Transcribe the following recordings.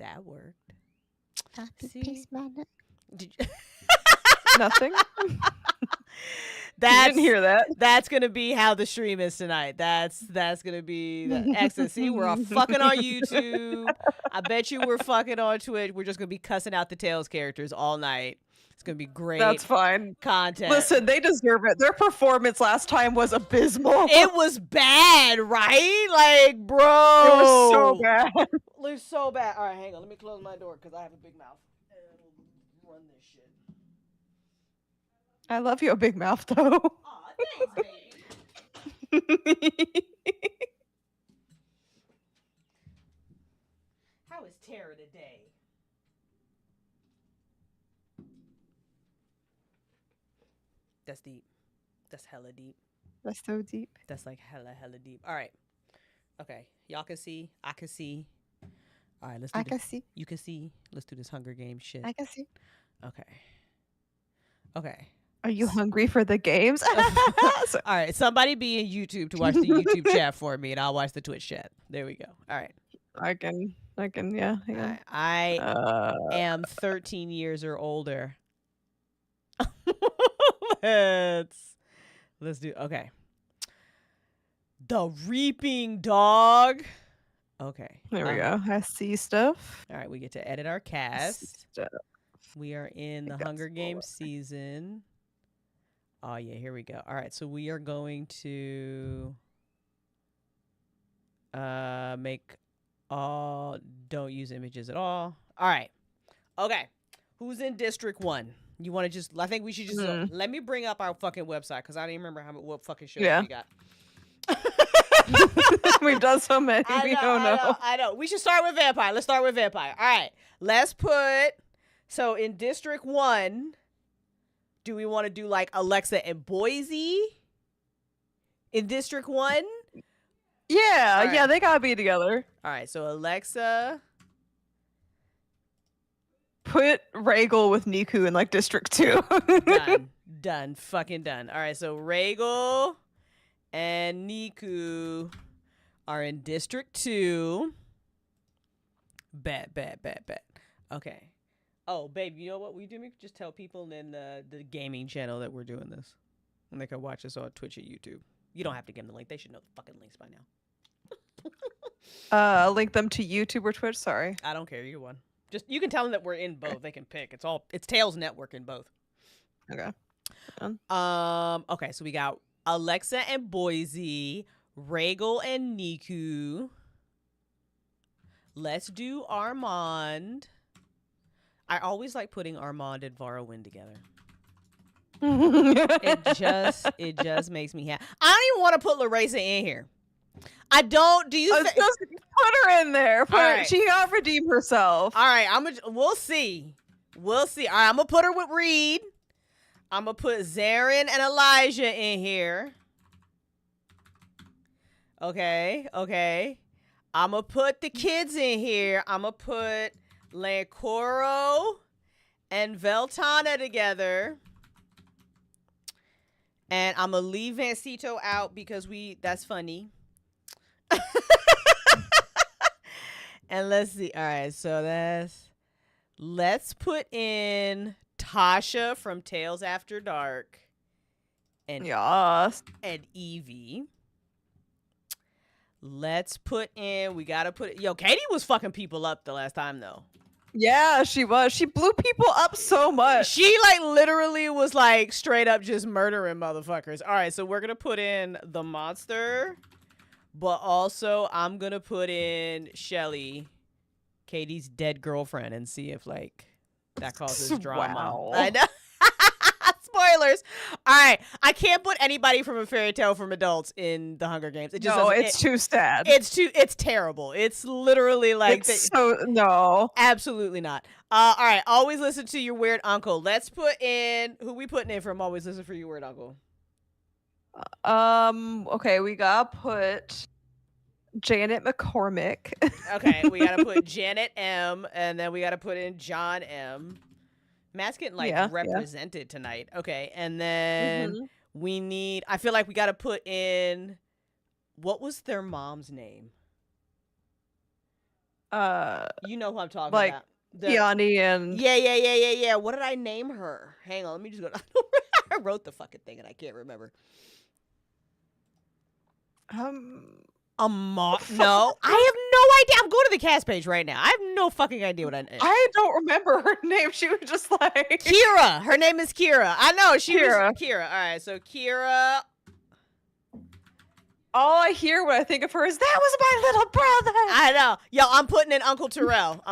That worked. Copy See? paste my note. Did you- Nothing. You That's didn't hear that. That's gonna be how the stream is tonight. That's gonna be the excellent. See, we're all fucking on YouTube. I bet you we're fucking on Twitch. We're just gonna be cussing out the Tails characters all night. It's gonna be great. That's fine. Content. Listen, they deserve it. Their performance last time was abysmal. It was bad, right? Like, bro. It was so bad. It was so bad. All right, hang on. Let me close my door because I have a big mouth. And we'll run this shit. I love you, a big mouth, though. Aw, thanks, baby. How is Tara today? That's deep. That's hella deep. That's so deep. That's like hella deep. All right. Okay. Y'all can see. I can see. All right. Let's do I this. can see. You can see. Let's do this Hunger Games shit. I can see. Okay. Okay. Are you hungry for the games? All right. Somebody be in YouTube to watch the YouTube chat for me, and I'll watch the Twitch chat. There we go. All right. I can, yeah. All right. I am 13 years or older. Let's do. Okay. The Reaping Dog. Okay. There we go. I see stuff. All right. We get to edit our cast. Stuff. We are in the Hunger Games season. Oh, yeah. Here we go. All right. So we are going to make all. Don't use images at all. All right. Okay. Who's in District 1? You want to just, I think we should just, let me bring up our fucking website because I don't even remember what fucking shows we got. We've done so many. We don't know. I know. We should start with Vampire. Let's start with Vampire. All right. Let's put, so in District 1, do we want to do like Alexa and Boise in District 1? Yeah, right. yeah, they gotta be together. All right. So Alexa. Put Rhaegal with Niku in like District 2. Done. Fucking done. All right. So Rhaegal and Niku are in District 2. Bet. Okay. Oh, babe, you know what we do? We could just tell people in the gaming channel that we're doing this. And they can watch us on Twitch or YouTube. You don't have to give them the link. They should know the fucking links by now. Link them to YouTube or Twitch, sorry. I don't care. Either one. Just, you can tell them that we're in both. They can pick. It's Tails Network in both. Okay. Okay, so we got Alexa and Boise, Rhaegal and Niku. Let's do Armand. I always like putting Armand and Varowin together. It just makes me happy. I don't even want to put Larissa in here. I don't. Do you just put her in there? Right. She got to redeem herself. All right, we'll see. All right, I'm gonna put her with Reed. I'm gonna put Zarin and Elijah in here. Okay. I'm gonna put the kids in here. I'm gonna put Lancoro and Veltana together. And I'm gonna leave Vancito out because that's funny. And let's see. All right, so let's put in Tasha from Tales After Dark and Evie. Let's put in, Katie was fucking people up the last time though. Yeah, she was. She blew people up so much. She like literally was like straight up just murdering motherfuckers. All right, so we're gonna put in the monster, but also I'm gonna put in Shelly, Katie's dead girlfriend, and see if like that causes drama. Wow. I know. Spoilers. All right, I can't put anybody from A Fairy Tale from Adults in the Hunger Games. It just it's too sad. It's terrible. It's literally like no. Absolutely not. All right, always listen to your weird uncle. Let's put in who we putting in from Always Listen for Your Weird Uncle. Okay, we gotta put Janet McCormick. Okay, we gotta put Janet M, and then we gotta put in John M. Matt's getting represented tonight. Okay, and then we need. I feel like we gotta put in. What was their mom's name? You know who I'm talking like about. Tiani and Yeah. What did I name her? Hang on, let me just go. I wrote the fucking thing and I can't remember. No, I have no idea. I'm going to the cast page right now. I have no fucking idea what I named. I don't remember her name. She was just like Kira. Her name is Kira. I know she Kira. was Kira. All right, so Kira. All I hear when I think of her is that was my little brother. I know. Yo, I'm putting in Uncle Terrell.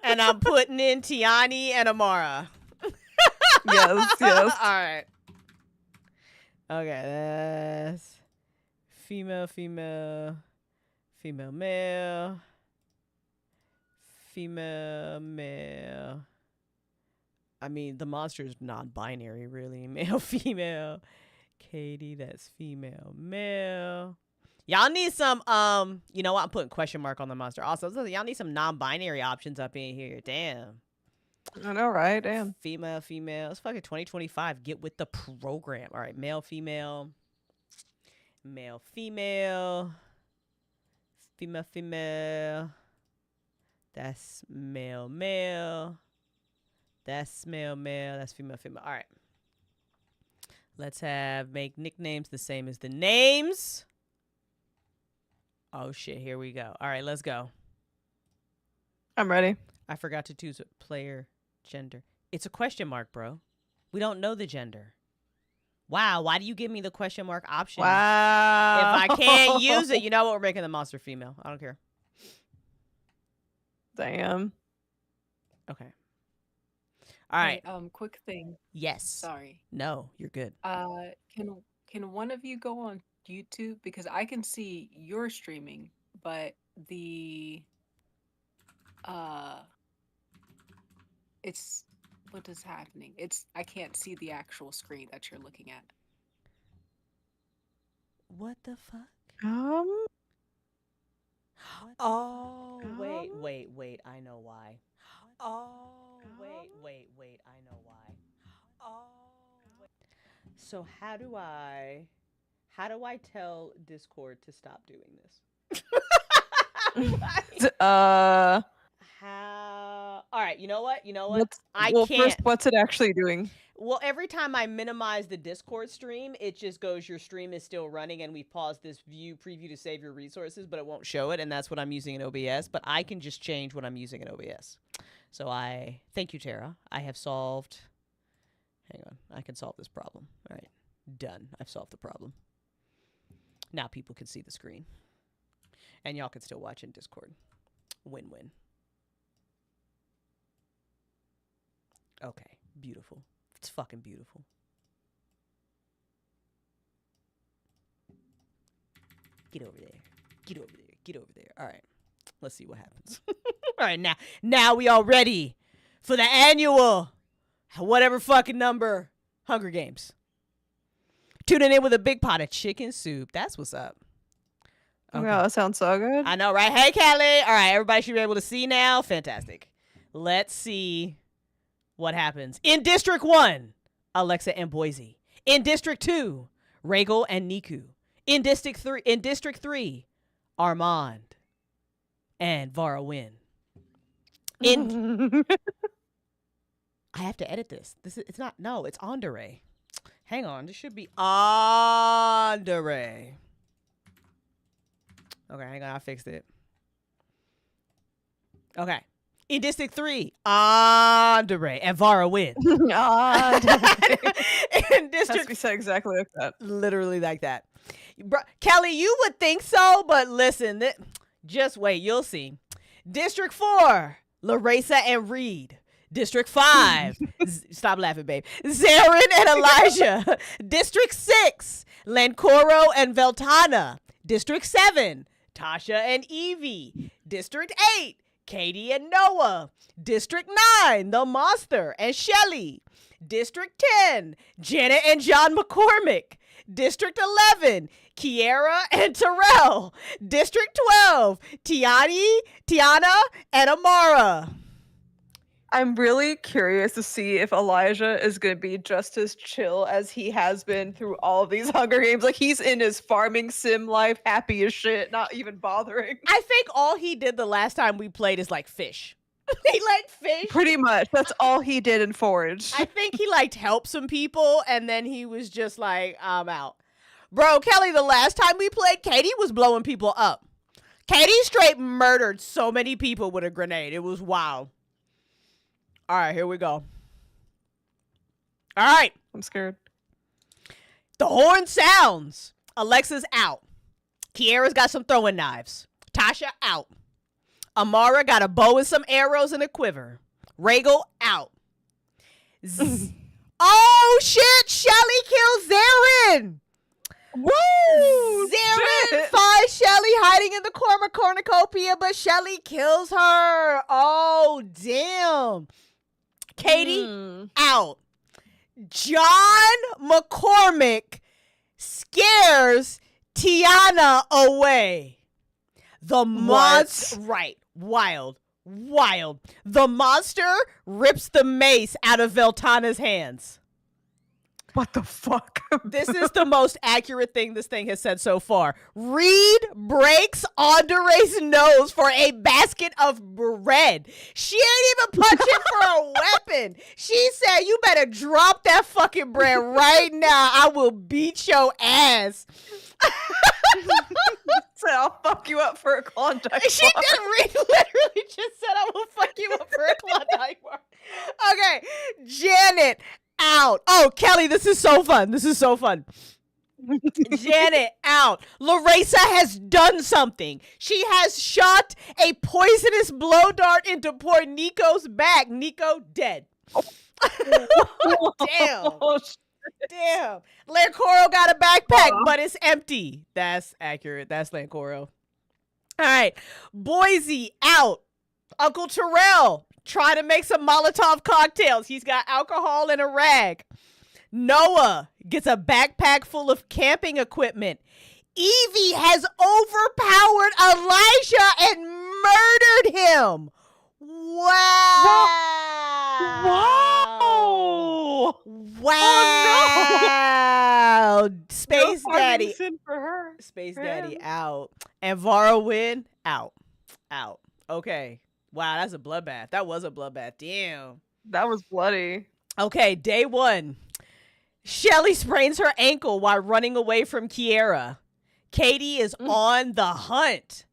And I'm putting in Tiani and Amara. Yes. All right. Okay, that's female, male, male. I mean, the monster is non-binary, really. Male, female. Katie, that's female, male. Y'all need some, you know what? I'm putting question mark on the monster. Also, y'all need some non-binary options up in here. Damn. I know, right? Damn. Female. It's fucking 2025. Get with the program. All right, male, female. Female. That's male. That's male. That's female. All right. Let's make nicknames the same as the names. Oh shit, here we go. All right, let's go. I'm ready. I forgot to choose a player gender. It's a question mark, bro. We don't know the gender. Wow, why do you give me the question mark option? Wow. If I can't use it, you know what? We're making the monster female. I don't care. Damn. Okay. All right. Hey, quick thing. Yes. Sorry. No, you're good. Can one of you go on YouTube, because I can see you're streaming, but it's what is happening? I can't see the actual screen that you're looking at. What the fuck? Oh, Wait. I know why. Oh, wait. I know why. Oh, wait. So how do I tell Discord to stop doing this? How? All right. You know what? I can't. First, what's it actually doing? Well, every time I minimize the Discord stream, it just goes, your stream is still running and we paused this preview to save your resources, but it won't show it. And that's what I'm using in OBS, but I can just change what I'm using in OBS. So thank you, Tara. I have solved, hang on, I can solve this problem. All right, done. I've solved the problem. Now people can see the screen and y'all can still watch in Discord. Win-win. Okay, beautiful. It's fucking beautiful. Get over there. All right. Let's see what happens. All right, now we all ready for the annual, whatever fucking number, Hunger Games. Tuning in with a big pot of chicken soup. That's what's up. Okay. Yeah, that sounds so good. I know, right? Hey, Callie. All right, everybody should be able to see now. Fantastic. Let's see what happens. In District 1, Alexa and Boise. In District 2, Regal and Niku. In District 3, Armand and Vara win. I have to edit this. It's Andre. Hang on, this should be Andre. Okay, hang on, I fixed it. Okay. In District 3, Andre and Vara win. In District, has to be said exactly like that. Literally like that. Kelly, you would think so, but listen, just wait, you'll see. District 4, Larissa and Reed. District 5, stop laughing, babe. Zarin and Elijah. District 6, Lancoro and Veltana. District 7, Tasha and Evie. District 8, Katie and Noah. District 9, The Monster and Shelly. District 10, Janet and John McCormick. District 11, Kiera and Terrell. District 12, Tiana and Amara. I'm really curious to see if Elijah is going to be just as chill as he has been through all of these Hunger Games. Like, he's in his farming sim life, happy as shit, not even bothering. I think all he did the last time we played is like fish. He liked fish. Pretty much. That's all he did in Forge. I think he liked help some people, and then he was just like, I'm out. Bro, Kelly, the last time we played, Katie was blowing people up. Katie straight murdered so many people with a grenade. It was wild. All right, here we go. All right. I'm scared. The horn sounds. Alexa's out. Kiera's got some throwing knives. Tasha out. Amara got a bow and some arrows and a quiver. Rhaegal out. Oh, shit. Shelly kills Zarin. Woo! Zarin finds Shelly hiding in the cornucopia, but Shelly kills her. Oh, damn. Katie out. John McCormick scares Tiana away. The monster, right, wild. The monster rips the mace out of Veltana's hands. What the fuck? This is the most accurate thing this thing has said so far. Reed breaks Andre's nose for a basket of bread. She ain't even punching for a weapon. She said, you better drop that fucking bread right now. I will beat your ass. Said, I'll fuck you up for a Klondike She bar. did. Reed literally just said, I will fuck you up for a Klondike bar. Okay, Janet out. Oh, Kelly, this is so fun. Janet out. Larissa has done something. She has shot a poisonous blow dart into poor Nico's back. Nico dead. Damn. Damn. Lancoro got a backpack, but it's empty. That's accurate. That's Lancoro. All right. Boise out. Uncle Terrell trying to make some Molotov cocktails. He's got alcohol and a rag. Noah gets a backpack full of camping equipment. Evie has overpowered Elijah and murdered him. Wow. Wow. Oh, no. Space No Daddy. for her. Space For Daddy him. out. And Vara Wynn out. Okay. Wow, that's a bloodbath. That was a bloodbath. Damn. That was bloody. Okay, day one. Shelly sprains her ankle while running away from Kiera. Katie is on the hunt.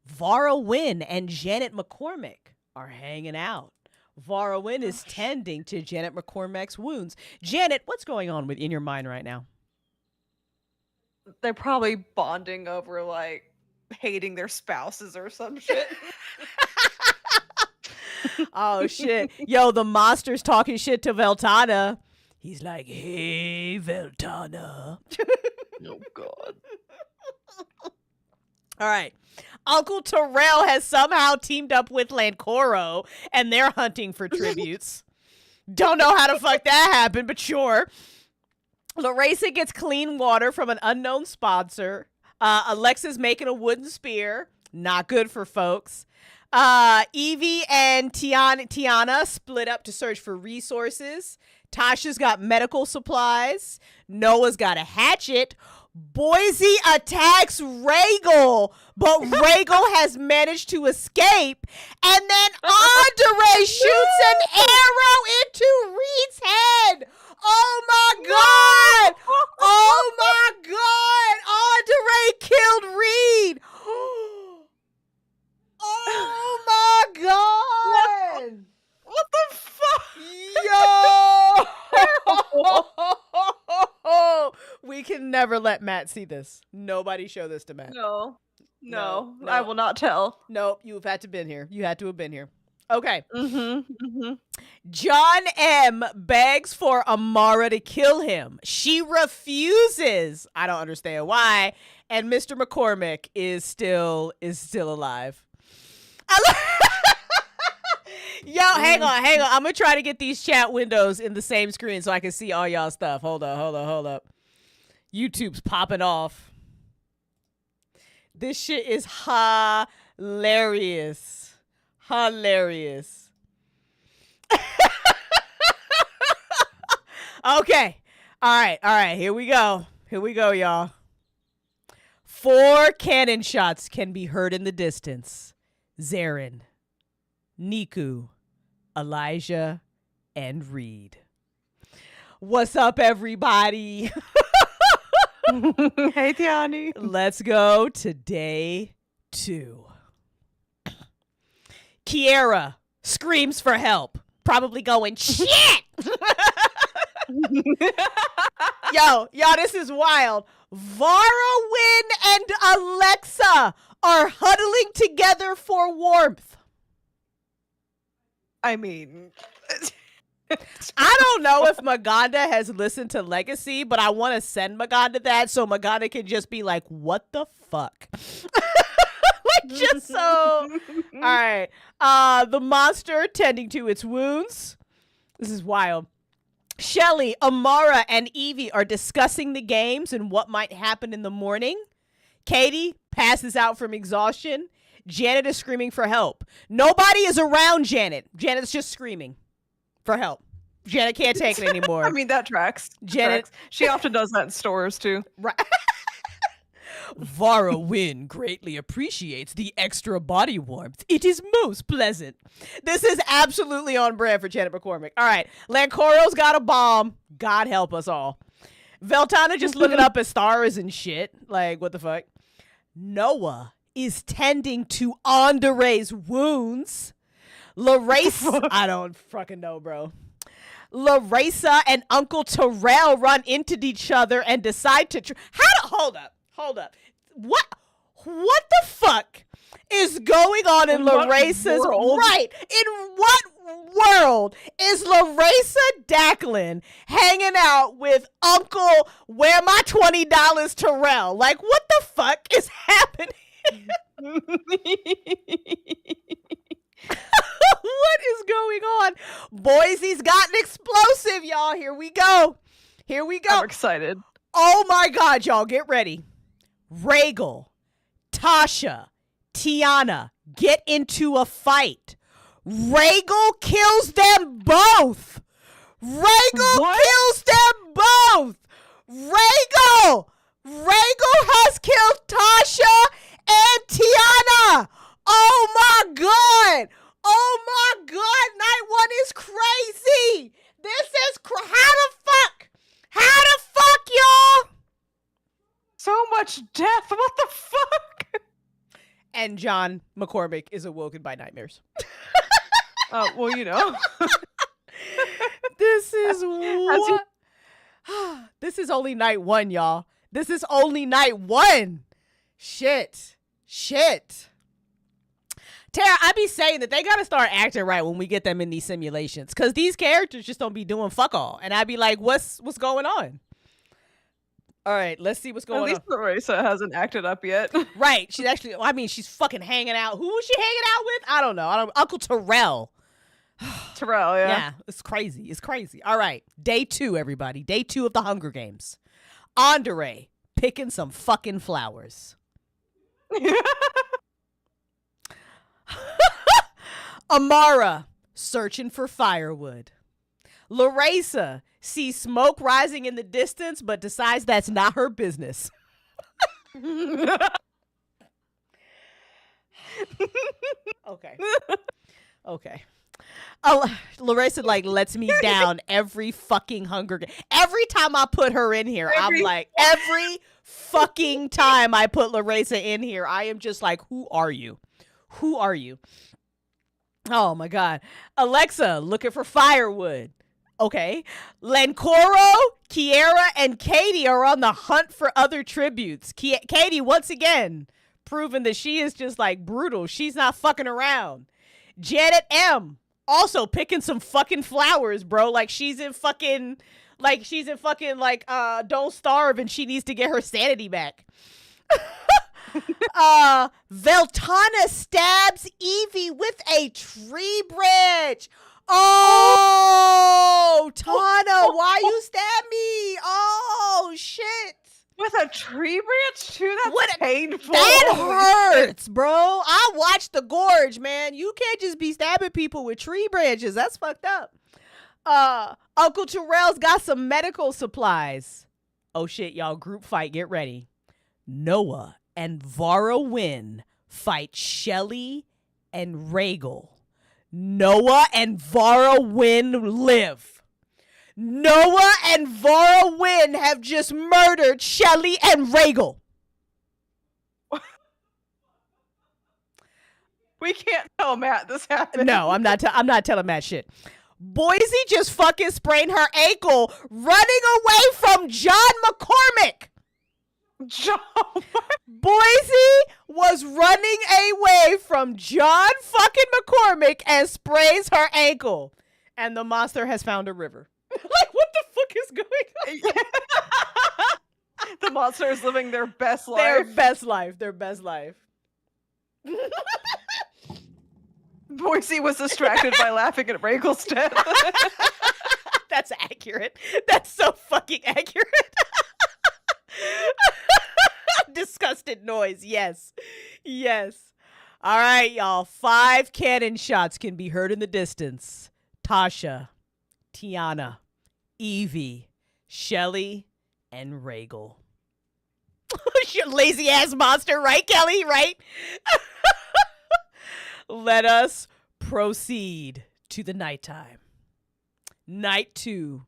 Vara Wynn and Janet McCormick are hanging out. Vara Wynn is tending to Janet McCormick's wounds. Janet, what's going on in your mind right now? They're probably bonding over, like, hating their spouses or some shit. Oh, shit. Yo, the monster's talking shit to Veltana. He's like, hey, Veltana. Oh, God. All right. Uncle Terrell has somehow teamed up with Lancoro, and they're hunting for tributes. Don't know how the fuck that happened, but sure. Larissa gets clean water from an unknown sponsor. Alexa's making a wooden spear. Not good for folks. Evie and Tiana split up to search for resources. Tasha's got medical supplies. Noah's got a hatchet. Boise attacks Rhaegal, but Rhaegal has managed to escape. And then Andre shoots an arrow into Reed's head. Oh my God! Oh my God! Andre killed Reed. Oh my God! What the fuck? Yo! We can never let Matt see this. Nobody show this to Matt. No, No. I will not tell. Nope, you've had to been here. You had to have been here. Okay. Mm-hmm. John M. begs for Amara to kill him. She refuses. I don't understand why. And Mr. McCormick is still alive. Yo, hang on. I'm gonna try to get these chat windows in the same screen so I can see all y'all stuff. Hold up. YouTube's popping off. This shit is hilarious. Okay. All right. Here we go, y'all. 4 cannon shots can be heard in the distance. Zarin, Niku, Elijah, and Reed. What's up, everybody? Hey, Tiani. Let's go to day 2. Kiera screams for help, probably going, shit! Yo, this is wild. Varowin and Alexa are huddling together for warmth. I mean, I don't know if Maganda has listened to Legacy, but I want to send Maganda that so Maganda can just be like, what the fuck? Like, just so. All right. The monster tending to its wounds. This is wild. Shelly, Amara, and Evie are discussing the games and what might happen in the morning. Katie passes out from exhaustion. Janet is screaming for help. Nobody is around Janet. Janet's just screaming for help. Janet can't take it anymore. I mean, that tracks. Janet. She often does that in stores, too. Right. Vara Wynn greatly appreciates the extra body warmth. It is most pleasant. This is absolutely on brand for Janet McCormick. All right. Lancoro's got a bomb. God help us all. Veltana just looking up at stars and shit. Like, what the fuck? Noah is tending to Andere's wounds. Larissa, I don't fucking know, bro. Larissa and Uncle Terrell run into each other and decide to hold up. What the fuck is going on in Larissa's right? In what world is Larissa Dacklin hanging out with Uncle Where My $20 Terrell? Like, what the fuck is happening? What is going on? Boise's gotten explosive, y'all. Here we go. I'm excited. Oh my God, y'all, get ready. Regal, Tasha, Tiana get into a fight. Regal kills them both. Kills them both. Regal has killed Tasha and Tiana. Oh my God. Night 1 is crazy. This is how the fuck, y'all? So much death. What the fuck? And John McCormick is awoken by nightmares. Oh, well, you know. This is what? This is only night 1, y'all. This is only night 1. Shit. Tara, I be saying that they gotta start acting right when we get them in these simulations, because these characters just don't be doing fuck all. And I'd be like, what's going on? All right, let's see what's going on. At least Larissa hasn't acted up yet. Right. She's actually, she's fucking hanging out. Who was she hanging out with? I don't know. Uncle Terrell. Terrell, yeah. Yeah, it's crazy. All right, day 2, everybody. Day 2 of the Hunger Games. Andere picking some fucking flowers. Amara searching for firewood. Larissa sees smoke rising in the distance, but decides that's not her business. Okay. Larissa lets me down every fucking Hunger Game. Every time I put her in here, I'm like, every fucking time I put Larissa in here, I am just like, who are you? Oh my God. Alexa, looking for firewood. Okay. Lancoro, Kiera, and Katie are on the hunt for other tributes. Katie, once again, proving that she is just brutal. She's not fucking around. Janet M. also picking some fucking flowers, bro. She's in fucking Don't Starve, and she needs to get her sanity back. Veltana stabs Evie with a tree branch. Oh, Tana, why you stab me? Oh, shit. With a tree branch too? That's painful. That hurts, bro. I watched The Gorge, man. You can't just be stabbing people with tree branches. That's fucked up. Uncle Terrell's got some medical supplies. Oh shit, y'all, group fight, get ready. Noah and Vara Wynn fight Shelly and Regal. Noah and Vara Wynn live. Noah and Vara Wynn have just murdered Shelly and Regal. We can't tell Matt this happened. No, I'm not telling Matt shit. Boise just fucking sprained her ankle running away from John McCormick. John. Boise was running away from John fucking McCormick and sprains her ankle. And the monster has found a river. Like, what the fuck is going on? The monster is living their best life. Their best life. Their best life. Boise was distracted by laughing at Regal's death. That's accurate. That's so fucking accurate. Disgusted noise. Yes. Yes. All right, y'all. 5 cannon shots can be heard in the distance. Tasha, Tiana, Evie, Shelly, and Regal. Lazy ass monster, right, Kelly? Right? Let us proceed to the nighttime. Night 2.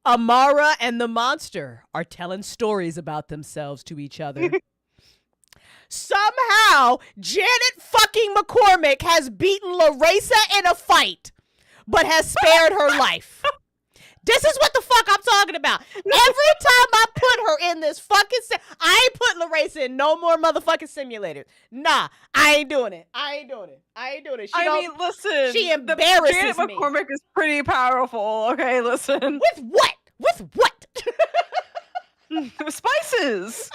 Amara and the monster are telling stories about themselves to each other. Somehow, Janet fucking McCormick has beaten Larissa in a fight, but has spared her life. This is what the fuck I'm talking about. Every time I put her in this fucking I ain't putting Larissa in no more motherfucking simulators. Nah, I ain't doing it. Listen. She embarrasses Janet me. McCormick is pretty powerful. Okay, listen. With what? With what? Spices.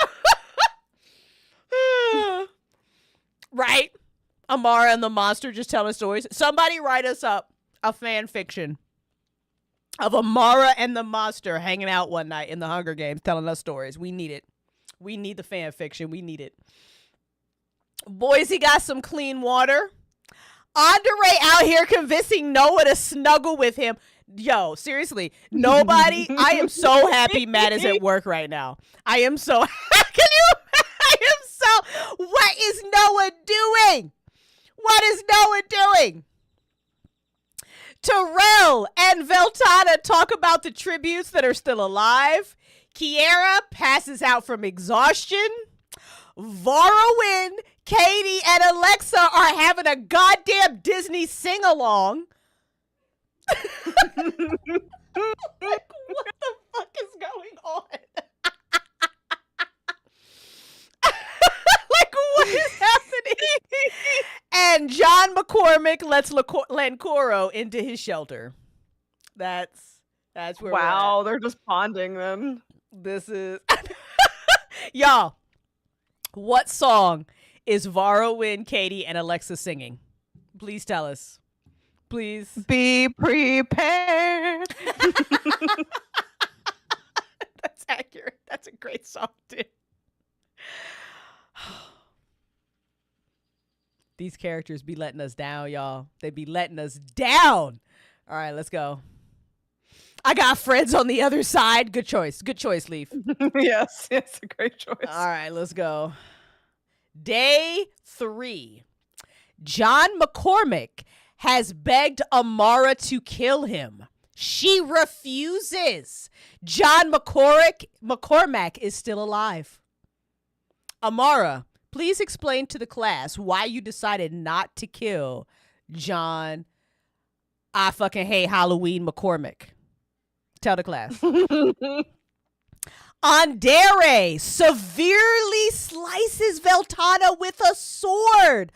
Right? Amara and the monster just telling stories. Somebody write us up a fan fiction of Amara and the monster hanging out one night in the Hunger Games telling us stories. We need it. We need the fan fiction. We need it. Boise got some clean water. Andre out here convincing Noah to snuggle with him. Yo, seriously, nobody. I am so happy Matt is at work right now. I am so. What is Noah doing? What is Noah doing? Terrell and Veltana talk about the tributes that are still alive. Kiera passes out from exhaustion. Vara Wynn, Katie, and Alexa are having a goddamn Disney sing-along. Like, what the fuck is going on? Like, what is happening? And John McCormick lets Lancoro into his shelter. That's where Wow, we're at. they're just bonding them. This is y'all. What song is Vara Wynn, Katie, and Alexa singing? Please tell us. Please. Be prepared. That's accurate. That's a great song, too. These characters be letting us down, y'all. They be letting us down. All right, let's go. I got friends on the other side. Good choice. Good choice, Leaf. Yes, it's a great choice. All right, let's go. Day 3. John McCormick has begged Amara to kill him. She refuses. John McCormack is still alive. Amara, please explain to the class why you decided not to kill John. I fucking hate Halloween McCormick. Tell the class. Andere severely slices Veltana with a sword.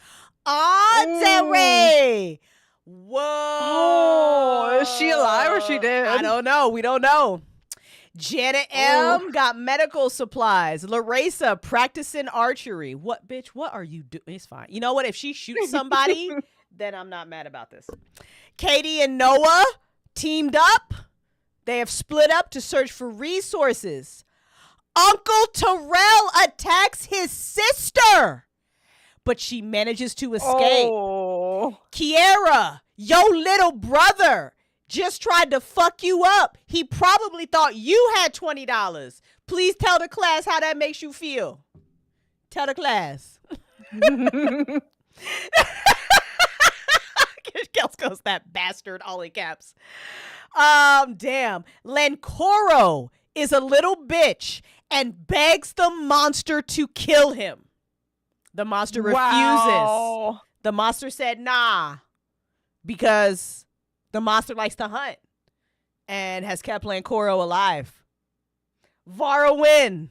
Andere. Whoa. Oh, is she alive or she dead? I don't know. We don't know. Janet M. got medical supplies. Larissa practicing archery. What, bitch? What are you doing? It's fine. You know what? If she shoots somebody, then I'm not mad about this. Katie and Noah teamed up. They have split up to search for resources. Uncle Terrell attacks his sister, but she manages to escape. Oh. Kiera, yo little brother, just tried to fuck you up. He probably thought you had $20. Please tell the class how that makes you feel. Tell the class. Kels goes, that bastard, all in caps. Damn. Lancoro is a little bitch and begs the monster to kill him. The monster refuses. The monster said nah, because the monster likes to hunt and has kept Lancoro alive. Varowin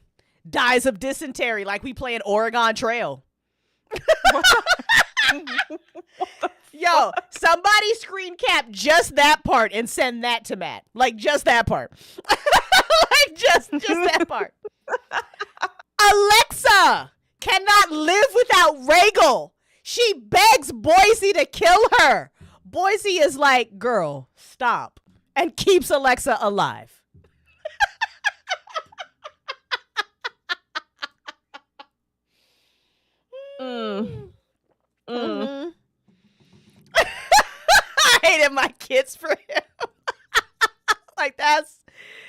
dies of dysentery like we play an Oregon Trail. Yo, somebody screen cap just that part and send that to Matt. Like, just that part. Like, just that part. Alexa cannot live without Regal. She begs Boise to kill her. Boise is like, girl, stop. And keeps Alexa alive. Mm-hmm. I hated my kids for him. Like,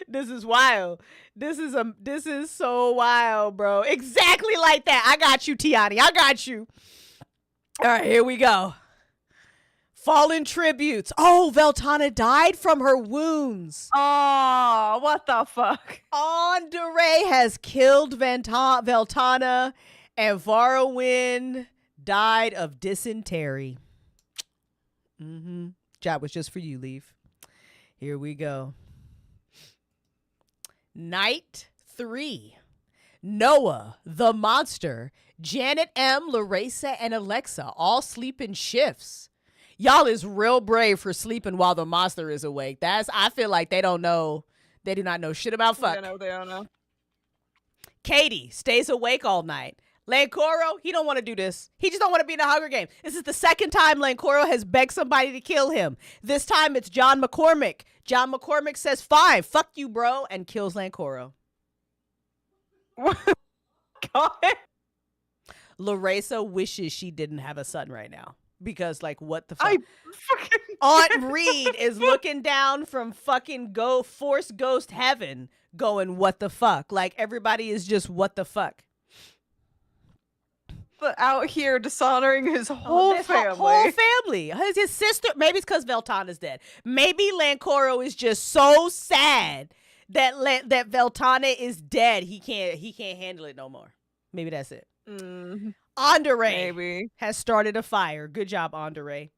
this is wild. This is so wild, bro. Exactly like that. I got you, Tiani. I got you. All right, here we go. Fallen tributes. Oh, Veltana died from her wounds. Oh, what the fuck? Andare has killed Veltana, and Varowin died of dysentery. Job was just for you, Leave. Here we go. Night 3. Noah, the monster, Janet M., Larissa, and Alexa all sleep in shifts. Y'all is real brave for sleeping while the monster is awake. I feel like they don't know. They do not know shit about fuck. They don't know. Katie stays awake all night. Lancoro, he don't want to do this. He just don't want to be in the Hunger Games. This is the second time Lancoro has begged somebody to kill him. This time it's John McCormick. John McCormick says, fine, fuck you, bro, and kills Lancoro. God. Larissa wishes she didn't have a son right now. Because, like, what the fuck? I fucking Aunt Reed is looking down from fucking Force Ghost heaven going, what the fuck? Like, everybody is just, what the fuck? But out here dishonoring his whole family. Whole family. His sister. Maybe it's because Veltana's dead. Maybe Lancoro is just so sad that Veltana is dead. He can't handle it no more. Maybe that's it. Andare has started a fire. Good job, Andare.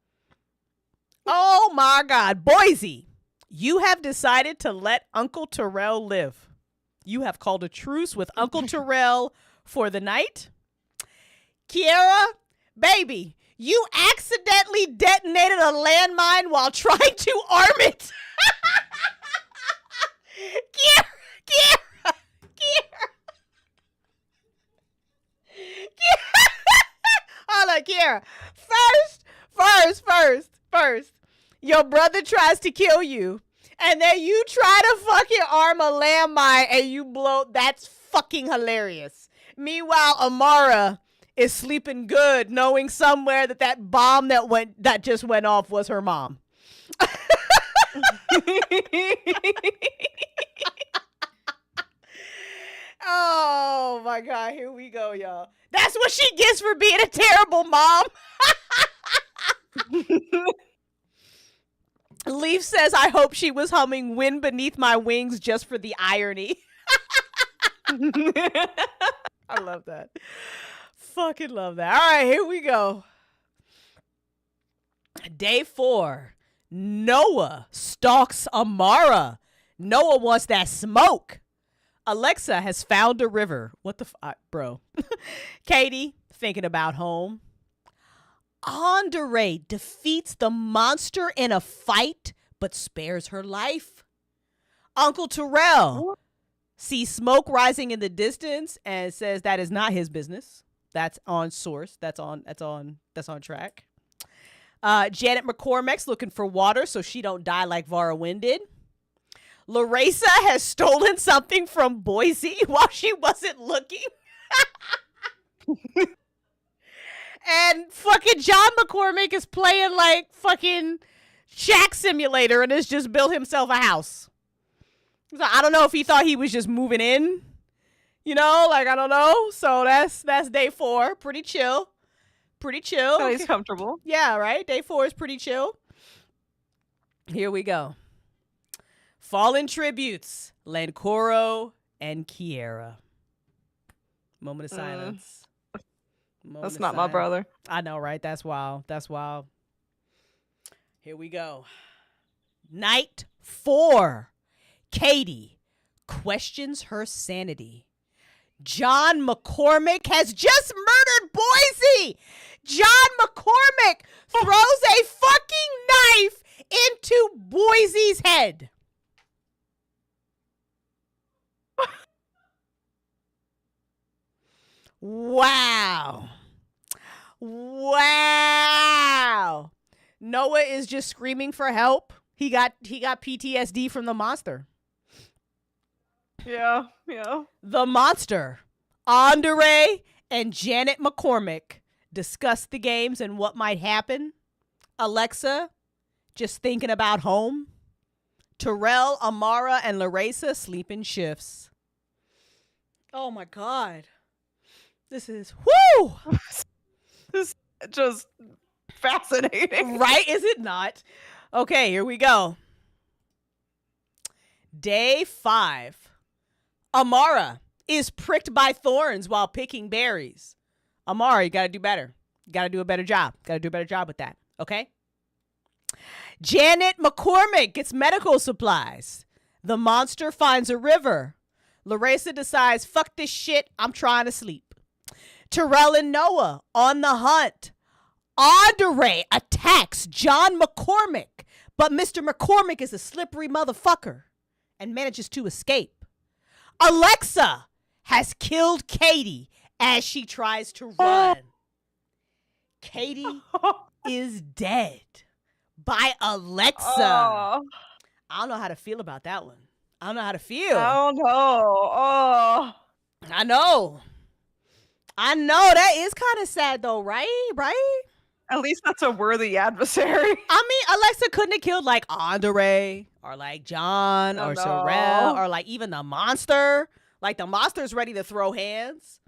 Oh my God. Boise, you have decided to let Uncle Terrell live. You have called a truce with Uncle Terrell for the night. Kiera, baby, you accidentally detonated a landmine while trying to arm it. Kiera. Hold on, Kiera. First. Your brother tries to kill you, and then you try to fucking arm a landmine and you blow. That's fucking hilarious. Meanwhile, Amara is sleeping good, knowing somewhere that bomb that just went off was her mom. Oh my God, here we go, y'all. That's what she gets for being a terrible mom. Leaf says, I hope she was humming Wind Beneath My Wings just for the irony. I love that. Fucking love that. All right, here we go. Day 4. Noah stalks Amara. Noah wants that smoke. Alexa has found a river. What the bro? Katie, thinking about home. Andare defeats the monster in a fight, but spares her life. Uncle Terrell sees smoke rising in the distance and says that is not his business. That's on source. That's on track. Janet McCormick's looking for water so she don't die like Vara Wynn did. Larissa has stolen something from Boise while she wasn't looking. And fucking John McCormick is playing like fucking shack simulator and has just built himself a house. So I don't know if he thought he was just moving in. You know, like, I don't know. So that's day 4. Pretty chill. Pretty chill. Oh, he's comfortable. Yeah, right? Day 4 is pretty chill. Here we go. Fallen tributes. Lancoro and Kiera. Moment of silence. That's not my brother. I know, right? That's wild. That's wild. Here we go. Night 4. Katie questions her sanity. John McCormick has just murdered Boise. John McCormick throws a fucking knife into Boise's head. Wow. Wow. Noah is just screaming for help. He got PTSD from the monster. Yeah. The monster, Andre and Janet McCormick discuss the games and what might happen. Alexa, just thinking about home. Terrell, Amara, and Larissa sleep in shifts. Oh my God. This is, whoo! This is just fascinating. Right? Is it not? Okay, here we go. Day 5. Amara is pricked by thorns while picking berries. Amara, you got to do better. You got to do a better job. Got to do a better job with that. Okay? Janet McCormick gets medical supplies. The monster finds a river. Larissa decides, fuck this shit, I'm trying to sleep. Terrell and Noah on the hunt. Andre attacks John McCormick, but Mr. McCormick is a slippery motherfucker and manages to escape. Alexa has killed Katie as she tries to run. Katie is dead by Alexa. I don't know how to feel about that one. I don't know how to feel. I don't know. I know. That is kind of sad though, right? Right? At least that's a worthy adversary. I mean, Alexa couldn't have killed like Andre or like John or Sorrel or like even the monster. Like the monster's ready to throw hands.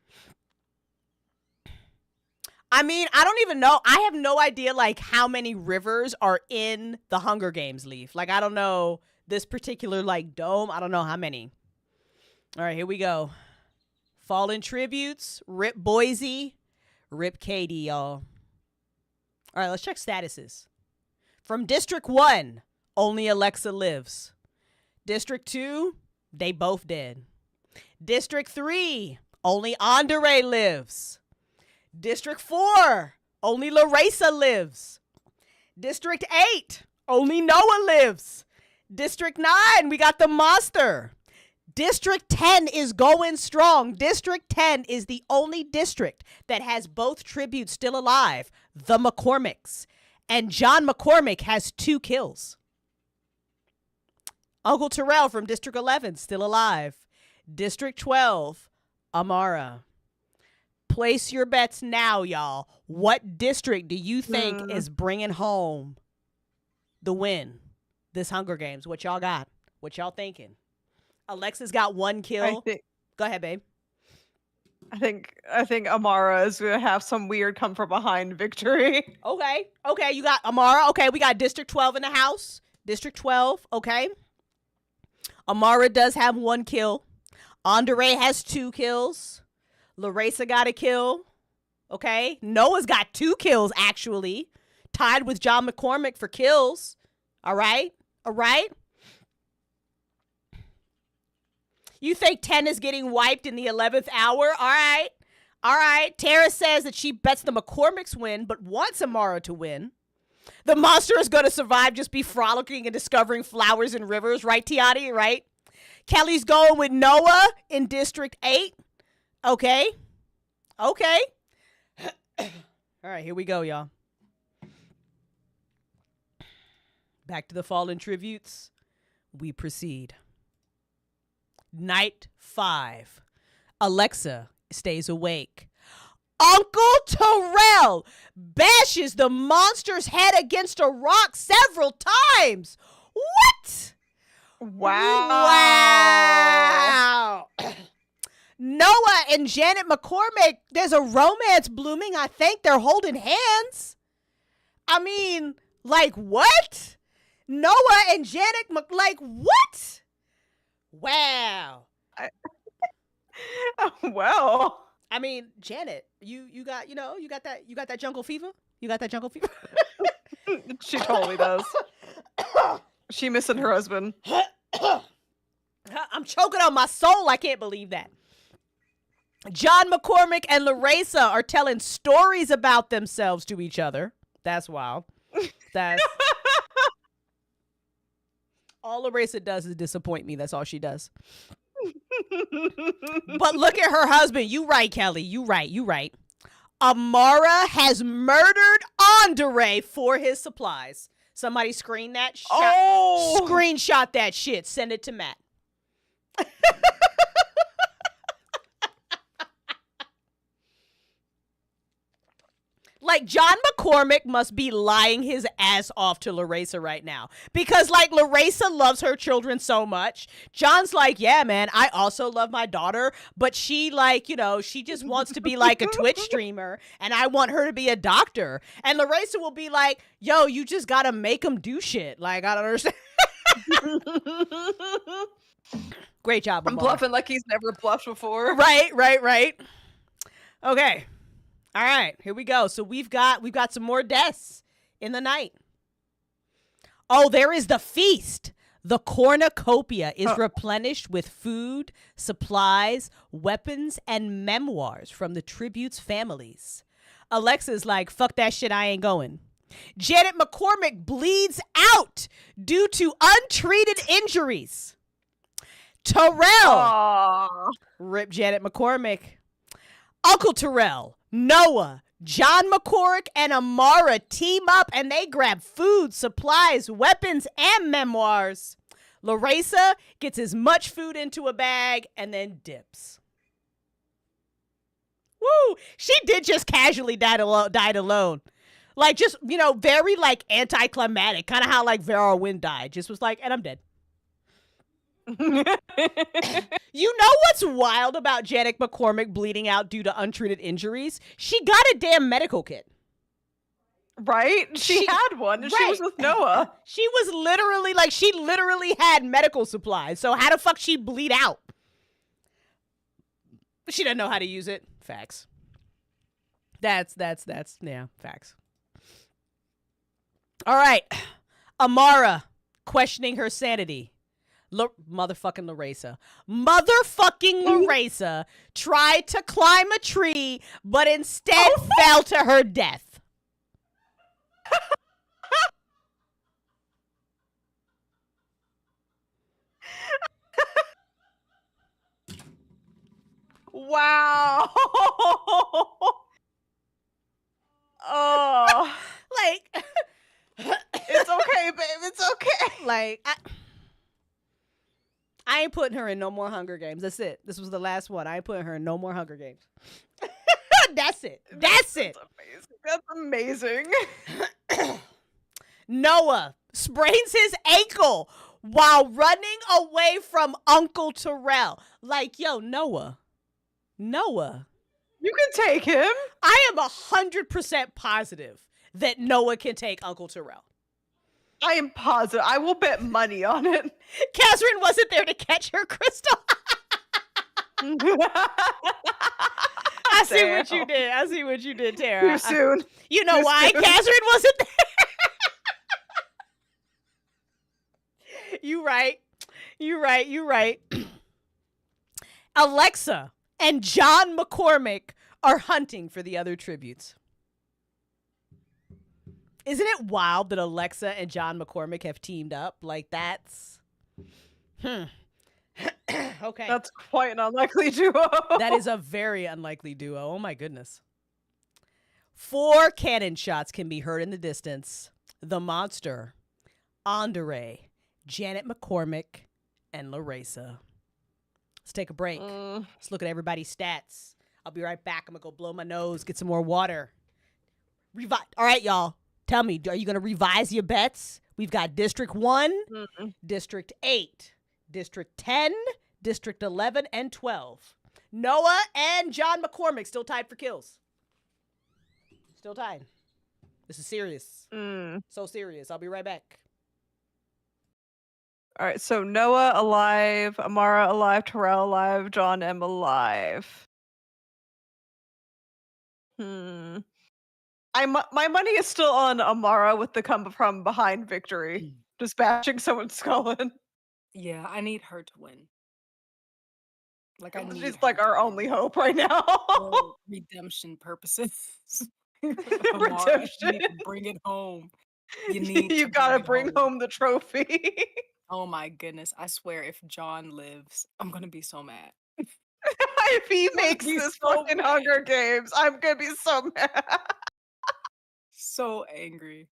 I mean, I don't even know. I have no idea like how many rivers are in the Hunger Games, Leaf. Like I don't know this particular like dome. I don't know how many. All right, here we go. Fallen tributes. Rip Boise. Rip Katie, y'all. All right, let's check statuses. From District 1, only Alexa lives. District 2, they both dead. District 3, only Andre lives. District 4, only Larissa lives. District 8, only Noah lives. District 9, we got the monster. District 10 is going strong. District 10 is the only district that has both tributes still alive, the McCormicks. And John McCormick has 2 kills. Uncle Terrell from District 11, still alive. District 12, Amara. Place your bets now, y'all. What district do you think is bringing home the win this Hunger Games? What y'all got? What y'all thinking? Alexa's got 1 kill. Go ahead, babe. I think Amara is gonna have some weird come from behind victory. Okay, you got Amara. Okay, we got District 12 in the house. District 12, okay. Amara does have 1 kill. Andre has 2 kills. Larissa got a kill. Okay. Noah's got 2 kills, actually. Tied with John McCormick for kills. All right. You think 10 is getting wiped in the 11th hour? All right. Tara says that she bets the McCormicks win, but wants Amara to win. The monster is going to survive, just be frolicking and discovering flowers and rivers. Right, Tiani? Right? Kelly's going with Noah in District 8. Okay. All right, here we go, y'all. Back to the fallen tributes. We proceed. Night 5. Alexa stays awake. Uncle Terrell bashes the monster's head against a rock several times. What? Wow. Noah and Janet McCormick, there's a romance blooming. I think they're holding hands. I mean, like, what? Noah and Janet, like, what? Wow. Well. I mean, Janet, you got that jungle fever? You got that jungle fever? She totally does. She missing her husband. I'm choking on my soul. I can't believe that. John McCormick and Larissa are telling stories about themselves to each other. That's wild. That's all Larissa does is disappoint me. That's all she does. But look at her husband. You right, Kelly. You right. Amara has murdered Andre for his supplies. Somebody screenshot that shit. Send it to Matt. Like, John McCormick must be lying his ass off to Larissa right now. Because, like, Larissa loves her children so much. John's like, yeah, man, I also love my daughter. But she, like, she just wants to be, like, a Twitch streamer. And I want her to be a doctor. And Larissa will be like, yo, you just gotta make him do shit. Like, I don't understand. Great job, I'm Amara. bluffing like he's never bluffed before. Right. Okay. All right, here we go. So we've got some more deaths in the night. Oh, there is the feast. The cornucopia is replenished with food, supplies, weapons, and memoirs from the tribute's families. Alexa's like, fuck that shit, I ain't going. Janet McCormick bleeds out due to untreated injuries. Terrell. Aww. Rip Janet McCormick. Uncle Terrell, Noah, John McCormick, and Amara team up and they grab food, supplies, weapons, and memoirs. Larissa gets as much food into a bag and then dips. Woo! She did just casually died alone. Like, just, very, like, anticlimactic. Kind of how, like, Vera Wynn died. Just was like, and I'm dead. You know what's wild about Janet McCormick bleeding out due to untreated injuries? She got a damn medical kit. Right? She had one. And right. She was with Noah. She literally had medical supplies. So how the fuck she bleed out? She doesn't know how to use it. Facts. That's facts. All right. Amara questioning her sanity. Motherfucking Larissa tried to climb a tree, but instead fell to her death. Wow. Oh. Like, it's okay, babe. It's okay. Like, I ain't putting her in no more Hunger Games. That's it. This was the last one. I ain't putting her in no more Hunger Games. That's it. That's amazing. Noah sprains his ankle while running away from Uncle Terrell. Like, yo, Noah. You can take him. I am 100% positive that Noah can take Uncle Terrell. I am positive. I will bet money on it. Catherine wasn't there to catch her, Crystal. I see what you did, Tara. Too soon. You know why Catherine wasn't there? You right. Alexa and John McCormick are hunting for the other tributes. Isn't it wild that Alexa and John McCormick have teamed up? Like, that's... Okay. That's quite an unlikely duo. That is a very unlikely duo. Oh, my goodness. 4 cannon shots can be heard in the distance. The monster, Andre, Janet McCormick, and Larissa. Let's take a break. Let's look at everybody's stats. I'll be right back. I'm going to go blow my nose, get some more water. All right, y'all. Tell me, are you going to revise your bets? We've got District 1, District 8, District 10, District 11, and 12. Noah and John McCormick still tied for kills. Still tied. This is serious. So serious. I'll be right back. All right, so Noah alive, Amara alive, Terrell alive, John M alive. My money is still on Amara with the come from behind victory, just bashing someone's skull in. Yeah, I need her to win. Like, I need She's her like to our win only hope right now. for redemption purposes. Amara, you need to bring it home. You gotta bring home the trophy. Oh my goodness. I swear, if John lives, I'm gonna be so mad. If he makes be this so fucking mad. Hunger Games, I'm gonna be so mad. So angry.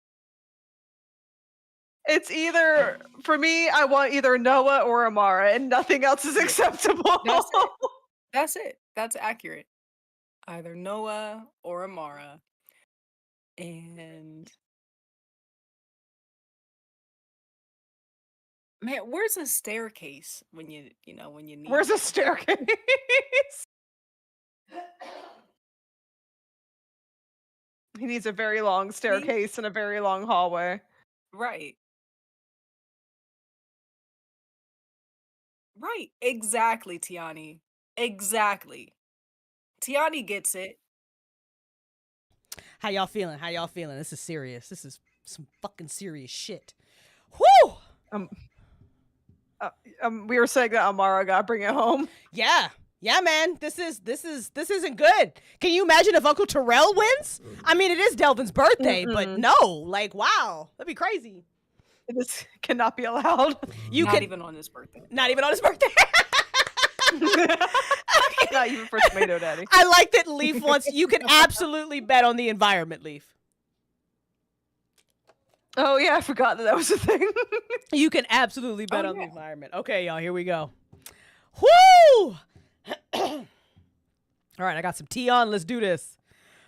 It's either, for me, I want either Noah or Amara, and nothing else is acceptable. That's it. That's it. That's accurate. Either Noah or Amara. And man, where's a staircase when you need Where's it? a staircase? He needs a very long staircase and a very long hallway. Right. Right. Exactly, Tiani. Exactly. Tiani gets it. How y'all feeling? This is serious. This is some fucking serious shit. Whew! We were saying that Amara got bring it home. Yeah, man. This isn't good. Can you imagine if Uncle Terrell wins? I mean, it is Delvin's birthday, but no, like, wow, that'd be crazy. This cannot be allowed. Not even on his birthday. Not even on his birthday. Not even for Tomato Daddy. I like that Leaf wants. You can absolutely bet on the environment, Leaf. Oh yeah, I forgot that was a thing. You can absolutely bet on the environment. Okay, y'all, here we go. Woo! All right, I got some tea on. Let's do this.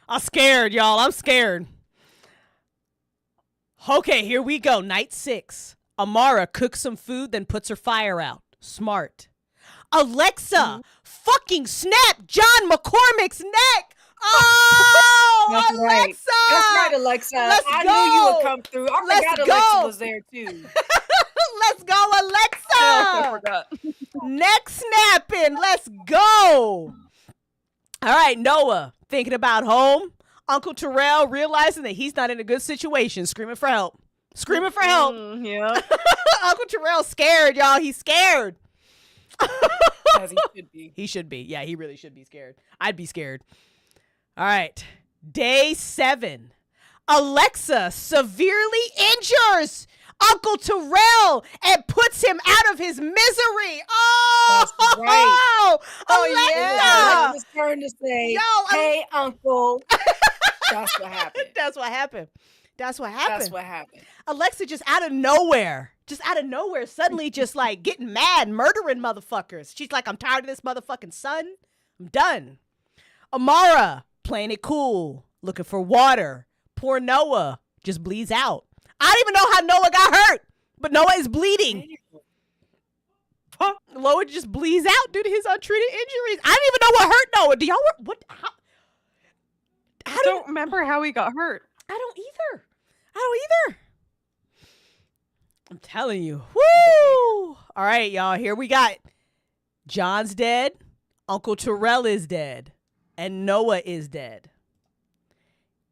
I'm scared, y'all. I'm scared. Okay, here we go. Night 6. Amara cooks some food, then puts her fire out. Smart. Alexa fucking snapped John McCormick's neck. Oh, That's Alexa! Right. That's right, Alexa. Let's I go. knew you would come through. I Let's forgot go. Alexa was there too. Let's go, Alexa! I forgot. Neck snapping. Let's go. All right, Noah, thinking about home. Uncle Terrell realizing that he's not in a good situation, screaming for help. Screaming for help. Yeah. Uncle Terrell's scared, y'all. He's scared. As he should be. He should be. Yeah, he really should be scared. I'd be scared. All right. Day 7. Alexa severely injures Uncle Terrell and puts him out of his misery. Oh, That's right. Alexa. Alexa's turn to say, Yo, hey, Uncle. That's what happened. That's what happened. That's what happened. That's what happened. Alexa just out of nowhere, suddenly just like getting mad, murdering motherfuckers. She's like, I'm tired of this motherfucking son. I'm done. Amara playing it cool, looking for water. Poor Noah just bleeds out. I don't even know how Noah got hurt, but Noah is bleeding. Noah just bleeds out due to his untreated injuries. I don't even know what hurt Noah. Do y'all what? How I don't remember how he got hurt. I don't either. I'm telling you. Woo! All right, y'all. Here we got John's dead. Uncle Terrell is dead. And Noah is dead.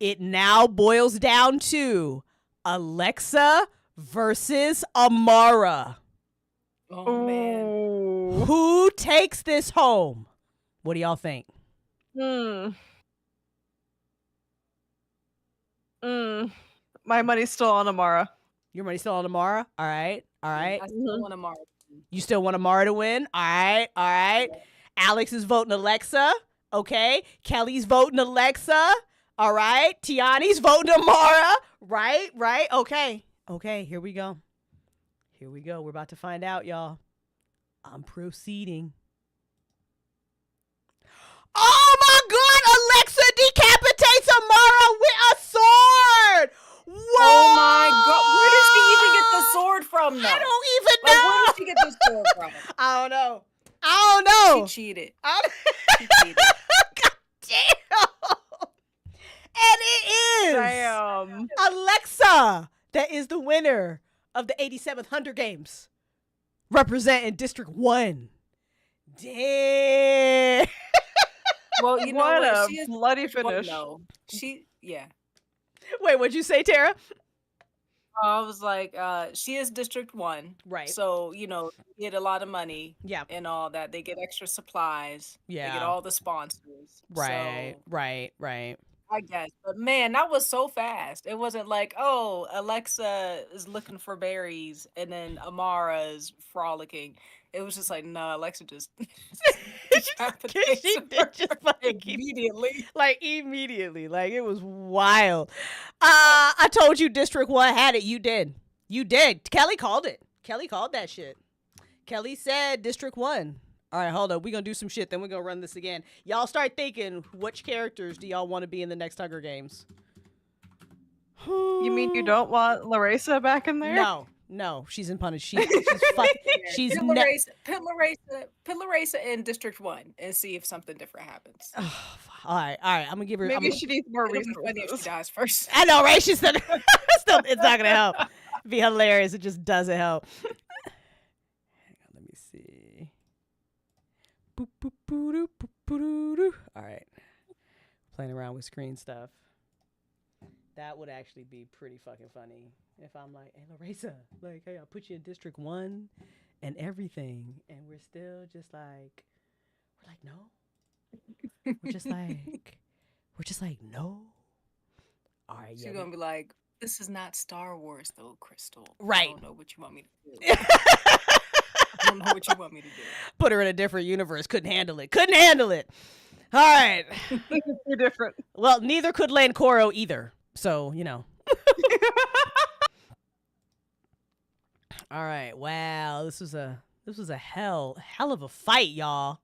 It now boils down to Alexa versus Amara. Oh, man. Who takes this home? What do y'all think? My money's still on Amara. Your money's still on Amara? All right. I still want Amara. You still want Amara to win? All right. Yeah. Alex is voting Alexa. Okay. Kelly's voting Alexa. All right. Tiani's voting Amara. Right. Okay. Here we go. We're about to find out, y'all. I'm proceeding. Oh my God! Alexa decapitates Amara with a sword. Whoa! Oh my God! Where did she even get the sword from? Though I don't even like, know. where did she get this sword from? I don't know. I don't know. She cheated. She cheated. God damn. And it is Damn. Alexa that is the winner of the 87th Hunger Games, representing District 1. Damn. Well, you know What what? a She is bloody District 1, finish. though. Yeah. Wait, what'd you say, Tara? I was like, she is District 1. Right. So, they get a lot of money Yeah. and all that. They get extra supplies. They get Yeah. all the sponsors. Right. So, Right. I guess. But man, that was so fast. It wasn't like, oh, Alexa is looking for berries and then Amara is frolicking. It was just like, no, Alexa just decapitates She her did just fucking immediately. immediately. Like, it was wild. I told you District 1 had it. You did. Kelly called it. Kelly called that shit. Kelly said District 1. All right, hold up. We're going to do some shit. Then we're going to run this again. Y'all start thinking, which characters do y'all want to be in the next Hunger Games? You mean you don't want Larissa back in there? No. She's in punish. She's fucking. She's Put Larissa in District 1 and see if something different happens. All right. I'm going to give her. Maybe she needs more It'll be funny if resources. she dies first. I know, right? She's still, it's not going to help. It'd be hilarious. It just doesn't help. Hang on, let me see. Boop, boop, boo, doo, boop, boo, doo, doo. All right. Playing around with screen stuff. That would actually be pretty fucking funny if I'm like, hey, Larissa, like, hey, I'll put you in District 1 and everything. And we're still just like, we're like, no. We're just like, no. All right, She's gonna be like, this is not Star Wars though, Crystal. Right. I don't know what you want me to do. I don't know what you want me to do. Put her in a different universe. Couldn't handle it. All right. You're different. Well, neither could Lancoro either. So, All right. Wow. This was a hell of a fight, y'all.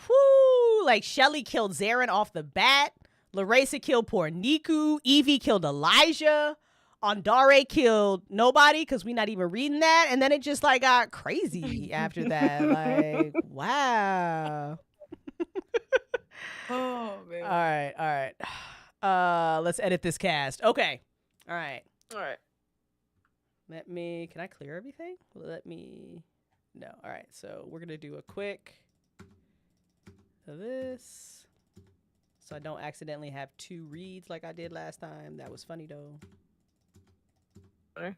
Whoo! Like, Shelly killed Zarin off the bat. Larissa killed poor Niku. Evie killed Elijah. Andare killed nobody because we're not even reading that. And then it just like got crazy after that. Like, wow. Oh man. All right. Let's edit this cast. Okay. All right. Can I clear everything? No. All right. So we're going to do a quick of this. So I don't accidentally have two reads like I did last time. That was funny though. Okay.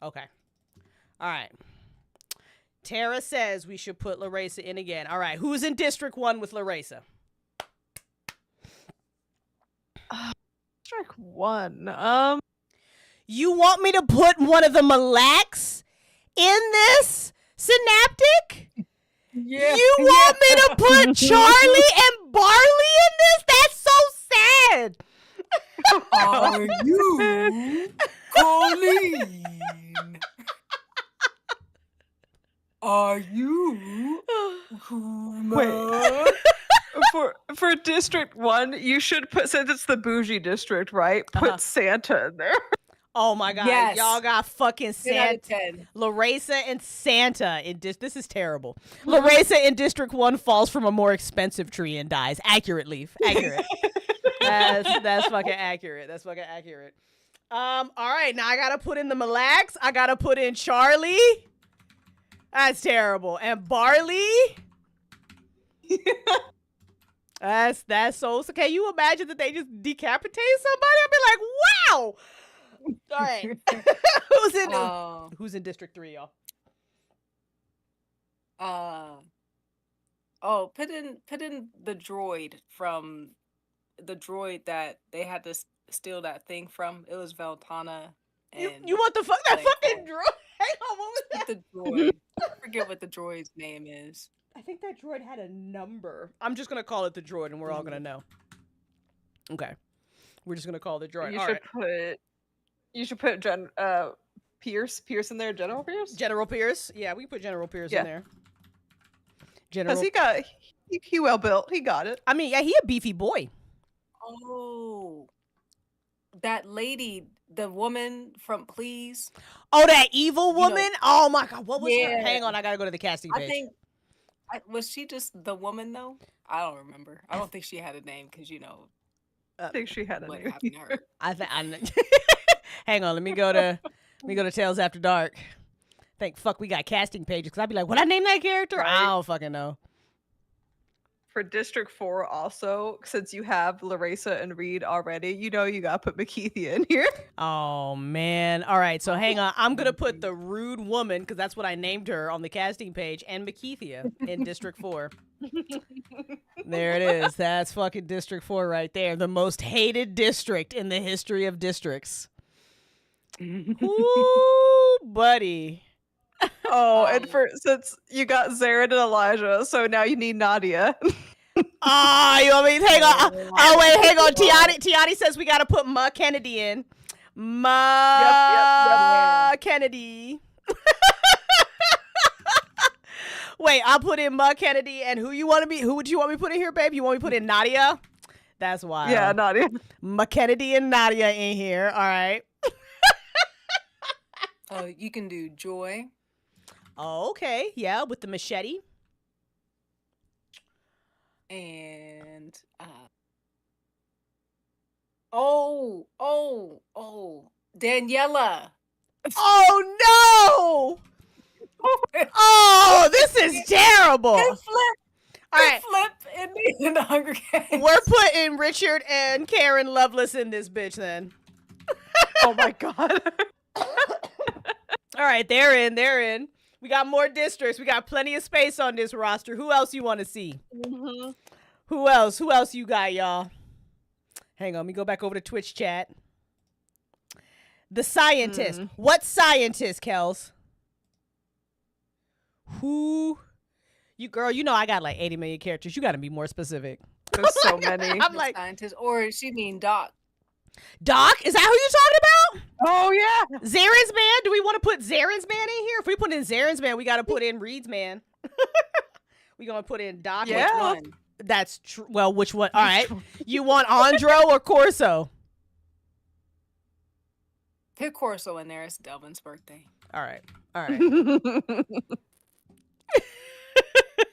Okay. All right. Tara says we should put Larissa in again. All right. Who's in District 1 with Larissa? District 1. You want me to put one of the Malax in this synaptic? Yeah. You want me to put Charlie and Barley in this? That's so sad. Are you Colleen? Are you Kuma? For District 1, you should put, since it's the bougie district, right? Put Santa in there. Oh my God. Yes. Y'all got fucking 10 out of Santa. 10. Larissa and Santa in this is terrible. Larissa in District 1 falls from a more expensive tree and dies. Accurate. That's fucking accurate. All right, now I gotta put in the Malax. I gotta put in Charlie. That's terrible. And Barley. That's so. Can you imagine that they just decapitate somebody? I'd be like, wow. All right. Who's in District 3, y'all? Put in the droid that they had to steal that thing from. It was Veltana. And You want that fucking droid? Hang on, what was that? the droid. I forget what the droid's name is. I think that droid had a number. I'm just gonna call it the droid, and we're all gonna know. Okay. We're just gonna call the droid. You All should right. put. You should put Pierce in there. General Pierce. General Pierce. Yeah, we can put General Pierce in there. Because General. he well built. He got it. I mean, yeah, he a beefy boy. Oh, that lady, the woman from Please. Oh, that evil woman. You know, oh my God, what was her? yeah. Hang on, I gotta go to the casting page. I think was she just the woman though? I don't remember. I don't think she had a name because I think she had a what name. happened to her. Hang on, let me go to Tales After Dark. Fuck, we got casting pages because I'd be like, what I name that character? Right. I don't fucking know. For District 4 also, since you have Larissa and Reed already, you gotta put Makithia in here. Oh man. All right, so hang on. I'm gonna put the rude woman because that's what I named her on the casting page, and Makithia in District 4. There it is. That's fucking District 4 right there. The most hated district in the history of districts. Ooh, buddy. Oh, and since you got Zarin and Elijah, so now you need Nadia. Ah, you want me? Hang on. Oh wait, hang on. Tiani says we gotta put Ma Kennedy in. Ma Kennedy. Wait, I'll put in Ma Kennedy, and who would you want me to put in here, babe? You want me to put in Nadia? That's wild. Yeah, Nadia. Ma Kennedy and Nadia in here. All right. You can do Joy. Oh, okay. Yeah, with the machete. And Daniela. Oh no! Oh, this is terrible. Flip. All right. Flip in the Hunger Games. We're putting Richard and Karen Lovelace in this bitch then. Oh my God. All right, they're in. We got more districts. We got plenty of space on this roster. Who else you want to see? Mm-hmm. Who else you got, y'all? Hang on, let me go back over to Twitch chat. The scientist. What scientist, Kels? Who? You girl, I got like 80 million characters. You got to be more specific. There's so many. I'm like, scientist, or she mean Doc. Doc? Is that who you're talking about? Oh yeah. Zaren's man? Do we want to put Zaren's man in here? If we put in Zaren's man, we got to put in Reed's man. We gonna put in Doc. Yeah. Which one? That's true. Well, which one? All right. You want Andro or Corso? Put Corso in there. It's Delvin's birthday. All right.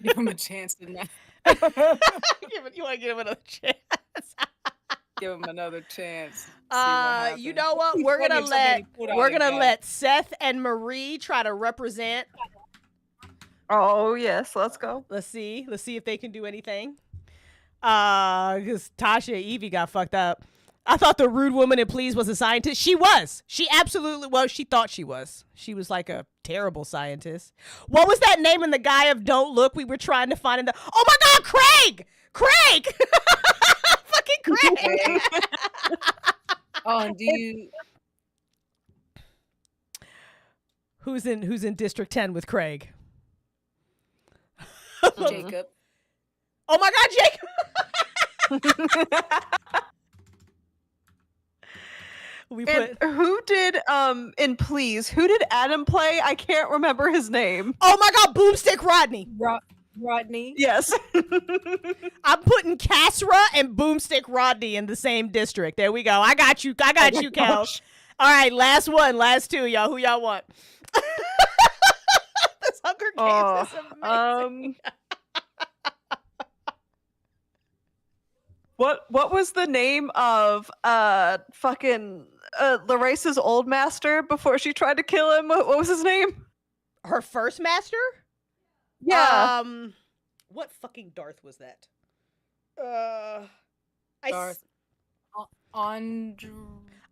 Give him a chance to not. You want to give him another chance? Give him another chance. You know what? We're gonna let Seth and Marie try to represent. Oh yes, let's go. Let's see if they can do anything. Because Tasha and Evie got fucked up. I thought the rude woman in Please was a scientist. She was. She absolutely was. She thought she was. She was like a terrible scientist. What was that name in the guy of Don't Look we were trying to find in the... Oh my God, Craig! Fucking Craig! Oh, and do you... Who's in District 10 with Craig? Jacob. Oh my God, Jacob! Who did in Please? Who did Adam play? I can't remember his name. Oh my God, Boomstick Rodney. Rodney. Yes. I'm putting Casra and Boomstick Rodney in the same district. There we go. I got you, Cal. All right, last two, y'all. Who y'all want? This Hunger Games is amazing. What was the name of fucking Larissa's old master before she tried to kill him? What was his name? Her first master? Yeah. What fucking Darth was that? Darth.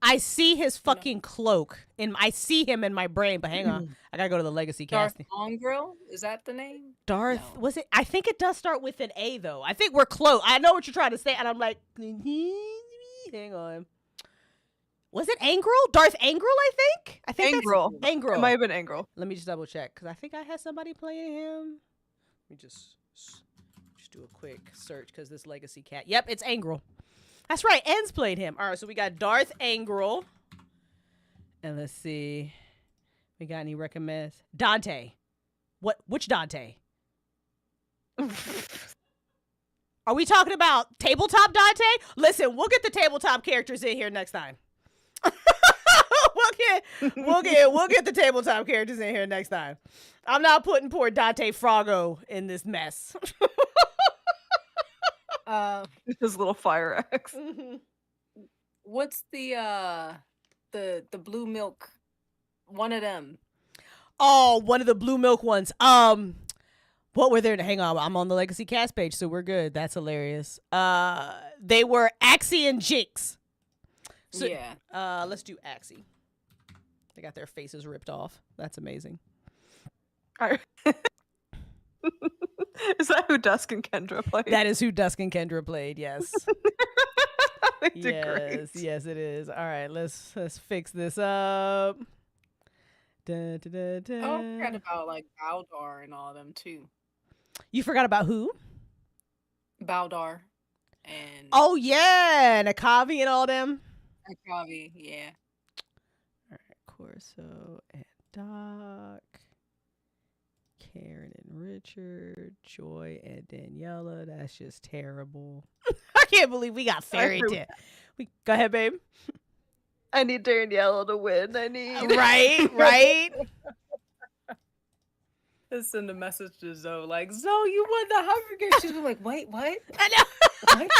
I see his fucking cloak I see him in my brain, but hang on. I gotta go to the legacy casting. Darth Ongrill? Is that the name? Darth, No. was it? I think it does start with an A though. I think we're close. I know what you're trying to say, and I'm like, hang on. Was it Angrel? Darth Angrel, I think? Angrel. That's Angrel. It might have been Angrel. Let me just double check, because I think I had somebody playing him. Let me just do a quick search, because this legacy cat. Yep, it's Angrel. That's right. Ends played him. All right, so we got Darth Angrel. And let's see. We got any recommends? Dante. Which Dante? Are we talking about tabletop Dante? Listen, we'll get the tabletop characters in here next time. we'll get the tabletop characters in here next time. I'm not putting poor Dante Froggo in this mess. His little fire axe. What's the blue milk? One of them. Oh, one of the blue milk ones. What were there? Hang on, I'm on the Legacy cast page, so we're good. That's hilarious. They were Axie and Jinx. So, yeah. Let's do Axie. They got their faces ripped off. That's amazing. Is that who Dusk and Kendra played? That is who Dusk and Kendra played. Yes. They did great. Yes, it is. All right, let's fix this up. Oh, I forgot about like Baldar and all of them too. You forgot about who? Baldar and Oh yeah, Nakavi and all them. Akavi, yeah. All right, Corso and Doc, Karen and Richard, Joy and Daniela. That's just terrible. I can't believe we got Fairy Tale. Go ahead, babe. I need Daniela to win. Right. Let's send a message to Zoe like, Zoe, you won the Hunger Games. She's like, wait, what? I know. What?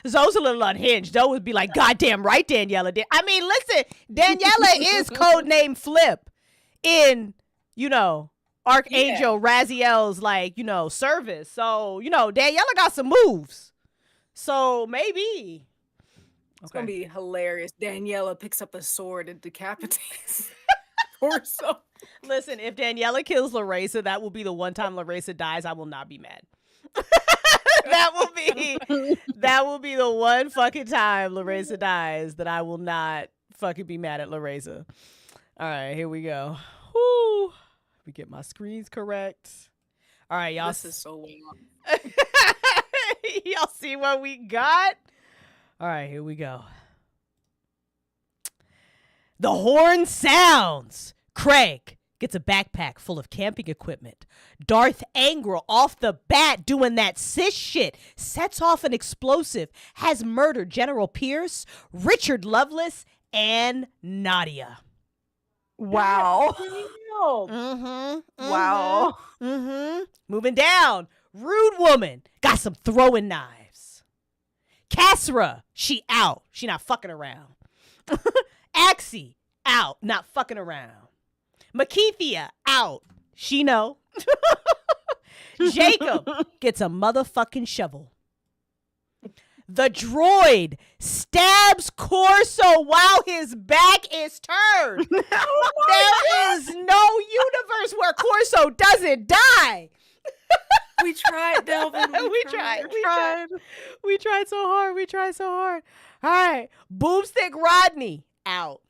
Zoe's a little unhinged. Zoe would be like, goddamn right, Daniela did. I mean, listen, Daniela is codename Flip in, Archangel Raziel's, service. So, Daniela got some moves. So, maybe. It's going to be hilarious. Daniela picks up a sword and decapitates Corso. Listen, if Daniela kills Larissa, that will be the one time Larissa dies. I will not be mad. that will be the one fucking time Larissa dies that I will not fucking be mad at Larissa. All right, here we go. Whoo. Let me get my screens correct. All right, y'all. This is so wild. Y'all see what we got? All right, here we go. The horn sounds. Craig gets a backpack full of camping equipment. Darth Angrel off the bat doing that sis shit. Sets off an explosive. Has murdered General Pierce, Richard Lovelace, and Nadia. Wow. Wow. Moving down. Rude woman. Got some throwing knives. Kassra, she out. She not fucking around. Axie, out. Not fucking around. Makithia, out. She know. Jacob gets a motherfucking shovel. The droid stabs Corso while his back is turned. There is no universe where Corso doesn't die. We tried, Delvin. We tried so hard. All right. Boomstick Rodney, out.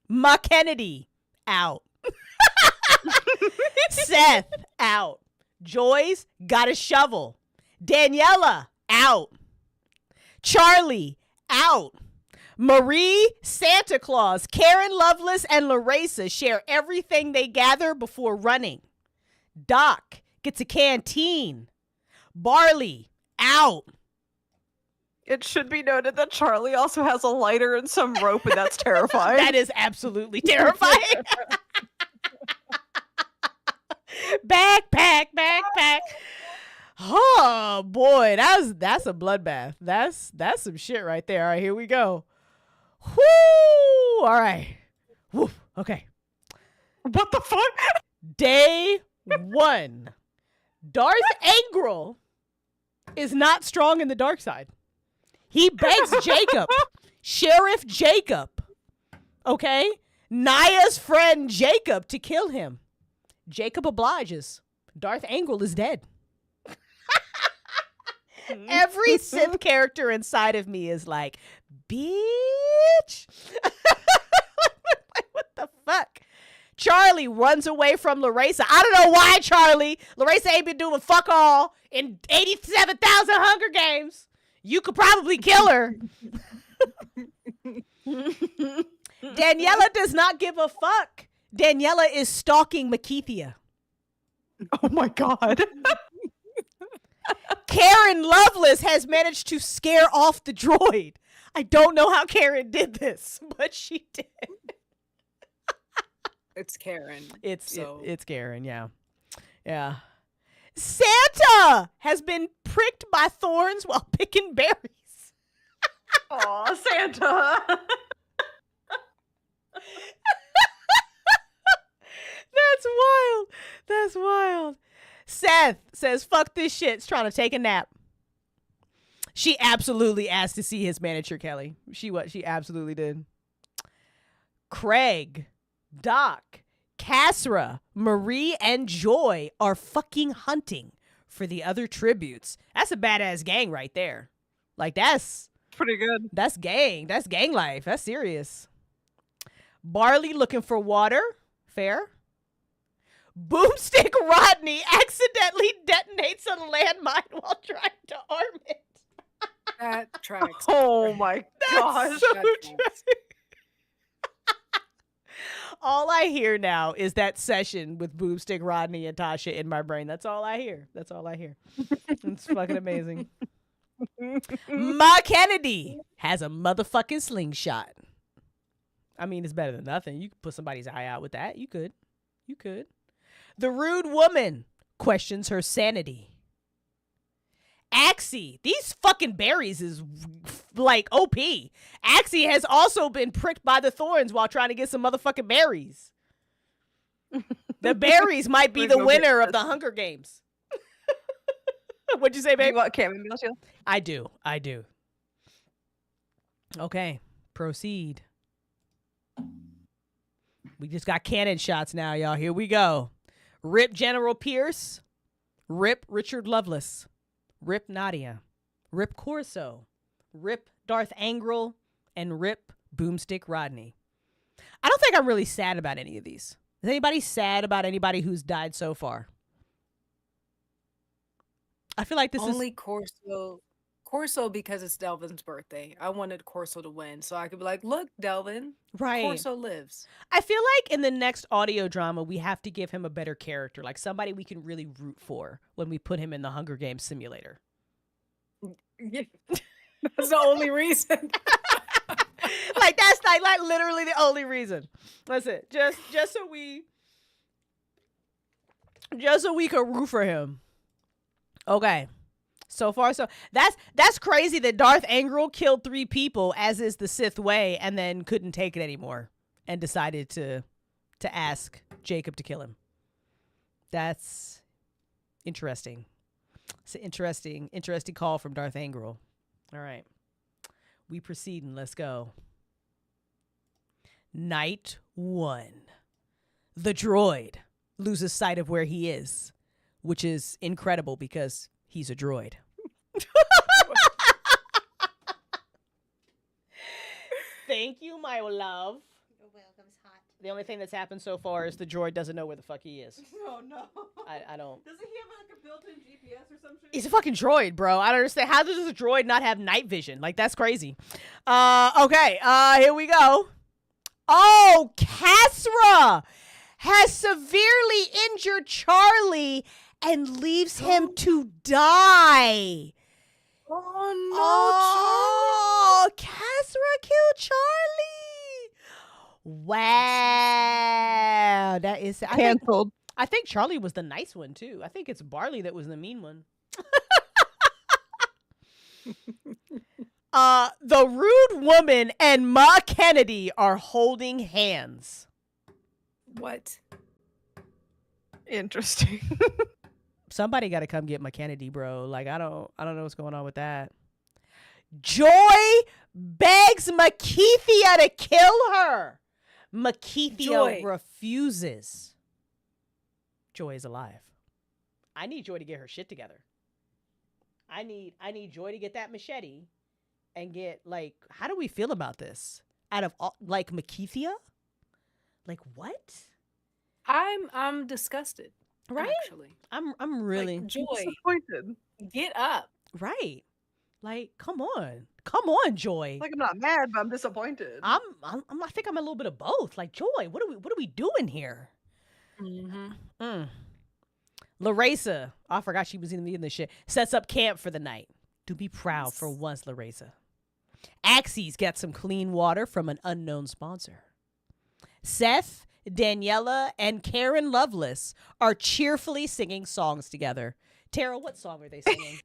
Ma Kennedy, out. Seth, out. Joyce got a shovel. Daniela, out. Charlie, out. Marie, Santa Claus, Karen Lovelace, and Larissa share everything they gather before running. Doc gets a canteen. Barley, out. It should be noted that Charlie also has a lighter and some rope, and that's terrifying. That is absolutely terrifying. Backpack. Oh boy, that's a bloodbath. That's some shit right there. All right, here we go. Whoo! All right. Woo. Okay. What the fuck? Day 1. Darth Angrel is not strong in the dark side. He begs Jacob, Sheriff Jacob, okay, Naya's friend Jacob, to kill him. Jacob obliges. Darth Angrel is dead. Every Sith character inside of me is like, bitch. What the fuck? Charlie runs away from Larissa. I don't know why, Charlie. Larissa ain't been doing fuck all in 87,000 Hunger Games. You could probably kill her. Daniela does not give a fuck. Daniela is stalking Makithia. Oh my god. Karen Loveless has managed to scare off the droid. I don't know how Karen did this, but she did. It's Karen. It's Karen, yeah. Yeah. Santa has been pricked by thorns while picking berries. Aw, Santa. That's wild. That's wild. Seth says, fuck this shit. It's trying to take a nap. She absolutely asked to see his manager, Kelly. She absolutely did. Craig, Doc, Kasra, Marie, and Joy are fucking hunting for the other tributes. That's a badass gang right there. Like, that's pretty good. That's gang. That's gang life. That's serious. Barley looking for water. Fair. Boomstick Rodney accidentally detonates a landmine while trying to arm it. That tracks. Oh my gosh. So all I hear now is that session with Boomstick Rodney and Tasha in my brain. That's all I hear. That's all I hear. It's fucking amazing. Ma Kennedy has a motherfucking slingshot. I mean, it's better than nothing. You could put somebody's eye out with that. You could. You could. The rude woman questions her sanity. Axie, these fucking berries is like OP. Axie has also been pricked by the thorns while trying to get some motherfucking berries. The berries might be the winner of the Hunger Games. What'd you say, babe? You want chamomile too? I do. Okay, proceed. We just got cannon shots now, y'all. Here we go. Rip General Pierce. Rip Richard Lovelace. Rip Nadia. Rip Corso. Rip Darth Angrel. And Rip Boomstick Rodney. I don't think I'm really sad about any of these. Is anybody sad about anybody who's died so far? I feel like this Only is... Corso because it's Delvin's birthday. I wanted Corso to win so I could be like, look, Delvin, right. Corso lives. I feel like in the next audio drama, we have to give him a better character, like somebody we can really root for when we put him in the Hunger Games simulator. Yeah. That's the only reason. Like that's like literally the only reason. That's it. Just so we can root for him. Okay. So far, so that's crazy that Darth Angrel killed 3 people, as is the Sith way, and then couldn't take it anymore and decided to ask Jacob to kill him. That's interesting. It's an interesting call from Darth Angrel. All right. We proceed and let's go. Night 1. The droid loses sight of where he is, which is incredible because he's a droid. Thank you, my love. You're welcome, it's hot. The only thing that's happened so far is the droid doesn't know where the fuck he is. Oh no. I don't. Doesn't he have like a built-in GPS or some shit? He's a fucking droid, bro. I don't understand. How does a droid not have night vision? Like, that's crazy. Okay. Here we go. Oh, Kasra has severely injured Charlie and leaves him to die. Oh, Oh, Kasra killed Charlie. Wow. That is Canceled. I think Charlie was the nice one too. I think it's Barley that was the mean one. The rude woman and Ma Kennedy are holding hands. What? Interesting. Somebody got to come get Ma Kennedy, bro. Like I don't know what's going on with that. Joy begs Makithia to kill her. Makithia refuses. Joy is alive. I need Joy to get her shit together. I need Joy to get that machete and get, like, how do we feel about this? Out of all, like, Makithia? Like, what? I'm disgusted. Right? Actually. I'm really like, Joy. Disappointed. Get up. right. Like, come on, Joy. Like I'm not mad, but I'm disappointed. I think I'm a little bit of both. Like, Joy, what are we doing here? Mm-hmm. Larissa, I forgot she was in this shit. Sets up camp for the night. Do be proud for once, Larissa. Axie's got some clean water from an unknown sponsor. Seth, Daniela, and Karen Loveless are cheerfully singing songs together. Tara, what song are they singing?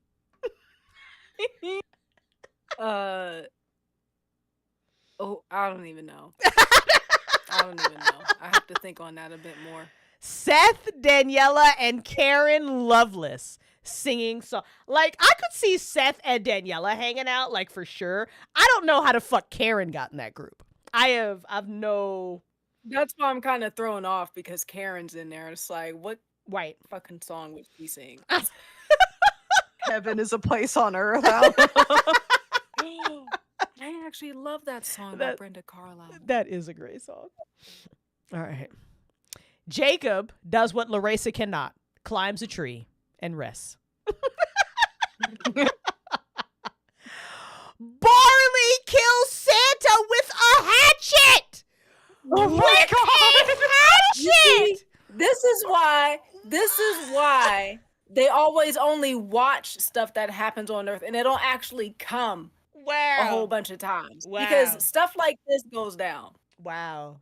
I don't even know. I have to think on that a bit more. Seth, Daniela, and Karen Loveless singing song. Like, I could see Seth and Daniela hanging out, like, for sure. I don't know how the fuck Karen got in that group. I've no... That's why I'm kind of thrown off, because Karen's in there. It's like, what right fucking song would she sing? Heaven is a place on earth. I actually love that song by Brenda Carlisle. That is a great song. All right. Jacob does what Larissa cannot. Climbs a tree and rests. Barley kills Santa with a hatchet! Oh my god! Hatchet! This is why they always only watch stuff that happens on Earth, and they don't actually come a whole bunch of times. Wow. Because stuff like this goes down. Wow.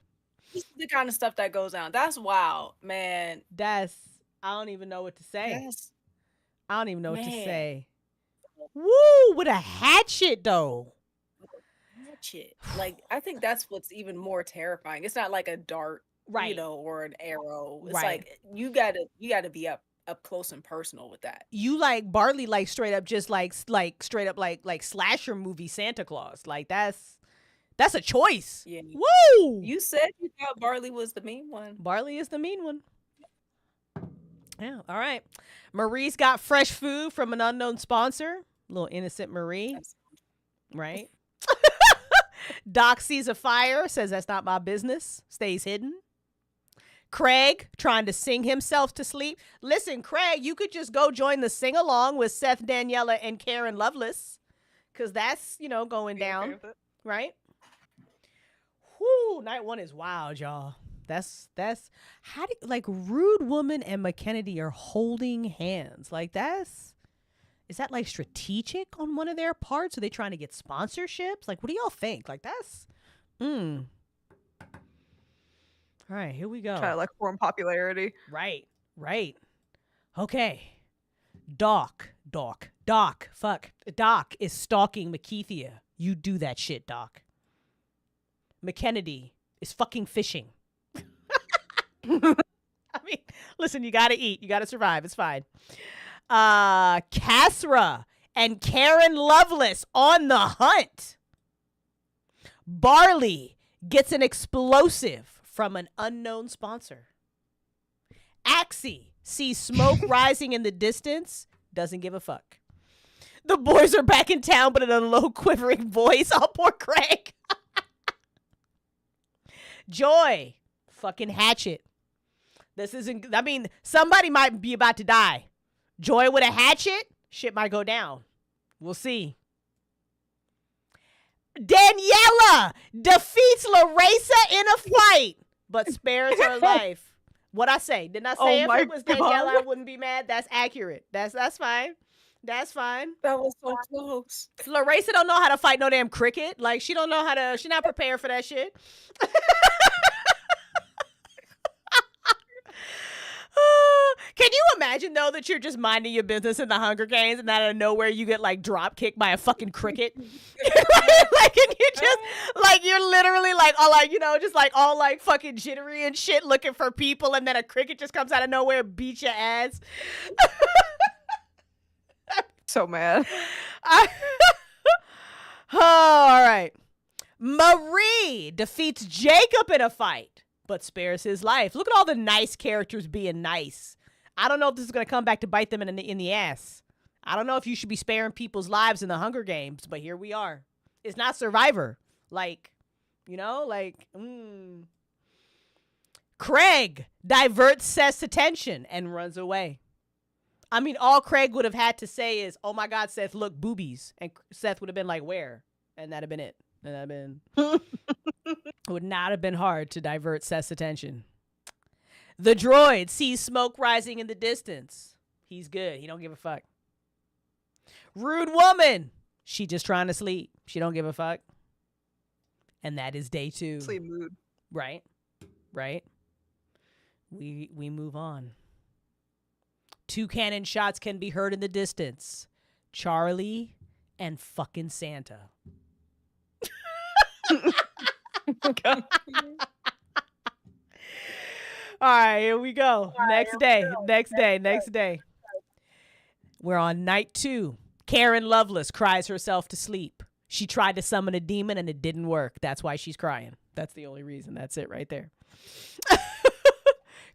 This is the kind of stuff that goes down. That's wild, man. I don't even know what to say. I don't even know what to say. Woo, with a hatchet though. Hatchet. Like, I think that's what's even more terrifying. It's not like a dart, right, or an arrow. It's right. like you gotta be up close and personal with that. You like Barley, like straight up, just like straight up, like slasher movie Santa Claus. Like that's a choice. Yeah. Woo! You said you thought Barley was the mean one. Barley is the mean one. Yeah. All right. Marie's got fresh food from an unknown sponsor. Little innocent Marie. Right. Doc sees a fire, says that's not my business. Stays hidden. Craig trying to sing himself to sleep. Listen, Craig, you could just go join the sing along with Seth, Daniela, and Karen Loveless, because that's going down, right? Whoo, night one is wild, y'all. That's how do like Rude Woman and McKennedy are holding hands. Like is that like strategic on one of their parts? Are they trying to get sponsorships? Like, what do y'all think? Like that's All right, here we go. Try to like form popularity. Right. Okay. Doc is stalking McKeithia. You do that shit, Doc. McKennedy is fucking fishing. I mean, listen, you gotta eat. You gotta survive. It's fine. Kasra and Karen Loveless on the hunt. Barley gets an explosive from an unknown sponsor. Axie sees smoke rising in the distance. Doesn't give a fuck. The boys are back in town, but in a low quivering voice. Oh, poor Craig. Joy. Fucking hatchet. This isn't, I mean, somebody might be about to die. Joy with a hatchet, shit might go down. We'll see. Daniela defeats Larissa in a fight, but spares her life. What'd I say? Didn't I say if it was Daniela, I wouldn't be mad? That's accurate. That's fine. That's fine. That was so close. Larissa don't know how to fight no damn cricket. Like, she don't know how to, she not prepared for that shit. Can you imagine though that you're just minding your business in the Hunger Games and out of nowhere you get like drop kicked by a fucking cricket? Like, and you just like you're literally like all like just like all like fucking jittery and shit looking for people, and then a cricket just comes out of nowhere and beats your ass. So mad. All right. Marie defeats Jacob in a fight, but spares his life. Look at all the nice characters being nice. I don't know if this is going to come back to bite them in the ass. I don't know if you should be sparing people's lives in the Hunger Games, but here we are. It's not Survivor. Like, Craig diverts Seth's attention and runs away. I mean, all Craig would have had to say is, "Oh my God, Seth, look, boobies," and Seth would have been like, "Where?" And that'd have been it. And that'd have been. It would not have been hard to divert Seth's attention. The droid sees smoke rising in the distance. He's good. He don't give a fuck. Rude woman. She just trying to sleep. She don't give a fuck. And that is day 2. Sleep mood. Right. We move on. 2 cannon shots can be heard in the distance. Charlie and fucking Santa. All right, here we go. Next day. We're on night 2. Karen Loveless cries herself to sleep. She tried to summon a demon and it didn't work. That's why she's crying. That's the only reason. That's it right there.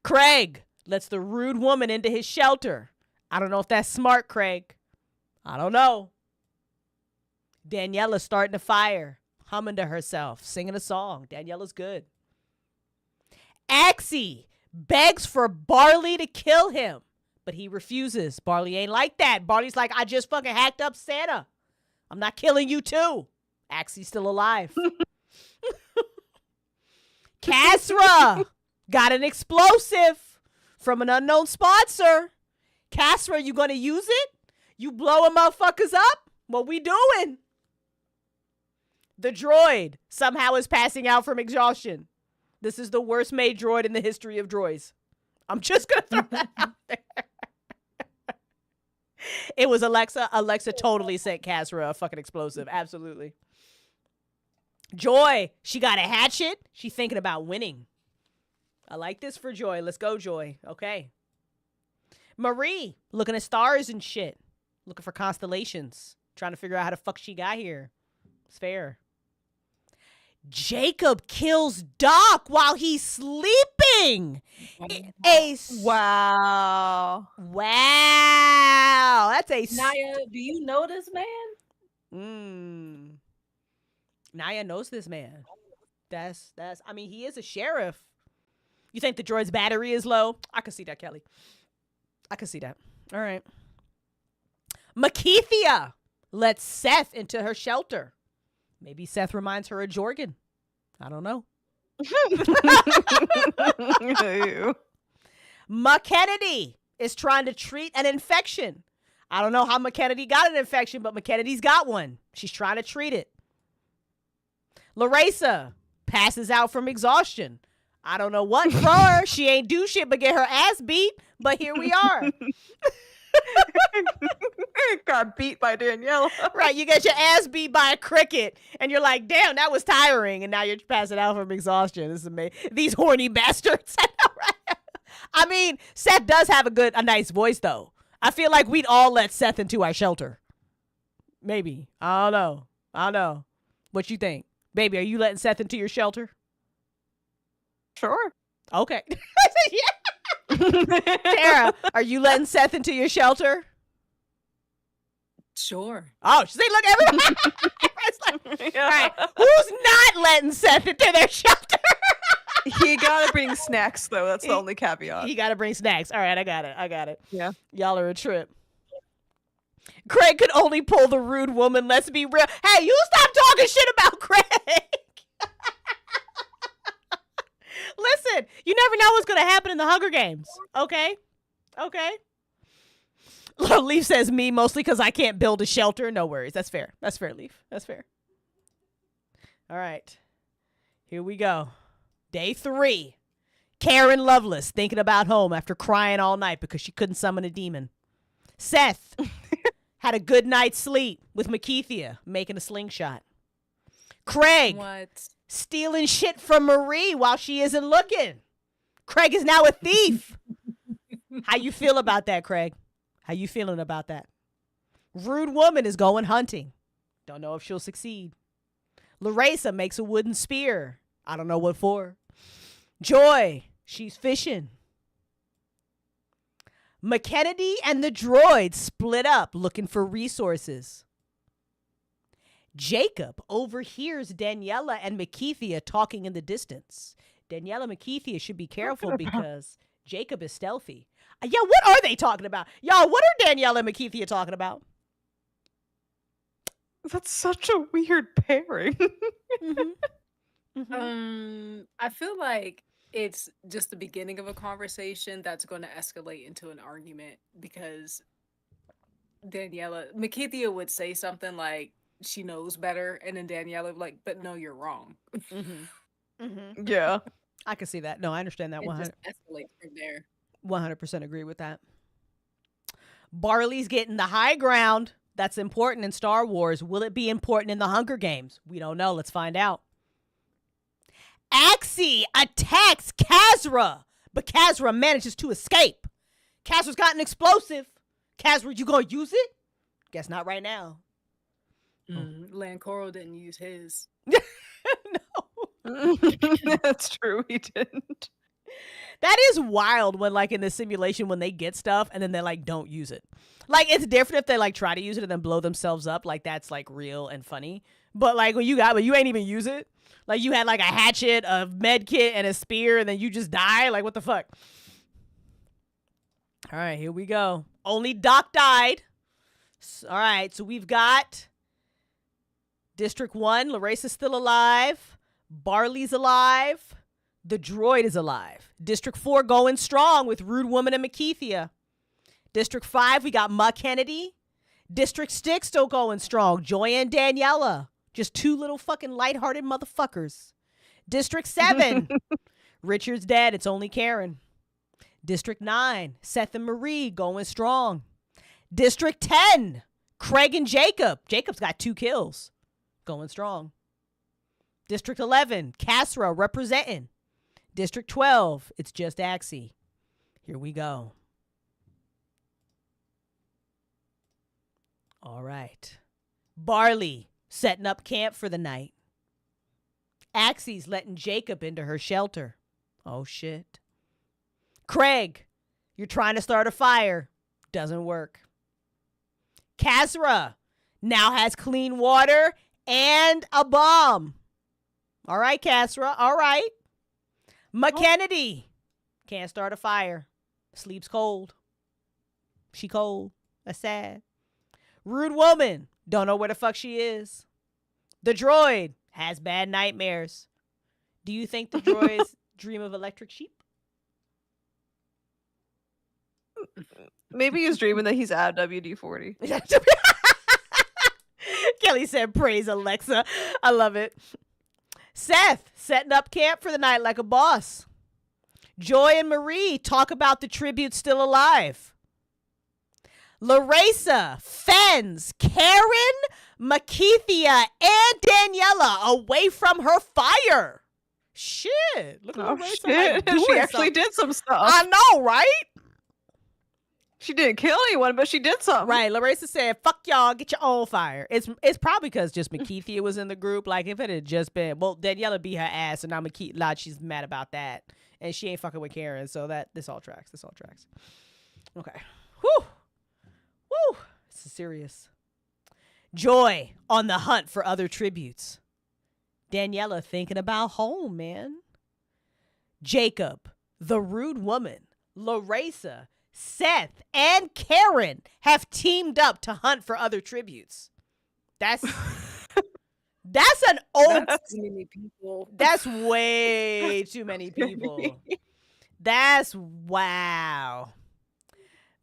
Craig lets the rude woman into his shelter. I don't know if that's smart, Craig. I don't know. Daniela's starting a fire, humming to herself, singing a song. Daniela's good. Axie begs for Barley to kill him, but he refuses. Barley ain't like that. Barley's like, I just fucking hacked up Santa. I'm not killing you too. Axie's still alive. Kasra got an explosive from an unknown sponsor. Kasra, you gonna use it? You blowing motherfuckers up? What we doing? The droid somehow is passing out from exhaustion. This is the worst made droid in the history of droids. I'm just gonna throw that out there. It was Alexa. Alexa totally sent Kasra a fucking explosive. Absolutely. Joy, she got a hatchet. She thinking about winning. I like this for Joy. Let's go, Joy. Okay. Marie, looking at stars and shit. Looking for constellations. Trying to figure out how the fuck she got here. It's fair. Jacob kills Doc while he's sleeping. Wow. Wow. That's a... Naya, do you know this man? Naya knows this man. That's I mean, he is a sheriff. You think the droid's battery is low? I can see that, Kelly. I can see that. All right. Makethia lets Seth into her shelter. Maybe Seth reminds her of Jorgen. I don't know. McKennedy is trying to treat an infection. I don't know how McKennedy got an infection, but McKennedy's got one. She's trying to treat it. Larissa passes out from exhaustion. I don't know what for her. She ain't do shit but get her ass beat, but here we are. Got beat by Daniela. Right, you get your ass beat by a cricket, and you're like, damn, that was tiring, and now you're passing out from exhaustion. This is amazing. These horny bastards. I mean, Seth does have a nice voice, though. I feel like we'd all let Seth into our shelter. Maybe. I don't know. What you think? Baby, are you letting Seth into your shelter? Sure. Okay. Yeah. Tara, are you letting Seth into your shelter? Sure. Oh, see, look, everybody. It's like, all right, who's not letting Seth into their shelter? He gotta bring snacks, though. That's the only caveat. He gotta bring snacks. All right, I got it. Yeah. Y'all are a trip. Craig could only pull the rude woman. Let's be real. Hey, you stop talking shit about Craig. Listen, you never know what's going to happen in the Hunger Games. Okay? Leaf says me mostly because I can't build a shelter. No worries. That's fair, Leaf. That's fair. All right. Here we go. Day 3. Karen Loveless thinking about home after crying all night because she couldn't summon a demon. Seth had a good night's sleep with Makethia making a slingshot. Craig stealing shit from Marie while she isn't looking. Craig is now a thief. How you feel about that, Craig? How you feeling about that? Rude woman is going hunting. Don't know if she'll succeed. Larissa makes a wooden spear. I don't know what for. Joy, she's fishing. McKennedy and the droid split up looking for resources. Jacob overhears Daniela and Makethia talking in the distance. Daniela and Makethia should be careful because Jacob is stealthy. Yeah, what are they talking about? Y'all, what are Daniela and Makithia talking about? That's such a weird pairing. I feel like it's just the beginning of a conversation that's going to escalate into an argument because Makithia would say something like she knows better, and then Daniela would be like, but no, you're wrong. Yeah. I can see that. No, I understand that. It 100. just escalates from there. 100% agree with that. Barley's getting the high ground. That's important in Star Wars. Will it be important in the Hunger Games? We don't know. Let's find out. Axie attacks Kazra, but Kazra manages to escape. Kazra's got an explosive. Kazra, you gonna use it? Guess not right now. Lancoro didn't use his. No. That's true, he didn't. That is wild when, like, in the simulation, when they get stuff and then they, like, don't use it. Like, it's different if they, like, try to use it and then blow themselves up. Like, that's, like, real and funny. But, like, when you ain't even use it. Like, you had, like, a hatchet, a med kit, and a spear, and then you just die? Like, what the fuck? All right, here we go. Only Doc died. All right, so we've got District 1. Larissa's still alive. Barley's alive. The droid is alive. District 4 going strong with Rude Woman and Makithia. District 5, we got Ma Kennedy. District 6 still going strong. Joy and Daniela. Just two little fucking lighthearted motherfuckers. District 7, Richard's dead. It's only Karen. District 9, Seth and Marie going strong. District 10, Craig and Jacob. Jacob's got 2 kills. Going strong. District 11, Kasra representing. District 12, it's just Axie. Here we go. All right. Barley setting up camp for the night. Axie's letting Jacob into her shelter. Oh, shit. Craig, you're trying to start a fire. Doesn't work. Kasra now has clean water and a bomb. All right, Kasra. All right. McKennedy can't start a fire. Sleeps cold. She cold. That's sad. Rude Woman. Don't know where the fuck she is. The droid has bad nightmares. Do you think the droids dream of electric sheep? Maybe he's dreaming that he's at WD-40. Kelly said, praise Alexa. I love it. Seth, setting up camp for the night like a boss. Joy and Marie talk about the tribute still alive. Larissa fends Karen, Makithia, and Daniela away from her fire. Shit. Look at Larissa. Shit. Like, doing She actually something. did some stuff. I know, right? She didn't kill anyone, but she did something. Right. Larissa said, fuck y'all, get your own fire. It's probably because just Makithia was in the group. Like, if it had just been, well, Daniela beat her ass, and now Makithia, she's mad about that. And she ain't fucking with Karen, so this all tracks. This all tracks. Okay. Whew. Woo. This is serious. Joy on the hunt for other tributes. Daniela thinking about home, man. Jacob, the Rude Woman, Larissa, Seth, and Karen have teamed up to hunt for other tributes. That's an old. That's too many people. That's way too many people. That's wow.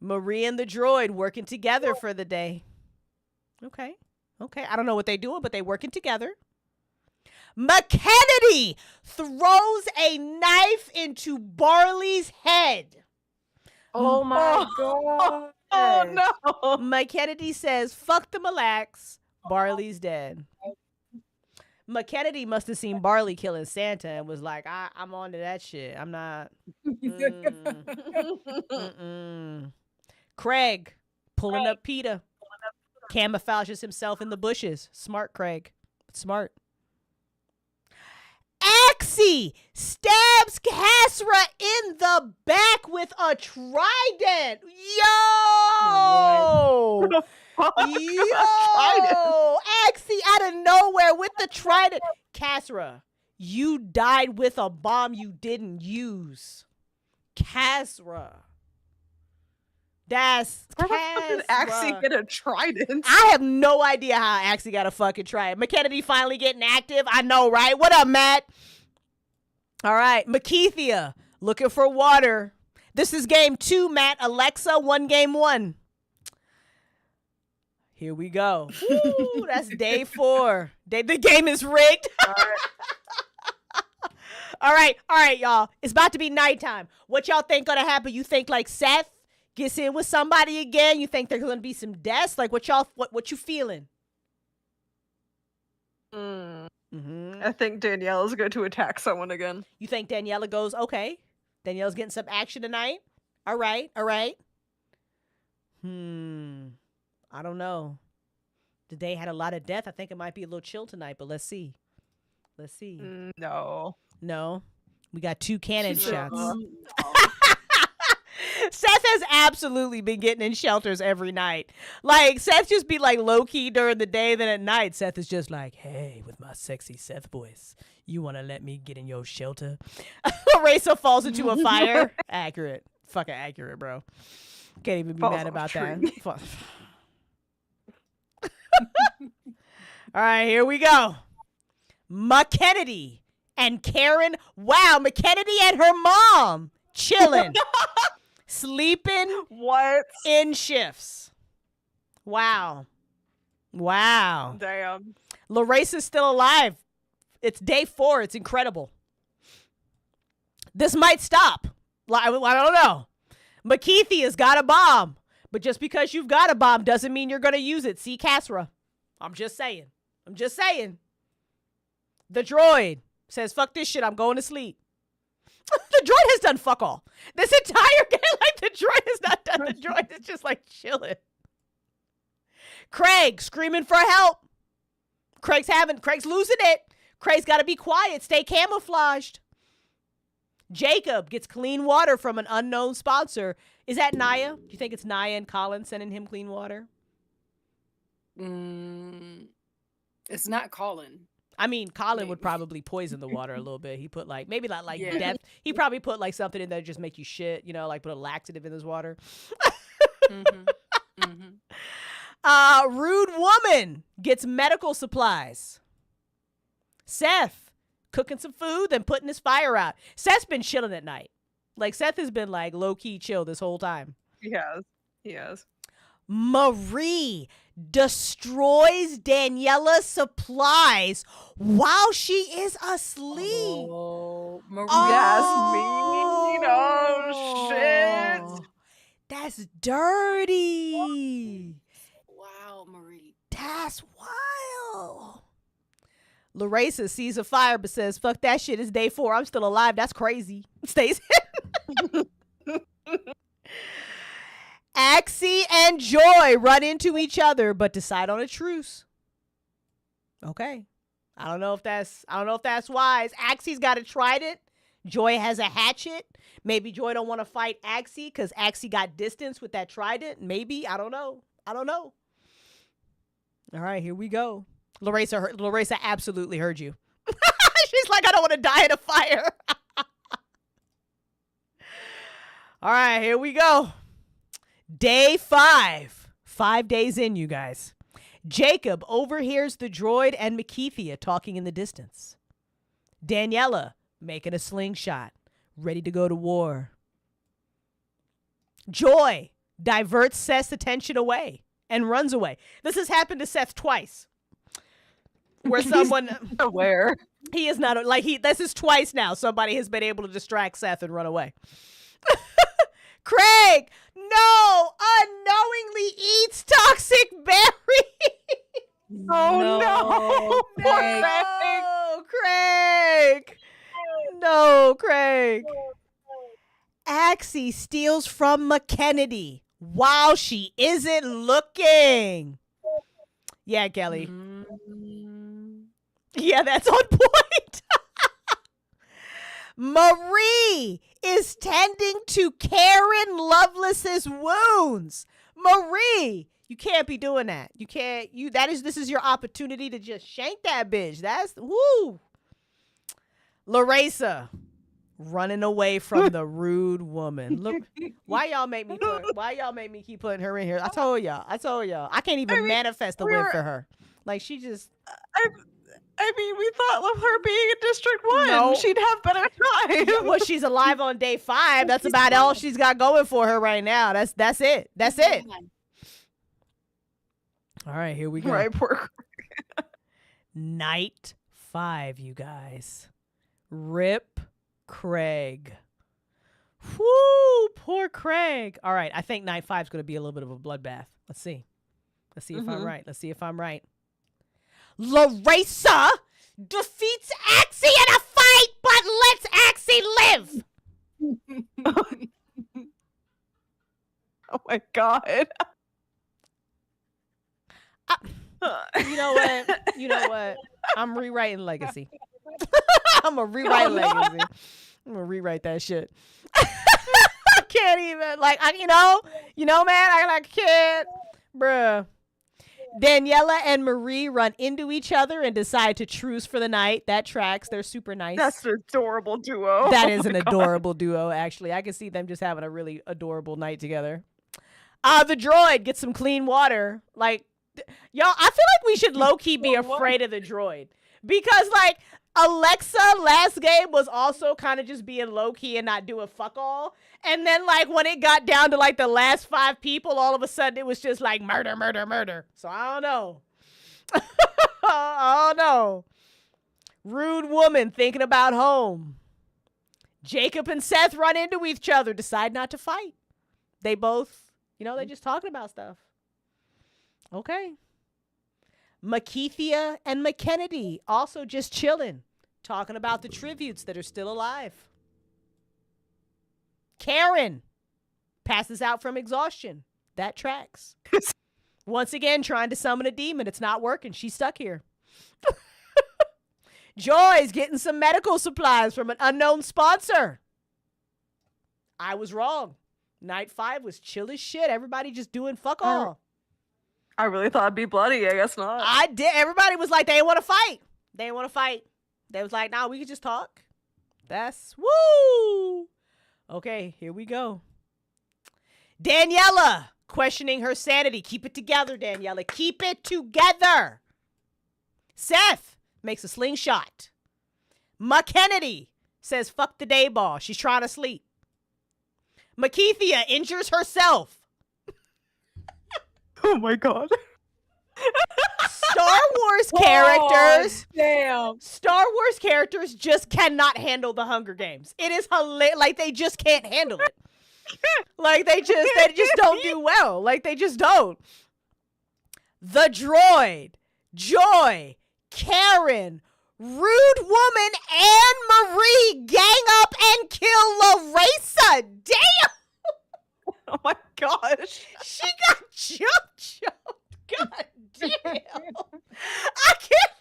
Marie and the droid working together for the day. Okay. I don't know what they're doing, but they working together. McKennedy throws a knife into Barley's head. Oh my god. Oh no. McKennedy says, fuck the Mille Lacs. Barley's dead. McKennedy must have seen Barley killing Santa and was like, I'm on to that shit. I'm not. Craig pulling up PETA. Camouflages himself in the bushes. Smart, Craig. Smart. Axie stabs Kasra in the back with a trident. Yo! Yo! Axie out of nowhere with the trident. Kasra, you died with a bomb you didn't use. Kasra. That's Where the fuck did Axie get a trident? I have no idea how Axie got a fucking trident. McKennedy finally getting active. I know, right? What up, Matt? All right, Makethia looking for water. This is game 2, Matt. Alexa, 1 game 1. Here we go. Woo, that's day 4. The game is rigged. All right, y'all. It's about to be nighttime. What y'all think gonna happen? You think like Seth gets in with somebody again? You think there's gonna be some deaths? Like what you feeling? I think Danielle's going to attack someone again. You think Daniela goes, okay. Danielle's getting some action tonight. All right. I don't know. The day had a lot of death. I think it might be a little chill tonight, but let's see. No. No. We got 2 cannon shots. No. Seth has absolutely been getting in shelters every night. Like, Seth just be like low-key during the day, then at night, Seth is just like, hey, with my sexy Seth voice, you want to let me get in your shelter? Racer falls into a fire. Accurate. Fucking accurate, bro. Can't even be Falls mad off about that. tree. All right, here we go. McKennedy and Karen. Wow, McKennedy and her mom chilling. Sleeping What? in shifts. Wow. Damn. Larace still alive. It's day 4. It's incredible. This might stop. I don't know. Makethia's got a bomb. But just because you've got a bomb doesn't mean you're going to use it. See Kasra. I'm just saying. The droid says, fuck this shit. I'm going to sleep. The droid has done fuck all. This entire game, like, the droid has not done. The droid is just, like, chilling. Craig screaming for help. Craig's losing it. Craig's got to be quiet. Stay camouflaged. Jacob gets clean water from an unknown sponsor. Is that Naya? Do you think it's Naya and Colin sending him clean water? It's not Colin. I mean, Colin would probably poison the water a little bit. He put like, maybe not like death. He probably put like something in there to just make you shit, you know, like put a laxative in his water. Rude woman gets medical supplies. Seth cooking some food, then putting his fire out. Seth's been chilling at night. Like Seth has been like low-key chill this whole time. He has. Marie destroys Daniela's supplies while she is asleep. Oh, Marie. Yasmin. Oh, shit. That's dirty. Wow, Marie. That's wild. Larissa sees a fire but says, fuck that shit. It's day 4. I'm still alive. That's crazy. Stays in. Axie and Joy run into each other but decide on a truce. Okay. I don't know if that's wise. Axie's got a trident. Joy has a hatchet. Maybe Joy don't want to fight Axie because Axie got distance with that trident. Maybe. I don't know. All right, here we go. Larissa absolutely heard you. She's like, I don't want to die in a fire. All right, here we go. Day 5. 5 days in, you guys. Jacob overhears the droid and Makethia talking in the distance. Daniela making a slingshot, ready to go to war. Joy diverts Seth's attention away and runs away. This has happened to Seth twice. Where someone aware. He is not like this is twice now. Somebody has been able to distract Seth and run away. Craig, no, unknowingly eats toxic berry. Oh no. Craig. No, Craig. Axie steals from McKennedy while she isn't looking. Yeah, Kelly. Yeah, that's on point. Marie is tending to Karen Lovelace's wounds. Marie, you can't be doing that. You can't. This is your opportunity to just shank that bitch. That's woo. Larissa running away from the rude woman. Look, why y'all make me keep putting her in here? I told y'all. I can't even manifest a win for her. Like she just. I mean, we thought of her being in District 1. No. She'd have better time. Yeah, well, she's alive on day 5. That's about all she's got going for her right now. That's it. That's it. All right, here we go. Right, poor. Night 5, you guys. Rip Craig. Whoo, poor Craig. All right, I think night 5 is going to be a little bit of a bloodbath. Let's see if I'm right. Larissa defeats Axie in a fight, but lets Axie live. Oh my god. You know what? I'm rewriting Legacy. I'm going to rewrite Legacy. I'm going to rewrite that shit. I can't even, man, I can't. Bruh. Daniela and Marie run into each other and decide to truce for the night. That tracks. They're super nice. That's an adorable duo. That is an adorable duo, actually. I can see them just having a really adorable night together. The droid gets some clean water. Like, y'all, I feel like we should low-key be afraid of the droid. Because, like, Alexa last game was also kind of just being low-key and not doing fuck all. And then, like, when it got down to, like, the last 5 people, all of a sudden it was just, like, murder, murder, murder. So, I don't know. I don't know. Rude woman thinking about home. Jacob and Seth run into each other, decide not to fight. They both, they're just talking about stuff. Okay. Makethia and McKennedy also just chilling, talking about the tributes that are still alive. Karen passes out from exhaustion. That tracks. Once again, trying to summon a demon. It's not working. She's stuck here. Joy's getting some medical supplies from an unknown sponsor. I was wrong. Night 5 was chill as shit. Everybody just doing fuck all. I really thought it'd be bloody. I guess not. I did. Everybody was like, they didn't want to fight. They was like, nah, we could just talk. That's woo. Okay, here we go. Daniela questioning her sanity. Keep it together, Daniela. Keep it together. Seth makes a slingshot. McKennedy says, fuck the day ball. She's trying to sleep. Makethia injures herself. Oh my god. Star Wars characters. Damn. Star Wars characters just cannot handle the Hunger Games. It is hilarious. Like, they just can't handle it. Like, they just don't do well. Like, they just don't. The droid, Joy, Karen, Rude Woman, and Marie gang up and kill Larissa. Damn. Oh my gosh. She got jumped. God damn. I can't.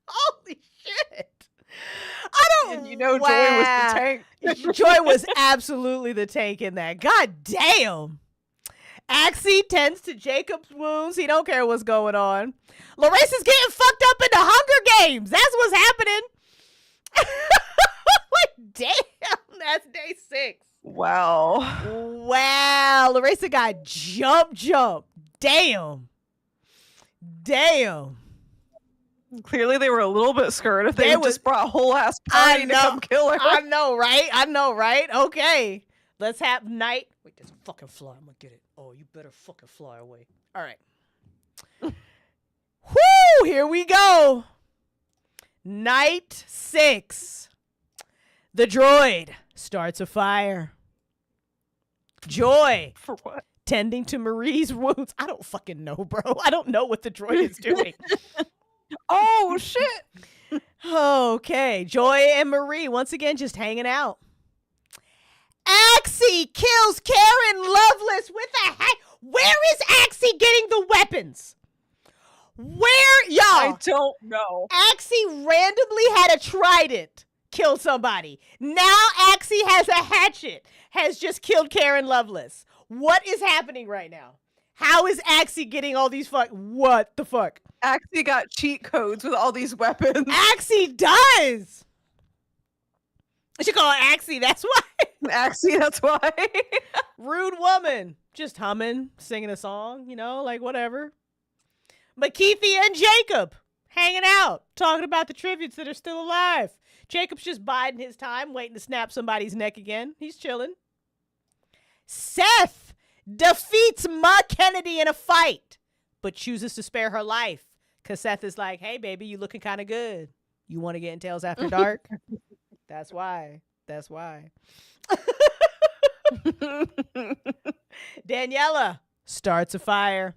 Holy shit. I don't. And Joy was the tank. Joy was absolutely the tank in that. God damn. Axie tends to Jacob's wounds. He don't care what's going on. Larissa's getting fucked up in the Hunger Games. That's what's happening. Like, damn. That's day 6. Wow. Larissa got jump. Damn. Clearly they were a little bit scared if they just brought a whole ass party to come kill her. I know, right? Okay. Let's have night. Wait, there's a fucking fly. I'm gonna get it. Oh, you better fucking fly away. All right. Whoo! Here we go. Night 6. The droid starts a fire. Joy. For what? Tending to Marie's wounds. I don't fucking know, bro. I don't know what the droid is doing. Oh, shit. Okay. Joy and Marie, once again, just hanging out. Axie kills Karen Loveless with a hat. Where is Axie getting the weapons? Where, y'all? I don't know. Axie randomly had a trident kill somebody. Now Axie has a hatchet, has just killed Karen Loveless. What is happening right now? How is Axie getting all these what the fuck? Axie got cheat codes with all these weapons. Axie does. She called Axie, that's why. Axie, that's why. Rude woman. Just humming, singing a song, you know, like whatever. Makithia and Jacob hanging out, talking about the tributes that are still alive. Jacob's just biding his time, waiting to snap somebody's neck again. He's chilling. Seth defeats Ma Kennedy in a fight, but chooses to spare her life. Because Seth is like, hey, baby, you looking kind of good. You want to get in Tales After Dark? That's why. That's why. Daniela starts a fire.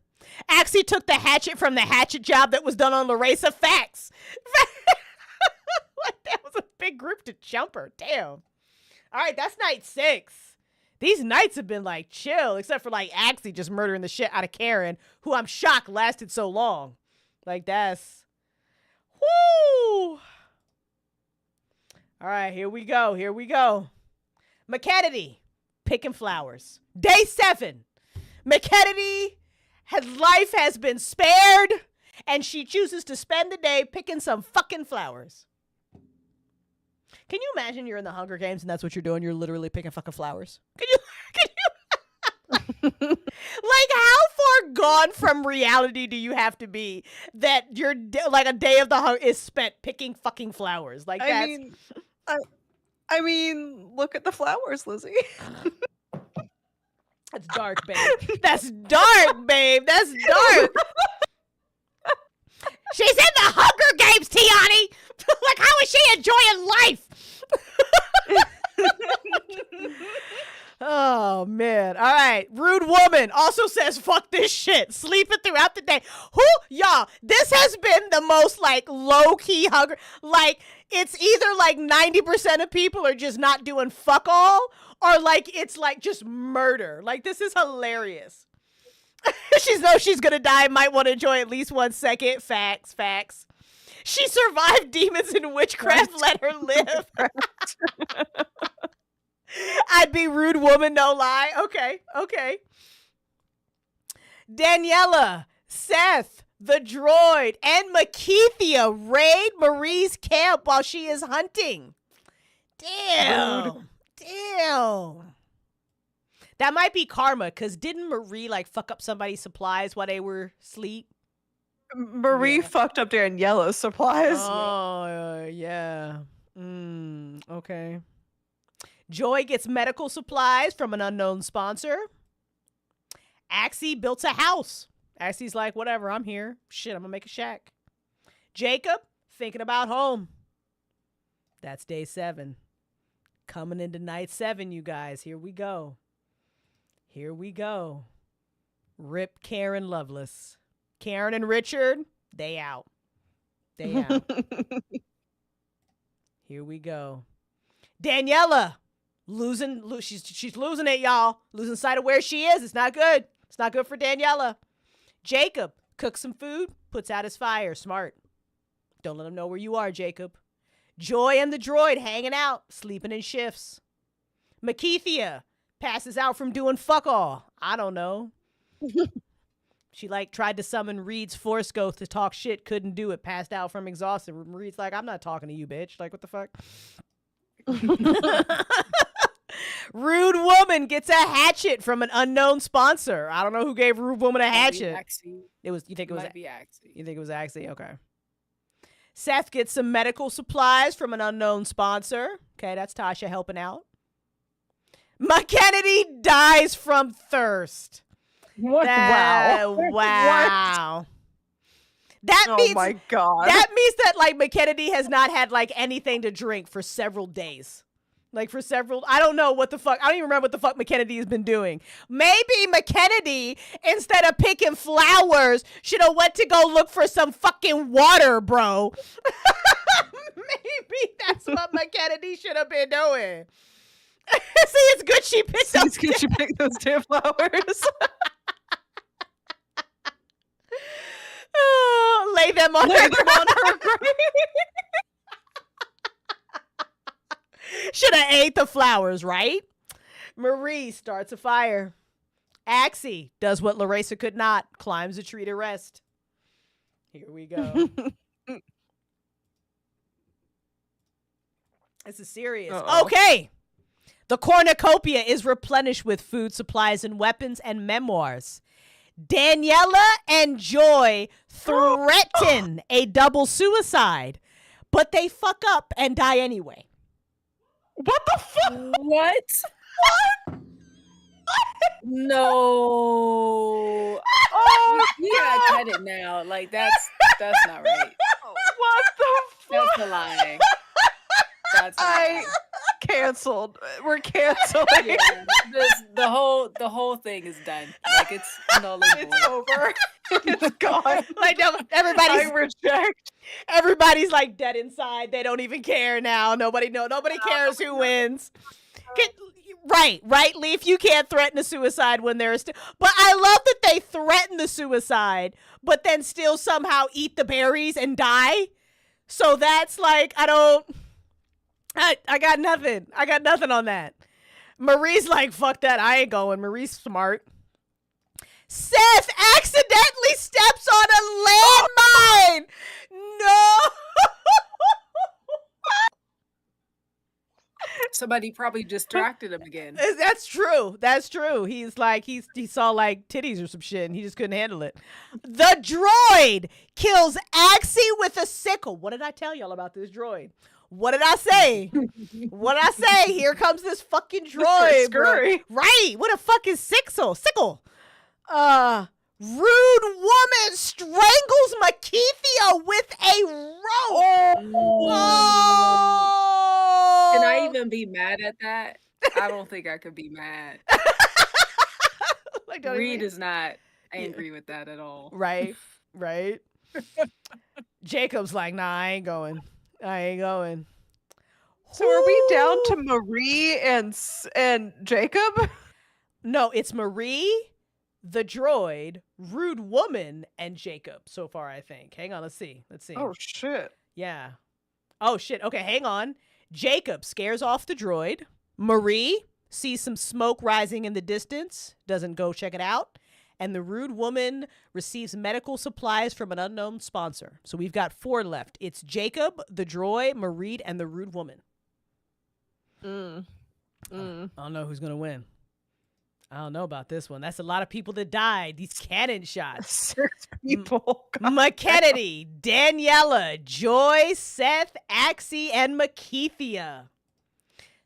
Axie took the hatchet from the hatchet job that was done on Larissa. Facts. Like, that was a big group to jump her. Damn. All right, that's night 6. These nights have been like chill, except for like Axie just murdering the shit out of Karen, who I'm shocked lasted so long. Like, that's whoo. All right, here we go. Here we go. McKennedy picking flowers. Day 7. McKennedy, life has been spared, and she chooses to spend the day picking some fucking flowers. Can you imagine you're in the Hunger Games and that's what you're doing? You're literally picking fucking flowers. Can you? Like, how far gone from reality do you have to be that your like a day of the hunger is spent picking fucking flowers? Like, that's... I mean, look at the flowers, Lizzie. That's dark, babe. That's dark, babe. That's dark. She's in the Hunger Games, Tiani. Like, how is she enjoying life? Oh, man. All right. Rude woman also says, fuck this shit. Sleeping throughout the day. Y'all, this has been the most, like, low-key hunger. Like, it's either, like, 90% of people are just not doing fuck all, or, like, it's, like, just murder. Like, this is hilarious. She knows she's gonna die. Might want to enjoy at least 1 second. Facts, facts. She survived demons and witchcraft. Let her live. I'd be rude woman, no lie. Okay, okay. Daniela, Seth, the droid, and Makithia raid Marie's camp while she is hunting. Damn. Damn. That might be karma, because didn't Marie, like, fuck up somebody's supplies while they were asleep? Marie fucked up Daniela's supplies. Oh, yeah. Okay. Joy gets medical supplies from an unknown sponsor. Axie built a house. Axie's like, whatever, I'm here. Shit, I'm gonna make a shack. Jacob, thinking about home. That's day 7. Coming into night 7, you guys. Here we go. Here we go. Rip Karen Loveless. Karen and Richard, they out. They out. Here we go. Daniela, she's losing it, y'all. Losing sight of where she is. It's not good. It's not good for Daniela. Jacob cooks some food, puts out his fire. Smart. Don't let him know where you are, Jacob. Joy and the droid hanging out, sleeping in shifts. Makithia passes out from doing fuck all. I don't know. She, like, tried to summon Reed's Force Ghost to talk shit, couldn't do it, passed out from exhaustion. Reed's like, I'm not talking to you, bitch. Like, what the fuck? Rude woman gets a hatchet from an unknown sponsor. I don't know who gave Rude woman a hatchet. It was, you think it was Axie? You think it was Axie? Okay. Seth gets some medical supplies from an unknown sponsor. Okay, that's Tasha helping out. McKennedy dies from thirst. What? Wow. Wow. That means, oh my God. That means that, like, McKennedy has not had, like, anything to drink for several days. Like, for several, I don't know what the fuck, I don't even remember what the fuck McKennedy has been doing. Maybe McKennedy, instead of picking flowers, should have went to go look for some fucking water, bro. Maybe that's what McKennedy should have been doing. See, it's good she picked those. It's good she picked those damn flowers. Oh, lay them on her grave. Should have ate the flowers, right? Marie starts a fire. Axie does what Larissa could not, climbs a tree to rest. Here we go. This is serious. Uh-oh. Okay. The cornucopia is replenished with food supplies and weapons and memoirs. Daniela and Joy threaten a double suicide, but they fuck up and die anyway. What the fuck? What? No. Oh, You gotta cut it now. Like that's not right. what the fuck? That's a lie. That's a lie. Canceled. We're canceling. Yeah, the whole thing is done. Like it's null and It's void. over. It's gone. Like no, I reject. everybody's like dead inside. They don't even care now. Nobody cares who wins. Right, Leaf. You can't threaten a suicide when there's but I love that they threaten the suicide, but then still somehow eat the berries and die. So that's like I got nothing. I got nothing on that. Marie's like, fuck that. I ain't going. Marie's smart. Seth accidentally steps on a landmine. No. Somebody probably distracted him again. That's true. That's true. He's like, he saw like titties or some shit and he just couldn't handle it. The droid kills Axie with a sickle. What did I tell y'all about this droid? What did I say? What did I say? Here comes this fucking droid, bro. Right. What a fucking sickle. Rude woman strangles Makithia with a rope. Oh. Can I even be mad at that? I don't think I could be mad. Like, Reed is not angry with that at all. Right. Jacob's like, nah, I ain't going. So are we down to Marie and Jacob? No, it's Marie, the droid, rude woman, and Jacob so far, I think. Hang on, let's see. Oh shit. Yeah. Oh shit. Okay, hang on. Jacob scares off the droid. Marie sees some smoke rising in the distance, doesn't go check it out. And the rude woman receives medical supplies from an unknown sponsor. So we've got 4 left. It's Jacob, the droid, Marie, and the rude woman. I don't know who's going to win. I don't know about this one. That's a lot of people that died. These cannon shots. 6 people. McKennedy, Daniela, Joy, Seth, Axie, and Makithia.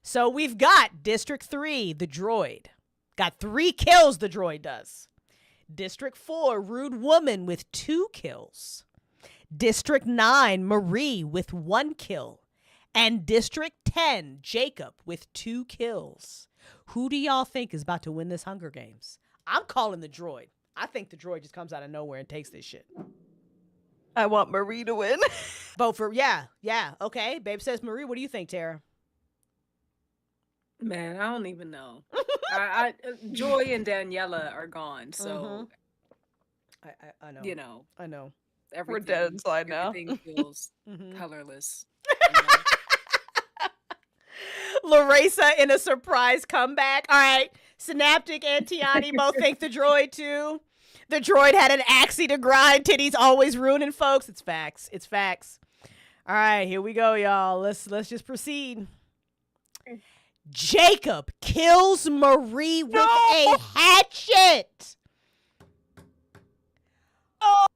So we've got District 3, the droid. Got 3 kills, the droid does. District 4, rude woman with 2 kills. District 9, Marie with 1 kill. And District 10, Jacob with 2 kills. Who do y'all think is about to win this Hunger Games? I'm calling the droid. I think the droid just comes out of nowhere and takes this shit. I want Marie to win. Vote for, yeah. Okay, Babe says Marie. What do you think, Tara? Man, I don't even know. I Joy and Daniela are gone, so I know. you know, I know. We're dead inside now. Everything feels colorless. Larissa in a surprise comeback. All right. Synaptic and Tiani both think the droid too. The droid had an Axie to grind. Titties always ruining folks. It's facts. All right, here we go, y'all. Let's just proceed. Jacob kills Marie with a hatchet.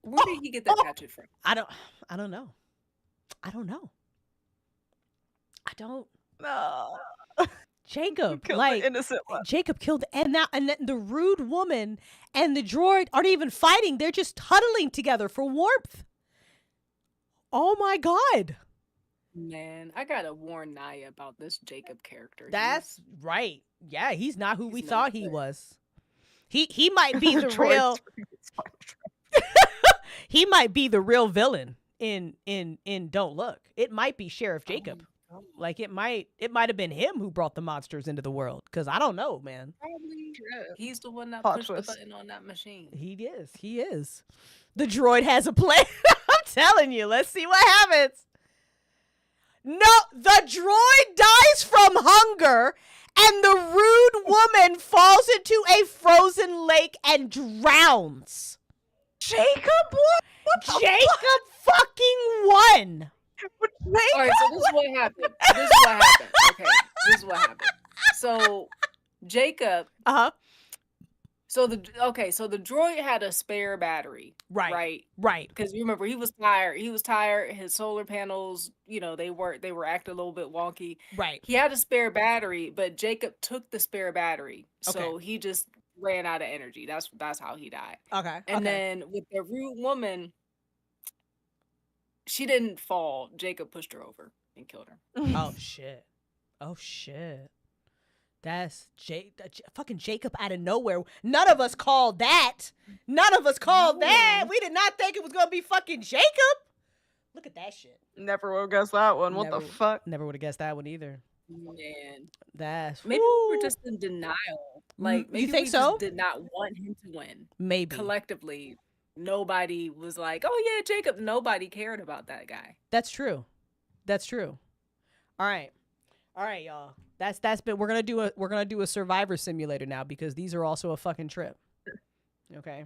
Where did he get that hatchet from? I don't know. No. Jacob, Killed like the innocent one. Jacob killed, and then the rude woman and the droid aren't even fighting; they're just huddling together for warmth. Oh my god! Man, I gotta warn Naya about this Jacob character. That's right. Yeah, he's not who we he's thought not he good. was. He might be the Droid's real. freaking He might be the real villain in Don't Look. It might be Sheriff Jacob. Oh, Like it might have been him who brought the monsters into the world. Cause I don't know, man. probably. He's the one that Plot pushed twist. the button on that machine. He is. The droid has a plan. I'm telling you. Let's see what happens. No, the droid dies from hunger, and the rude woman falls into a frozen lake and drowns. Jacob, what? Jacob fucking won. All right, so this is what happened. Okay, this is what happened. So Jacob. So the droid had a spare battery, right? Because you remember he was tired. His solar panels, they were acting a little bit wonky. Right. He had a spare battery, but Jacob took the spare battery, so he just ran out of energy. That's how he died. Okay. And then with the rude woman, she didn't fall. Jacob pushed her over and killed her. Oh shit. That's fucking Jacob out of nowhere. None of us called that. We did not think it was gonna be fucking Jacob. Look at that shit. Never would have guessed that one. What the fuck? Never would have guessed that one either. Man, maybe we were just in denial. Like, maybe you think we so? just did not want him to win. Maybe collectively, nobody was like, "Oh yeah, Jacob." Nobody cared about that guy. That's true. All right, y'all. That's been. We're gonna do a Survivor Simulator now because these are also a fucking trip. Okay.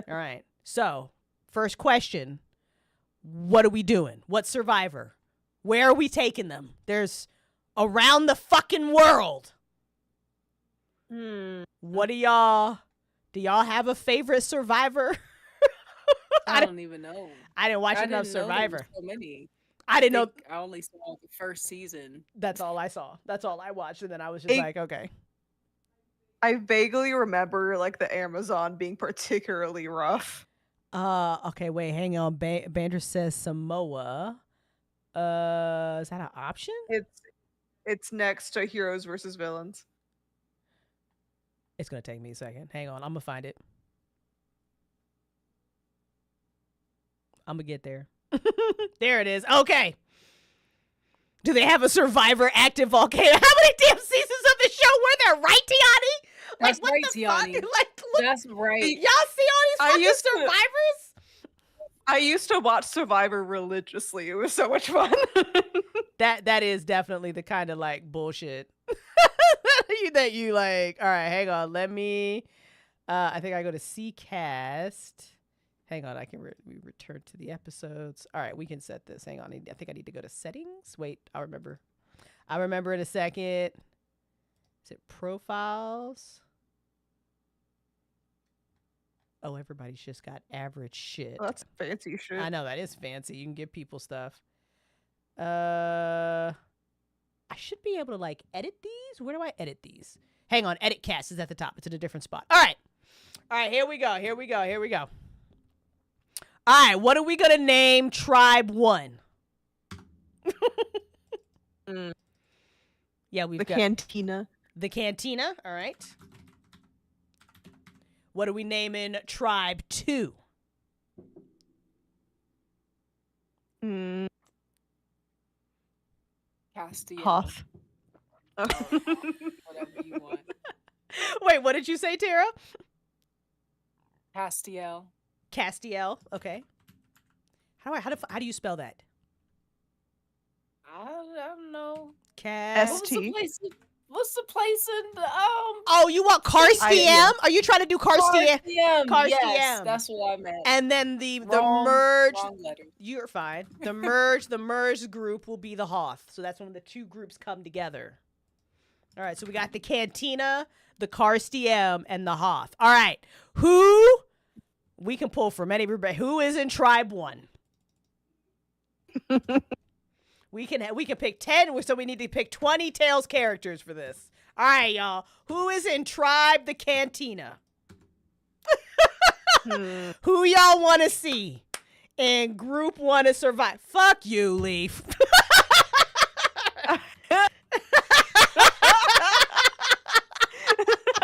All right. So, first question: what are we doing? What Survivor? Where are we taking them? There's around the fucking world. What do y'all have a favorite Survivor? I don't even know. I didn't watch enough Survivor. So many. I didn't know. I only saw the first season. That's all I saw. That's all I watched, and then I was just like, okay. I vaguely remember like the Amazon being particularly rough. Okay, wait, hang on. Bandra says Samoa. Is that an option? It's next to Heroes versus Villains. It's gonna take me a second. Hang on, I'm gonna find it. I'm gonna get there. There it is. Okay. Do they have a Survivor active volcano? How many damn seasons of the show were there? Right, Tiani? That's right, Tiani. That's right. Y'all see all these fucking Survivors? I used to watch Survivor religiously. It was so much fun. That is definitely the kind of like bullshit that you like. All right, hang on. Let me. I think I go to CCast. Hang on, I can we return to the episodes. All right, we can set this. Hang on, I think I need to go to settings. Wait, I'll remember. I'll remember in a second. Is it profiles? Oh, everybody's just got average shit. That's fancy shit. I know, that is fancy. You can give people stuff. I should be able to like edit these. Where do I edit these? Hang on, edit cast is at the top. It's in a different spot. All right, here we go. All right, what are we gonna name Tribe 1? Yeah, we've got Cantina. The Cantina. All right. What are we naming Tribe 2? Castiel. Hoth. Whatever you want. Wait, what did you say, Tara? Castiel. Okay. How do you spell that? I don't know. ST. What's the place in the Oh, you want Karstiem? Are you trying to do Karstiem? Karstiem. Yes, that's what I meant. And then the merge. Wrong letter. You're fine. The merged group will be the Hoth. So that's when the two groups come together. All right, so we got the Cantina, the Karstiem, and the Hoth. All right, who we can pull from everybody. Who is in Tribe 1? We can pick 10, so we need to pick 20 Tails characters for this. All right, y'all. Who is in Tribe the Cantina? Who y'all want to see in Group 1 to survive? Fuck you, Leaf.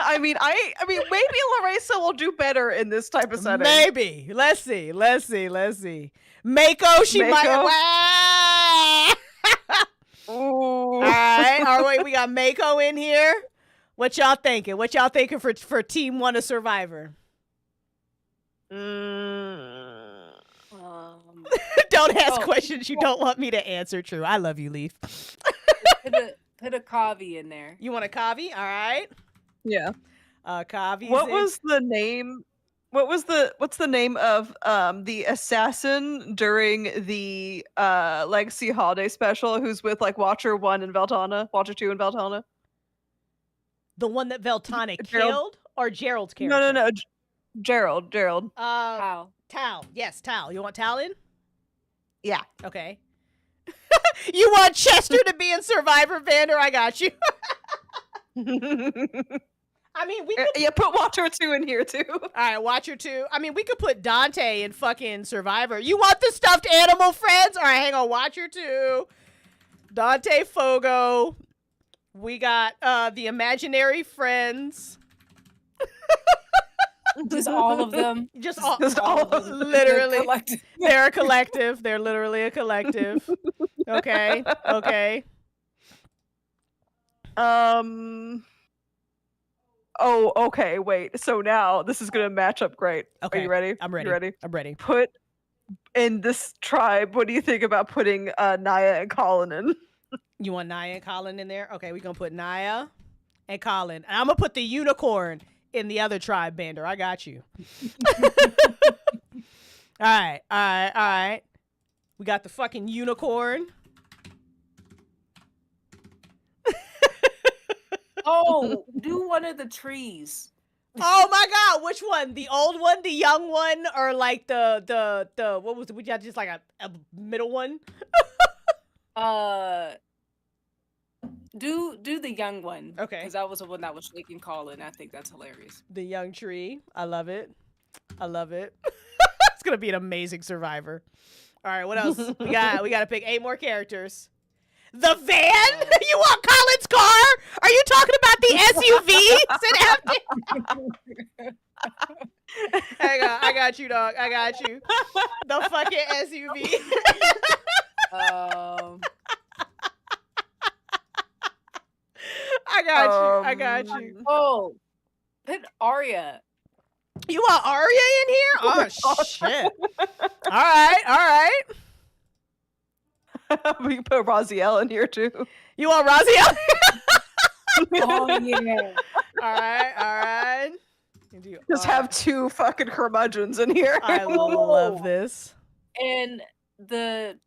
I mean, maybe Larissa will do better in this type of setting. Maybe. Let's see. Mako, she might. All right. We got Mako in here. What y'all thinking? For Team 1 of Survivor? Don't ask questions you don't want me to answer. True. I love you, Leaf. Put a Kavi in there. You want a Kavi? All right. Yeah. Kavi. What was the name what's the name of the assassin during the Legacy Holiday Special who's with like Watcher 1 and Veltana, Watcher 2 and Veltana? The one that Veltana Gerald. killed, or Gerald's character? No. Gerald. How? Tal. Yes, Tal. You want Tal in? Yeah. Okay. You want Chester to be in Survivor, Vander? I got you. I mean, we could... Yeah, put Watcher 2 in here too. All right, Watcher 2. I mean, we could put Dante in fucking Survivor. You want the stuffed animal friends? All right, hang on. Watcher 2. Dante Fogo. We got the imaginary friends. Just all of them. Just all of them. Literally. They're They're a collective. They're literally a collective. Okay. Oh, okay, wait. So now this is gonna match up great. Okay. Are you ready? I'm ready. You ready? I'm ready. Put in this tribe, what do you think about putting Naya and Colin in? You want Naya and Colin in there? Okay, we're going to put Naya and Colin. And I'm going to put the unicorn in the other tribe, Bander. I got you. All right. We got the fucking unicorn. Oh, do one of the trees. Oh my God, which one? The old one, the young one, or like the what was it? We got just like a middle one? Do the young one. Okay. Because that was the one that was shaking Colin. I think that's hilarious. The young tree. I love it. It's gonna be an amazing Survivor. All right, what else? we got to pick 8 more characters. The van? You want Colin's car? Are you talking about the SUV? Hang on, I got you, dog. I got you. The fucking SUV. I got you. Oh, put Arya. You want Arya in here? Oh shit. All right. We can put Raziel in here too. You want Raziel? Oh yeah. All right. Just have 2 fucking curmudgeons in here. I love this. And the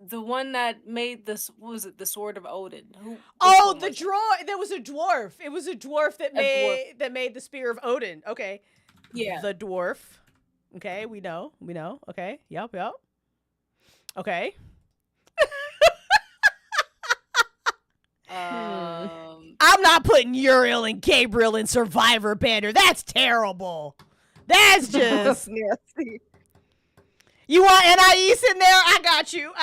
one that made this, what was it, the Sword of Odin? The drawer. There was a dwarf. It was a dwarf that made the Spear of Odin. Okay. Yeah. The dwarf. Okay, we know. Okay. Yep. Okay. I'm not putting Uriel and Gabriel in Survivor, Banner. That's terrible. That's just nasty. You want Anais in there? I got you.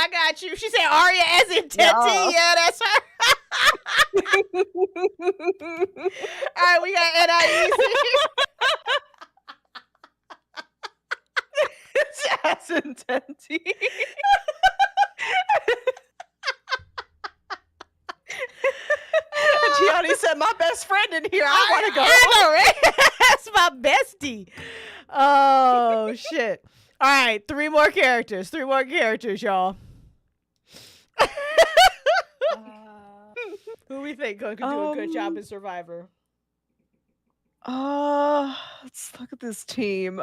She said Arya as in Tenti. Yeah, that's her. All right, we got Anais. It's as in Tenti. Gianni said, "My best friend in here. I want to go." I know, right? That's my bestie. Oh shit! All right, 3 more characters. 3 more characters, y'all. Who we think could do a good job in Survivor? Let's look at this team.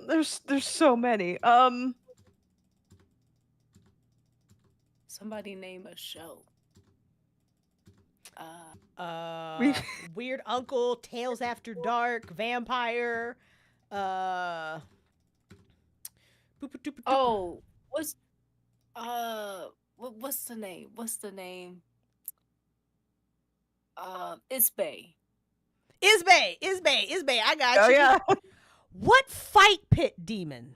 There's so many. Somebody name a show. Weird Uncle, Tales After Dark, Vampire. Oh, what's the name? Isbay. Isbay. I got you. Oh yeah. What fight pit demon?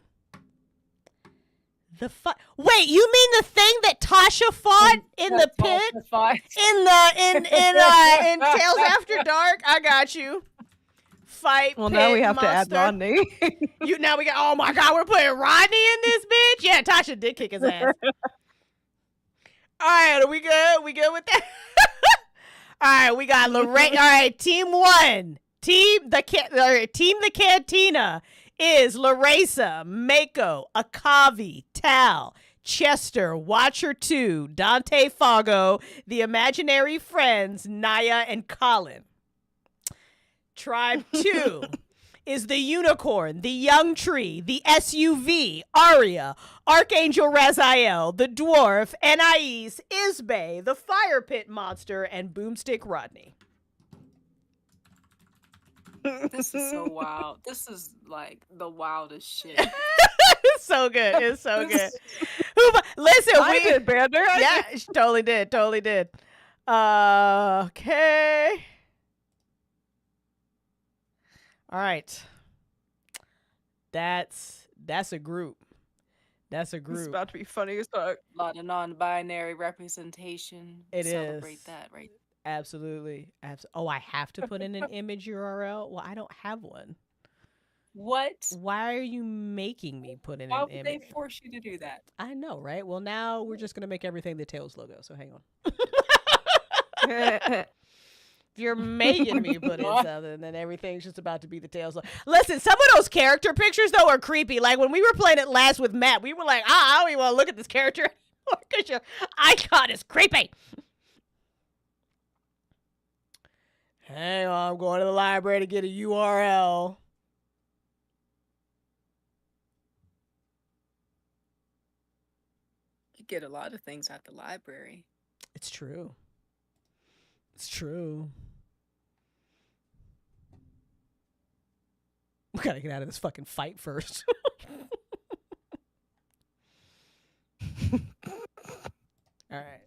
Wait, you mean the thing that Tasha fought in the pit? In Tales After Dark? I got you. Fight Well, pit now we have monster. to add Rodney. Now we got, oh my God, we're putting Rodney in this bitch? Yeah, Tasha did kick his ass. All right, are we good? We good with that? All right, we got Lorraine. All right, team 1. Team the Cantina is Larissa, Mako, Akavi, Tal, Chester, Watcher 2, Dante Fago, the imaginary friends, Naya and Colin. Tribe 2 is the Unicorn, the Young Tree, the SUV, Arya, Archangel Raziel, the Dwarf, Anais, Isbay, the Fire Pit Monster, and Boomstick Rodney. This is so wild. This is like the wildest shit. It's so good. It's so good. Listen, I did, Bander. Yeah, she totally did. Totally did. Okay. All right. That's a group. That's a It's group. about to be funny as fuck. A lot of non-binary representation. It Celebrate is. that, right? Absolutely. Oh, I have to put in an image URL? Well, I don't have one. What? Why are you making me put in Why an would they image? force you to do that? I know, right? Well, now we're just going to make everything the Tails logo, so hang on. If you're making me put in something, then everything's just about to be the Tails logo. Listen, some of those character pictures, though, are creepy. Like, when we were playing it last with Matt, we were like, I don't even want to look at this character anymore because your icon is creepy. Hang on, I'm going to the library to get a URL. You get a lot of things at the library. It's true. It's true. We gotta get out of this fucking fight first. All right.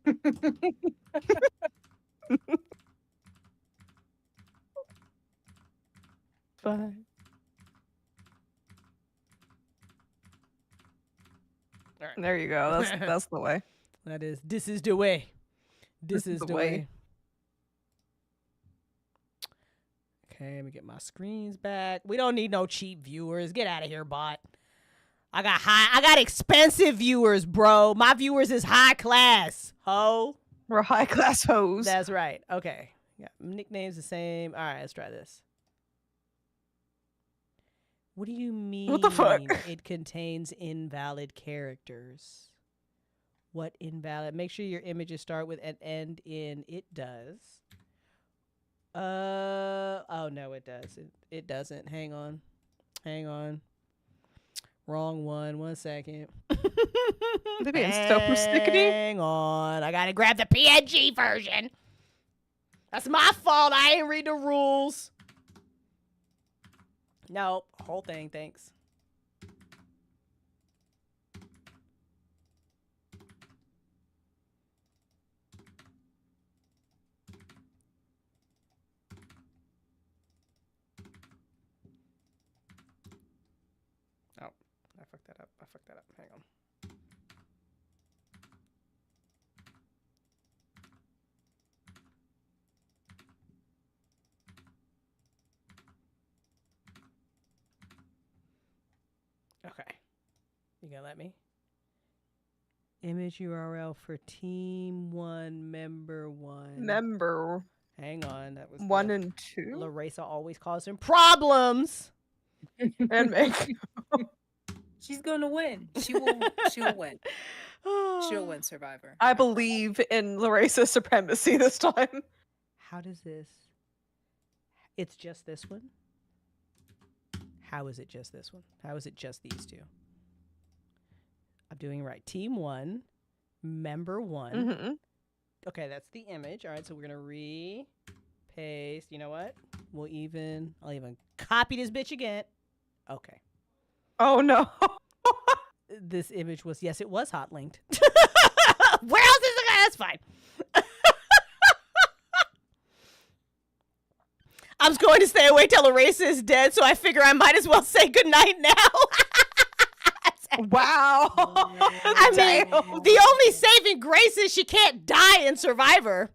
Fine. All right. There you go. That's the way. This is the way. This is the way. Okay, let me get my screens back. We don't need no cheap viewers. Get out of here, bot. I got expensive viewers, bro. My viewers is high class, ho. We're high class hoes. That's right. Okay. Yeah, nicknames the same. All right, let's try this. What do you mean? What the fuck? It contains invalid characters. What invalid? Make sure your images start with and end in it does. Oh no, it does. It doesn't. Hang on. Wrong one. 1 second. They being so persnickety. Hang on. I gotta grab the PNG version. That's my fault. I ain't read the rules. Nope. Whole thing, thanks. Oh, I fucked that up. Hang on. Okay. You gonna let me? Image URL for Team 1, Member 1. Member Hang on. That was 1 and 2. Larissa always causing problems. And make. She's gonna win. She'll win. She'll win Survivor. I believe in Larissa's supremacy this time. How does this? It's just this one? How is it just this one? How is it just these two? I'm doing it right. Team 1, Member 1. Mm-hmm. Okay, that's the image. All right, so we're gonna paste. You know what? I'll even copy this bitch again. Okay. Oh no. This image was, yes, it was hot linked. Where else is it? That's fine. I'm just going to stay awake till Larissa is dead, so I figure I might as well say goodnight now. Wow. I mean, the only saving grace is she can't die in Survivor.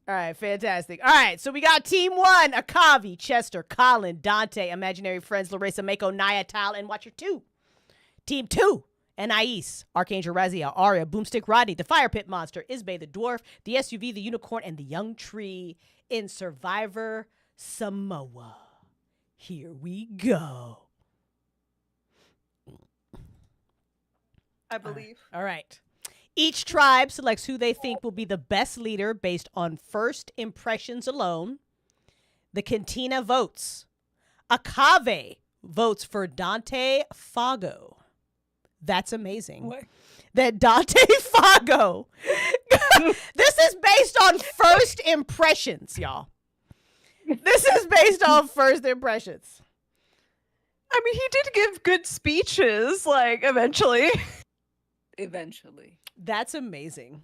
All right, fantastic. All right, so we got Team 1, Akavi, Chester, Colin, Dante, Imaginary Friends, Larissa, Mako, Naya, Tal, and Watcher 2. Team 2, Anais, Archangel Raziel, Arya, Boomstick Rodney, the Fire Pit Monster, Isbay, the Dwarf, the SUV, the Unicorn, and the Young Tree in Survivor Samoa. Here we go. I believe. All right. Each tribe selects who they think will be the best leader based on first impressions alone. The Cantina votes. Akave votes for Dante Fago. That's amazing. What? That Dante Fago. This is based on first impressions, y'all. This is based on first impressions. I mean, he did give good speeches, like, eventually. Eventually. That's amazing.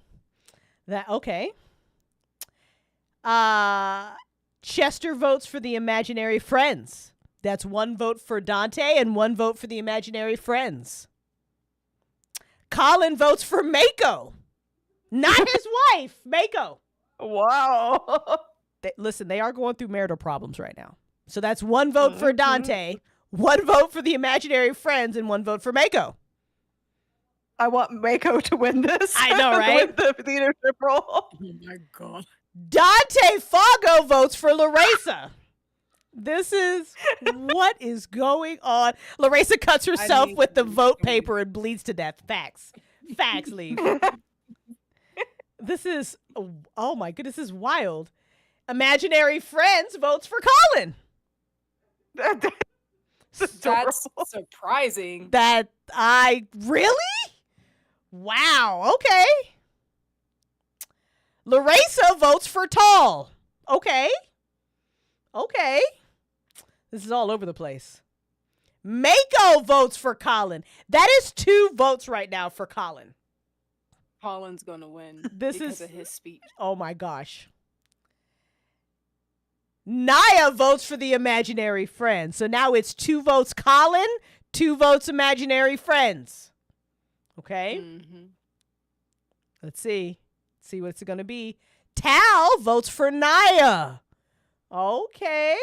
Okay. Chester votes for the imaginary friends. That's 1 vote for Dante and 1 vote for the imaginary friends. Colin votes for Mako. Not his wife, Mako. Wow. Listen, they are going through marital problems right now. So that's 1 vote for Dante, 1 vote for the imaginary friends, and 1 vote for Mako. I want Mako to win this. I know, right? Win the leadership role. Oh my god. Dante Fago votes for Larissa. This is what is going on. Larissa cuts herself with the vote paper and bleeds to death. Facts. Facts, Lee. This is, oh my goodness, this is wild. Imaginary Friends votes for Colin. That's surprising. Really? Wow. Okay. Larissa votes for Tall. Okay. This is all over the place. Mako votes for Colin. That is 2 votes right now for Colin. Colin's gonna win Because of his speech. Oh my gosh. Naya votes for the imaginary friends. So now it's 2 votes Colin, 2 votes imaginary friends. Okay. Mm-hmm. Let's see. See what's it going to be. Tal votes for Naya. Okay.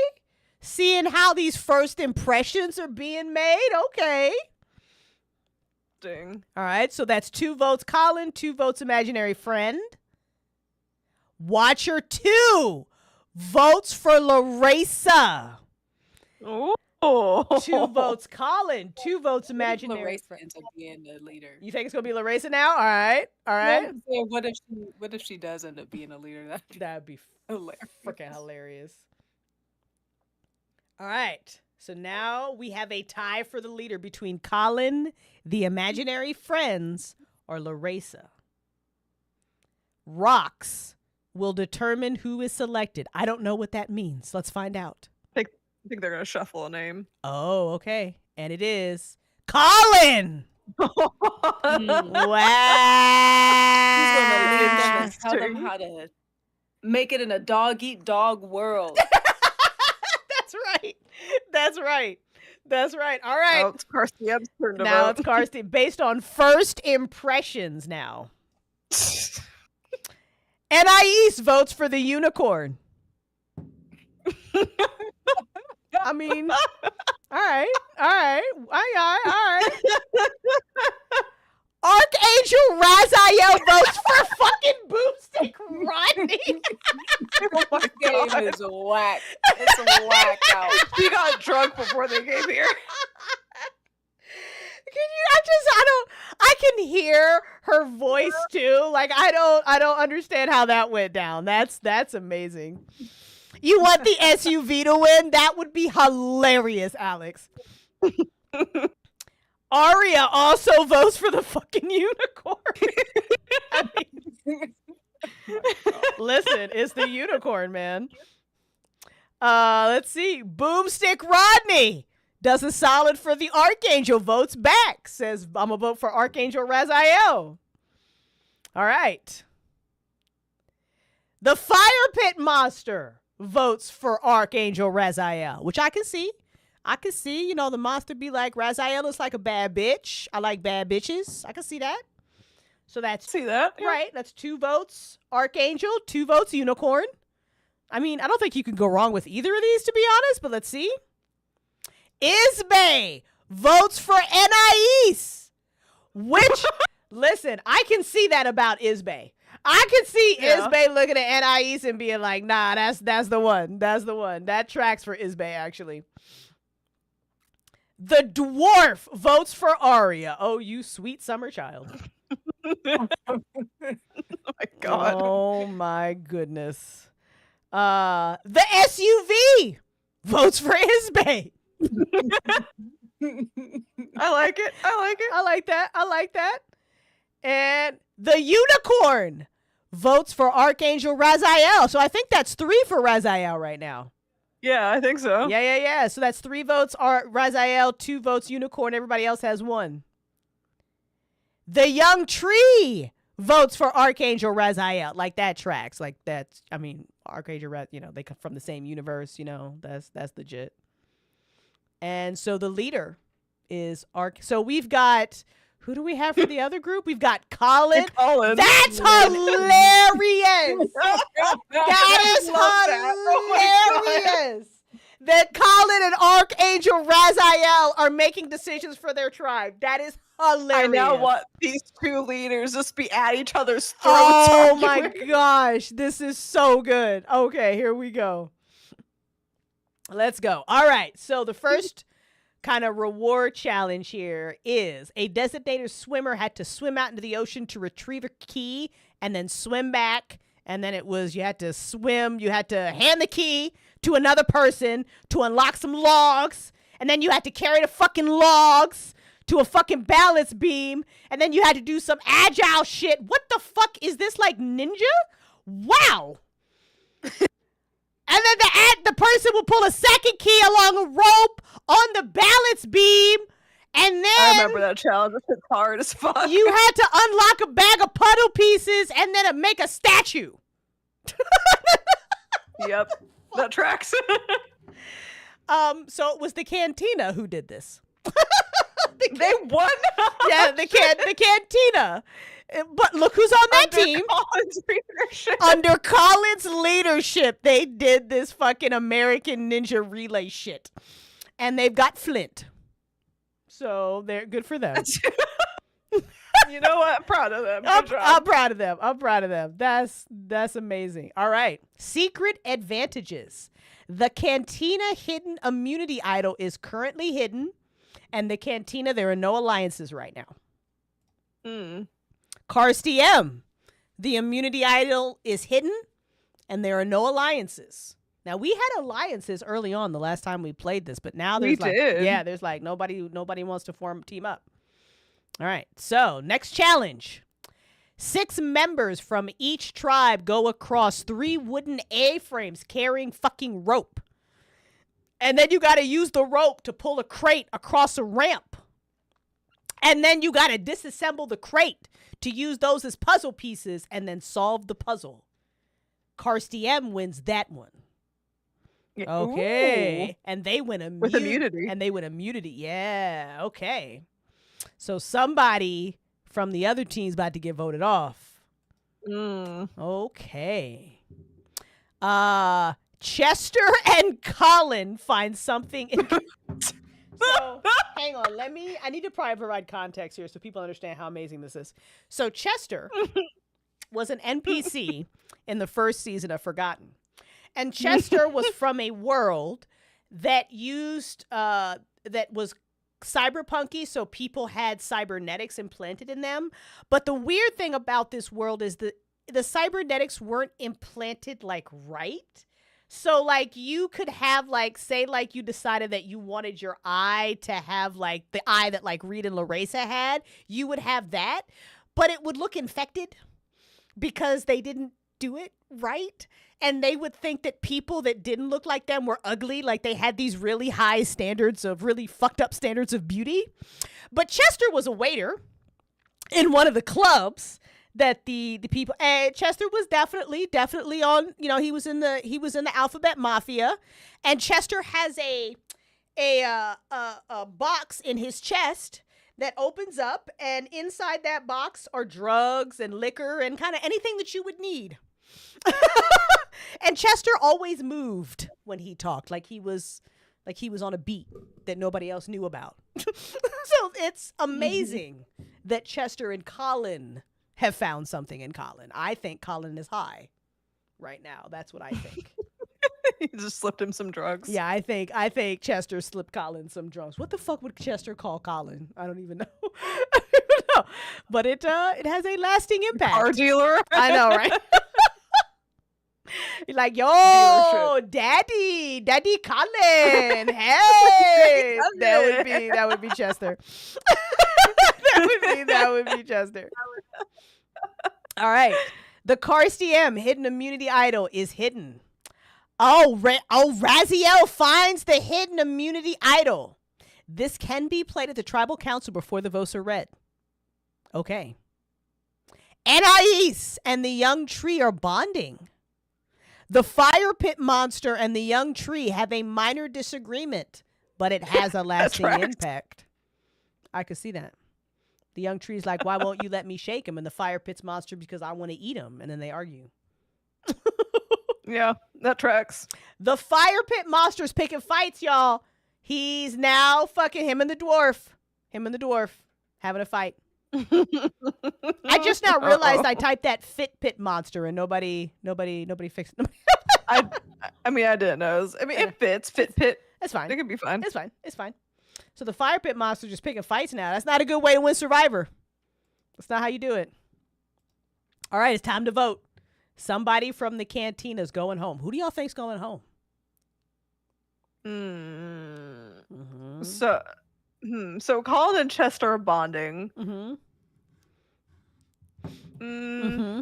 Seeing how these first impressions are being made. Okay. Dang. All right. So that's 2 votes Colin, 2 votes imaginary friend. Watcher 2 votes for Larissa. Oh. 2 votes Colin, 2 votes imaginary. Larissa ends up being the leader. You think it's going to be Larissa now? All right. Yeah, what if she does end up being a leader? That'd be Hilarious. freaking hilarious. All right. So now we have a tie for the leader between Colin, the imaginary friends, or Larissa. Rocks will determine who is selected. I don't know what that means. Let's find out. I think they're going to shuffle a name. Oh, okay. And it is Colin. Wow. He's gonna lead them and tell them how to make it in a dog-eat-dog world. That's right. All right. Now it's Carsey Ebb's turn to Now vote. it's Carsey. Based on first impressions now. Anais votes for the unicorn. I mean, all right. Archangel Raziel votes for fucking Boomstick Rodney. Oh my This game god. is whack. It's whack out. She got drunk before they came here. I can hear her voice too. Like I don't understand how that went down. That's amazing. You want the SUV to win? That would be hilarious, Alex. Arya also votes for the fucking unicorn. I mean, listen, it's the unicorn, man. Let's see. Boomstick Rodney does a solid for the Archangel. Votes back. Says, I'm going to vote for Archangel Raziel. All right. The Fire Pit Monster votes for Archangel Raziel, which I can see. You know, the monster be like, Raziel is like a bad bitch. I like bad bitches. I can see that. So that's See that? Yeah. right. That's 2 votes Archangel, 2 votes Unicorn. I mean, I don't think you can go wrong with either of these, to be honest, but let's see. Isbay votes for Anais, which, listen, I can see that about Isbay. I can see Isbay looking at Anais and being like, nah, that's the one. That's the one. That tracks for Isbay, actually. The dwarf votes for Arya. Oh, you sweet summer child. Oh my god. Oh my goodness. The SUV votes for Isbay. I like it. I like it. I like that. I like that. And the unicorn votes for Archangel Raziel. So I think that's 3 for Raziel right now. Yeah, I think so. Yeah. So that's 3 votes Raziel, 2 votes unicorn. Everybody else has 1. The young tree votes for Archangel Raziel. Like that tracks. Like that's, I mean, Archangel, they come from the same universe, that's legit. And so the leader is So we've got, who do we have for the other group? We've got Colin. That's hilarious. That is hilarious. That Colin and Archangel Raziel are making decisions for their tribe. That is hilarious. I now want these 2 leaders just be at each other's throats. Oh my gosh. This is so good. Okay, here we go. Let's go. All right. So the first kind of reward challenge here is a designated swimmer had to swim out into the ocean to retrieve a key and then swim back. And then it was, you had to swim, you had to hand the key to another person to unlock some logs. And then you had to carry the fucking logs to a fucking balance beam. And then you had to do some agile shit. What the fuck is this, like Ninja? Wow. And then the person will pull a second key along a rope on the balance beam. And then I remember that challenge. It's hard as fuck. You had to unlock a bag of puddle pieces and then make a statue. Yep, that tracks. So it was the Cantina who did this. They won. Yeah, the Cantina. But look who's on that team. Colin's leadership. Under Colin's leadership, they did this fucking American Ninja Relay shit. And they've got Flint. So they're good for them. You know what? I'm proud of them. I'm proud of them. I'm proud of them. That's amazing. All right. Secret advantages. The Cantina hidden immunity idol is currently hidden. And the Cantina, there are no alliances right now. Karsti M. The immunity idol is hidden. And there are no alliances. Now, we had alliances early on the last time we played this, but now there's there's like nobody wants to team up. All right. So, next challenge. 6 members from each tribe go across 3 wooden A-frames carrying fucking rope. And then you got to use the rope to pull a crate across a ramp. And then you got to disassemble the crate to use those as puzzle pieces and then solve the puzzle. Karsti M wins that one. Okay. Ooh. And they win with immunity. And they win immunity. Yeah. Okay. So somebody from the other team's about to get voted off. Okay. Chester and Colin find something. So hang on. I need to probably provide context here so people understand how amazing this is. So Chester was an NPC in the first season of Forgotten. And Chester was from a world that that was cyberpunky, so people had cybernetics implanted in them. But the weird thing about this world is the cybernetics weren't implanted like right. So like you could have like, say like you decided that you wanted your eye to have like the eye that like Reed and Larissa had, you would have that, but it would look infected because they didn't do it right. And they would think that people that didn't look like them were ugly, like they had these really high standards of really fucked up standards of beauty. But Chester was a waiter in one of the clubs that the people, and Chester was definitely on, he was in the Alphabet Mafia, and Chester has a box in his chest that opens up, and inside that box are drugs and liquor and kind of anything that you would need. And Chester always moved when he talked, like he was on a beat that nobody else knew about. So it's amazing that Chester and Colin have found something in Colin. I think Colin is high right now. That's what I think. He just slipped him some drugs. Yeah, I think Chester slipped Colin some drugs. What the fuck would Chester call Colin? I don't even know. I don't even know. But it has a lasting impact. Car dealer. I know, right? You're like, yo, Dealership. Daddy Colin, hey, that would be Chester. that would be Chester. All right, the Karsti M hidden immunity idol is hidden. Raziel finds the hidden immunity idol. This can be played at the tribal council before the votes are read. Okay. Anais and the young tree are bonding. The fire pit monster and the young tree have a minor disagreement, but it has a lasting impact. I could see that. The young tree's like, why won't you let me shake him? And the fire pit's monster, because I want to eat him. And then they argue. Yeah, that tracks. The fire pit monster's picking fights, y'all. He's now fucking him and the dwarf. Having a fight. I just now realized I typed that fit pit monster and nobody fixed it. I mean, I didn't know. It fits. Fit pit. That's fine. It can be fine. It's fine. So the fire pit monster just picking fights now. That's not a good way to win Survivor. That's not how you do it. All right, it's time to vote. Somebody from the cantina is going home. Who do y'all think's going home? Mm-hmm. So Colin and Chester are bonding. Mm-hmm.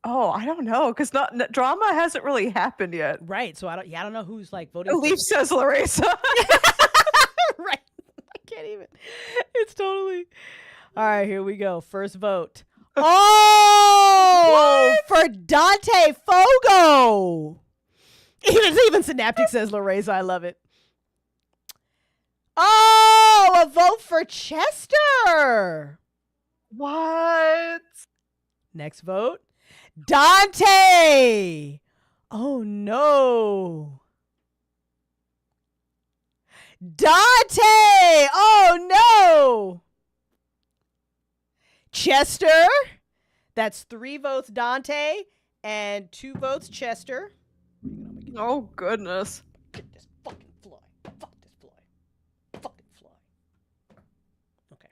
Oh, I don't know, because drama hasn't really happened yet. Right. So I don't know who's like voting. Leaf says Larissa. Right. I can't even. It's totally. All right, here we go. First vote. Oh, for Dante Fogo. Even Synaptic says Larissa. I love it. Oh, a vote for Chester. What? Next vote. Dante. Oh, no. Dante. Oh, no. Chester. That's 3 votes Dante and 2 votes Chester. Oh, goodness. Get this fucking fly. Fuck this fly. Fucking fly. Okay.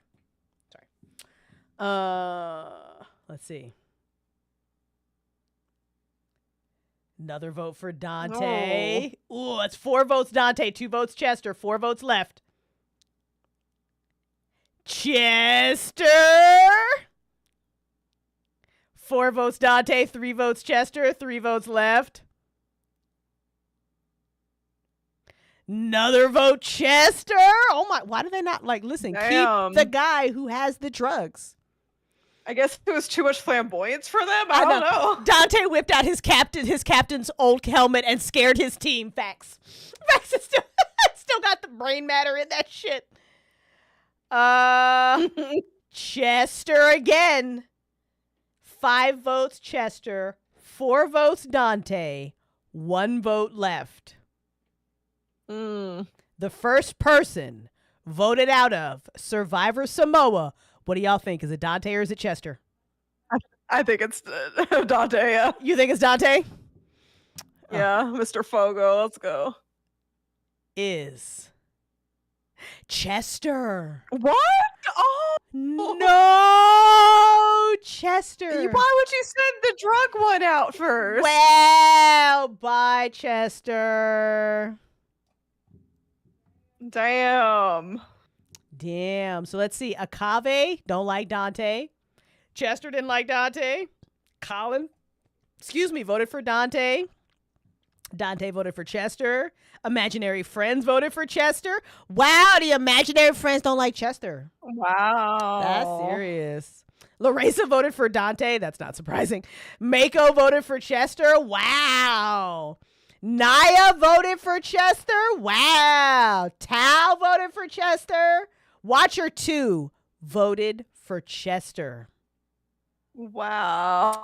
Sorry. Let's see. Another vote for Dante. Ooh, it's 4 votes Dante, 2 votes Chester, 4 votes left. Chester. 4 votes Dante, 3 votes Chester, 3 votes left. Another vote Chester. Oh my, why do they not listen, Damn. Keep the guy who has the drugs. I guess it was too much flamboyance for them. I don't know. Dante whipped out his captain's old helmet and scared his team. Facts is still got the brain matter in that shit. Chester again. 5 votes Chester, 4 votes Dante, 1 vote left. The first person voted out of Survivor Samoa. What do y'all think? Is it Dante or is it Chester? I think it's Dante. Yeah. You think it's Dante? Yeah, Mr. Fogo. Let's go. Is Chester. What? Oh no, Chester. Why would you send the drug one out first? Well, bye, Chester. Damn. So let's see. Akave don't like Dante. Chester didn't like Dante. Colin, voted for Dante. Dante voted for Chester. Imaginary friends voted for Chester. Wow, the imaginary friends don't like Chester. Wow. That's serious. Larissa voted for Dante. That's not surprising. Mako voted for Chester. Wow. Naya voted for Chester. Wow. Tal voted for Chester. Watcher 2 voted for Chester. Wow.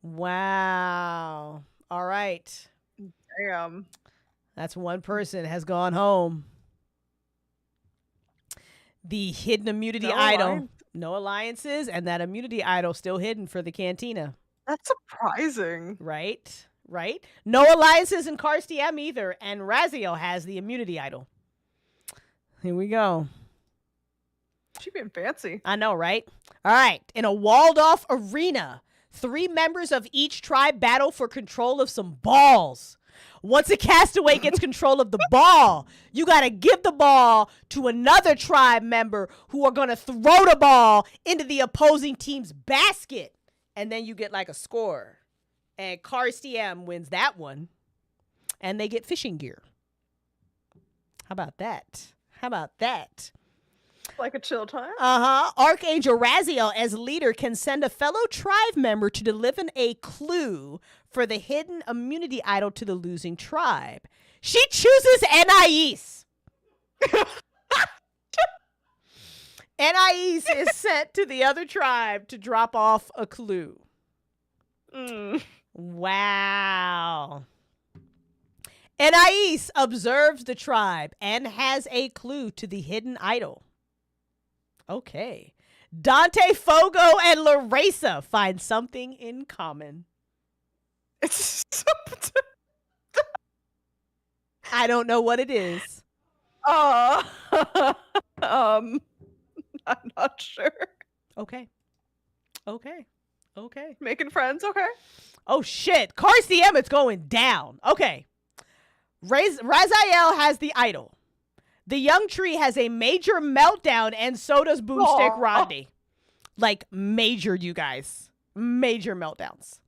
Wow. All right. Damn. That's one person has gone home. The hidden immunity idol. No alliances, and that immunity idol still hidden for the Cantina. That's surprising. Right? Right? No alliances in Cars DM either, and Raziel has the immunity idol. Here we go. She being fancy. I know, right? All right. In a walled-off arena, 3 members of each tribe battle for control of some balls. Once a castaway gets control of the ball, you got to give the ball to another tribe member who are going to throw the ball into the opposing team's basket. And then you get like a score. And Cars TM wins that one. And they get fishing gear. How about that? How about that? Like a chill time. Archangel Raziel, as leader, can send a fellow tribe member to deliver a clue for the hidden immunity idol to the losing tribe. She chooses Anais. Anais is sent to the other tribe to drop off a clue. Wow. Anais observes the tribe and has a clue to the hidden idol. Okay. Dante, Fogo, and Larissa find something in common. It's I don't know what it is. I'm not sure. Okay. Making friends, okay. Oh shit. Cars DM, it's going down. Okay. Raziel has the idol. The young tree has a major meltdown, and so does Boomstick Rodney. Like, major, you guys. Major meltdowns.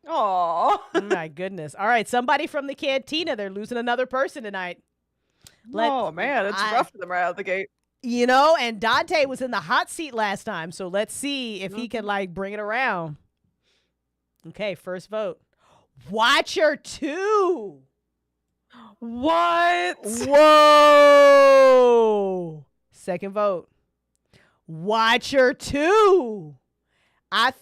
Aww. My goodness. All right, somebody from the Cantina. They're losing another person tonight. Oh, man, it's rough for them right out of the gate. You know, and Dante was in the hot seat last time, so let's see if he can, like, bring it around. Okay, first vote. Watcher 2. What? Whoa. Second vote. Watcher 2. I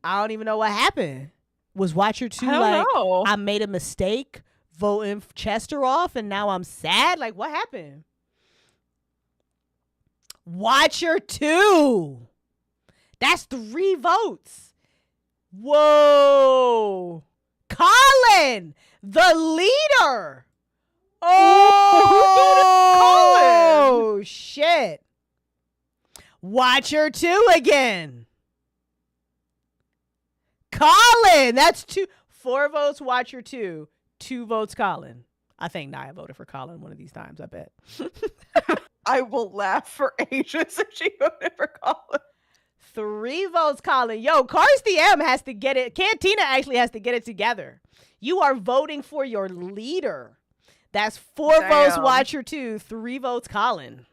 don't even know what happened. Was Watcher 2 like, know. I made a mistake voting Chester off and now I'm sad? Like, what happened? Watcher 2. That's 3 votes. Whoa. Colin, the leader. Oh, shit. Watcher 2 again. Colin, that's 4 votes Watcher 2, 2 votes Colin. I think Nia voted for Colin one of these times, I bet. I will laugh for ages if she voted for Colin. 3 votes Colin. Yo, Cars DM has to get it. Cantina actually has to get it together. You are voting for your leader. That's 4 votes Watcher 2, 3 votes Colin.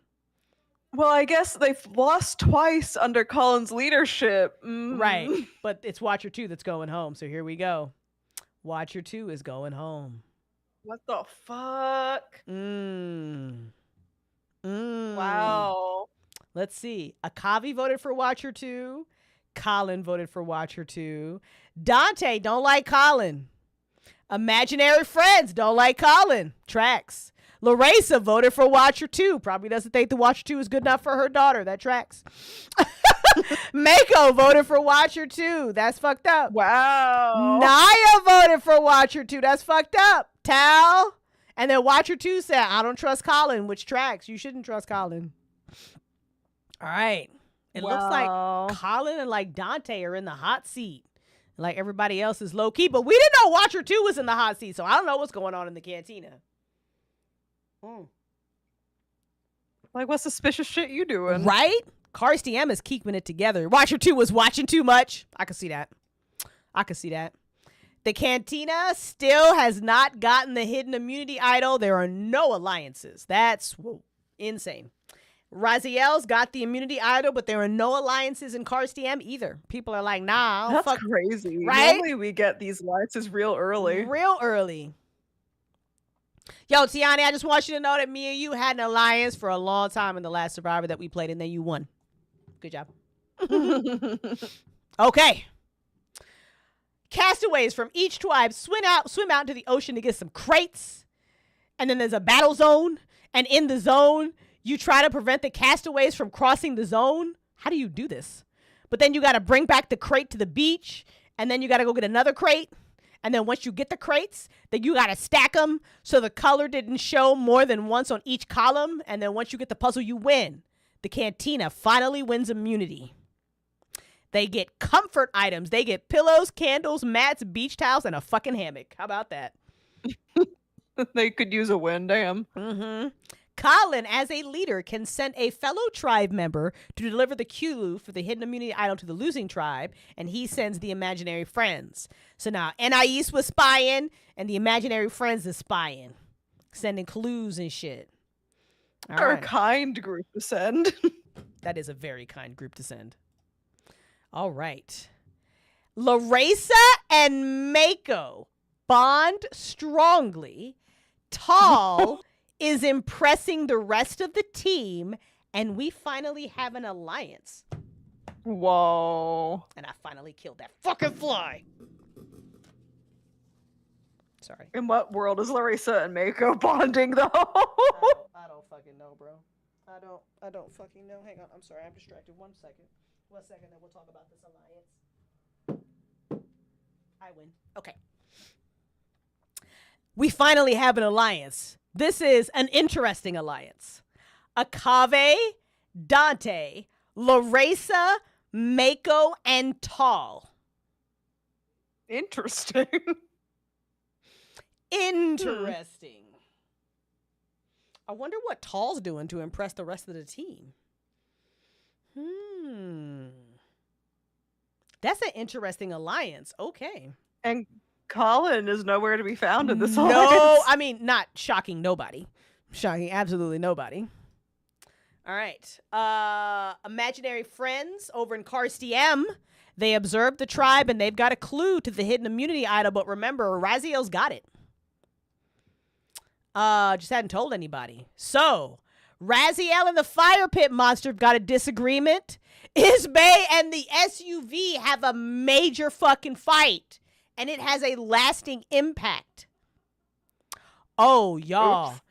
Well, I guess they've lost twice under Colin's leadership. Right, but it's Watcher 2 that's going home, so here we go. Watcher 2 is going home. What the fuck? Wow. Let's see. Akavi voted for Watcher 2. Colin voted for Watcher 2. Dante don't like Colin. Imaginary friends don't like Colin. Tracks. Larissa voted for Watcher 2. Probably doesn't think the Watcher 2 is good enough for her daughter. That tracks. Mako voted for Watcher 2. That's fucked up. Wow. Naya voted for Watcher 2. That's fucked up. Tal. And then Watcher 2 said, I don't trust Colin, which tracks. You shouldn't trust Colin. All right. It looks like Colin and like Dante are in the hot seat. Like everybody else is low key. But we didn't know Watcher 2 was in the hot seat. So I don't know what's going on in the Cantina. Like, what suspicious shit you doing? Right? Cars DM is keeping it together. Watcher 2 was watching too much. I can see that. The Cantina still has not gotten the hidden immunity idol. There are no alliances. That's insane. Raziel's got the immunity idol, but there are no alliances in Cars DM either. People are like, nah. That's crazy. Right? Normally we get these alliances real early. Yo, Tiani, I just want you to know that me and you had an alliance for a long time in the last Survivor that we played, and then you won. Good job. Okay. Castaways from each tribe swim out into the ocean to get some crates. And then there's a battle zone. And in the zone, you try to prevent the castaways from crossing the zone. How do you do this? But then you got to bring back the crate to the beach, and then you got to go get another crate. And then once you get the crates, then you got to stack them so the color didn't show more than once on each column. And then once you get the puzzle, you win. The Cantina finally wins immunity. They get comfort items. They get pillows, candles, mats, beach towels, and a fucking hammock. How about that? They could use a win, damn. Mm-hmm. Colin, as a leader, can send a fellow tribe member to deliver the clue for the hidden immunity idol to the losing tribe, and he sends the imaginary friends. So now Anais was spying, and the imaginary friends is spying, sending clues and shit. All They're right. a kind group to send. That is a very kind group to send. All right. Larissa and Mako bond strongly. Tall is impressing the rest of the team, and we finally have an alliance. Whoa. And I finally killed that fucking fly. Sorry. In what world is Larissa and Mako bonding, though? I don't fucking know, bro. I don't fucking know. Hang on. I'm sorry. I'm distracted. 1 second. 1 second, then we'll talk about this alliance. I win. Okay. We finally have an alliance. This is an interesting alliance. Akave, Dante, Larissa, Mako, and Tall. Interesting. Interesting. I wonder what Tall's doing to impress the rest of the team. That's an interesting alliance. Okay. And Colin is nowhere to be found in this alliance. No, I mean, not shocking nobody. Shocking absolutely nobody. All right. Imaginary friends over in Karsti M. They observed the tribe and they've got a clue to the hidden immunity idol. But remember, Raziel's got it. Just hadn't told anybody. So, Raziel and the fire pit monster have got a disagreement. Isbay and the SUV have a major fucking fight. And it has a lasting impact. Oh, y'all. Oops.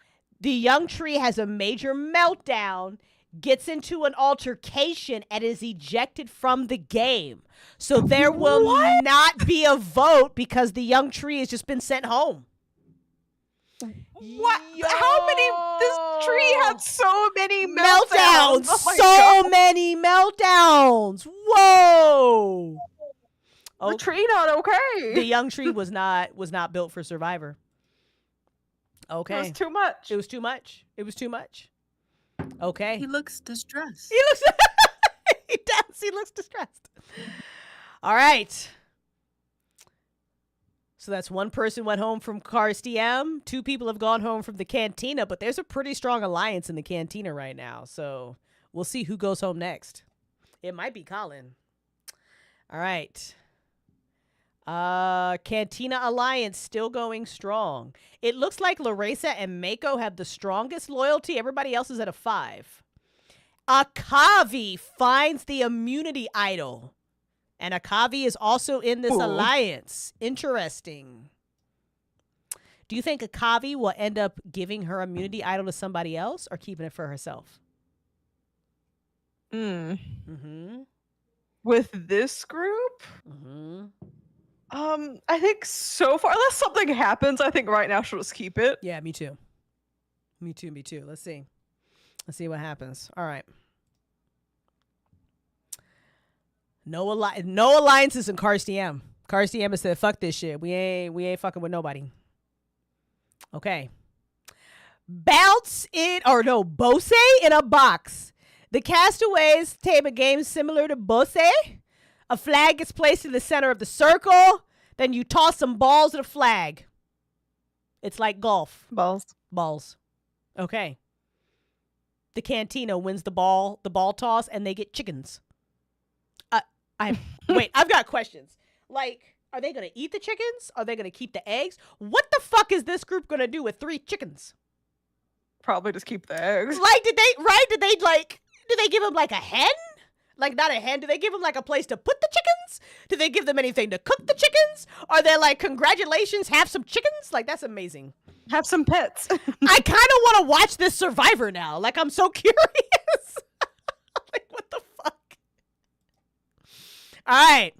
The young tree has a major meltdown, gets into an altercation, and is ejected from the game. So there will not be a vote because the young tree has just been sent home. What? How many? This tree had so many Meltdowns. Oh my So God. many meltdowns. Whoa. The tree not okay. The young tree was not built for Survivor. Okay. It was too much. It was too much. It was too much. Okay. He looks distressed. He looks he does. He looks distressed. All right. So that's one person went home from Karsti M. 2 people have gone home from the Cantina, but there's a pretty strong alliance in the Cantina right now. So we'll see who goes home next. It might be Colin. All right. Cantina Alliance still going strong. It looks like Larissa and Mako have the strongest loyalty. Everybody else is at a 5. Akavi finds the immunity idol. And Akavi is also in this alliance. Interesting. Do you think Akavi will end up giving her immunity idol to somebody else or keeping it for herself? Mm-hmm. With this group? Mm-hmm. I think so far, unless something happens, I think right now she'll just keep it. Yeah, me too. Me too. Let's see what happens. All right. No alliances in Karsti M. Karsti M has said, fuck this shit. We ain't fucking with nobody. Okay. Bose in a box. The castaways table game similar to Bose. A flag gets placed in the center of the circle. Then you toss some balls at a flag. It's like golf. Balls. Okay. The Cantina wins the ball toss, and they get chickens. Wait, I've got questions. Like, are they going to eat the chickens? Are they going to keep the eggs? What the fuck is this group going to do with 3 chickens? Probably just keep the eggs. Like, did they give them like a hen? Like, not a hen. Do they give them like a place to put the chickens? Do they give them anything to cook the chickens? Are they like, congratulations, have some chickens? Like, that's amazing. Have some pets. I kind of want to watch this Survivor now. Like, I'm so curious. Like, what the fuck? All right.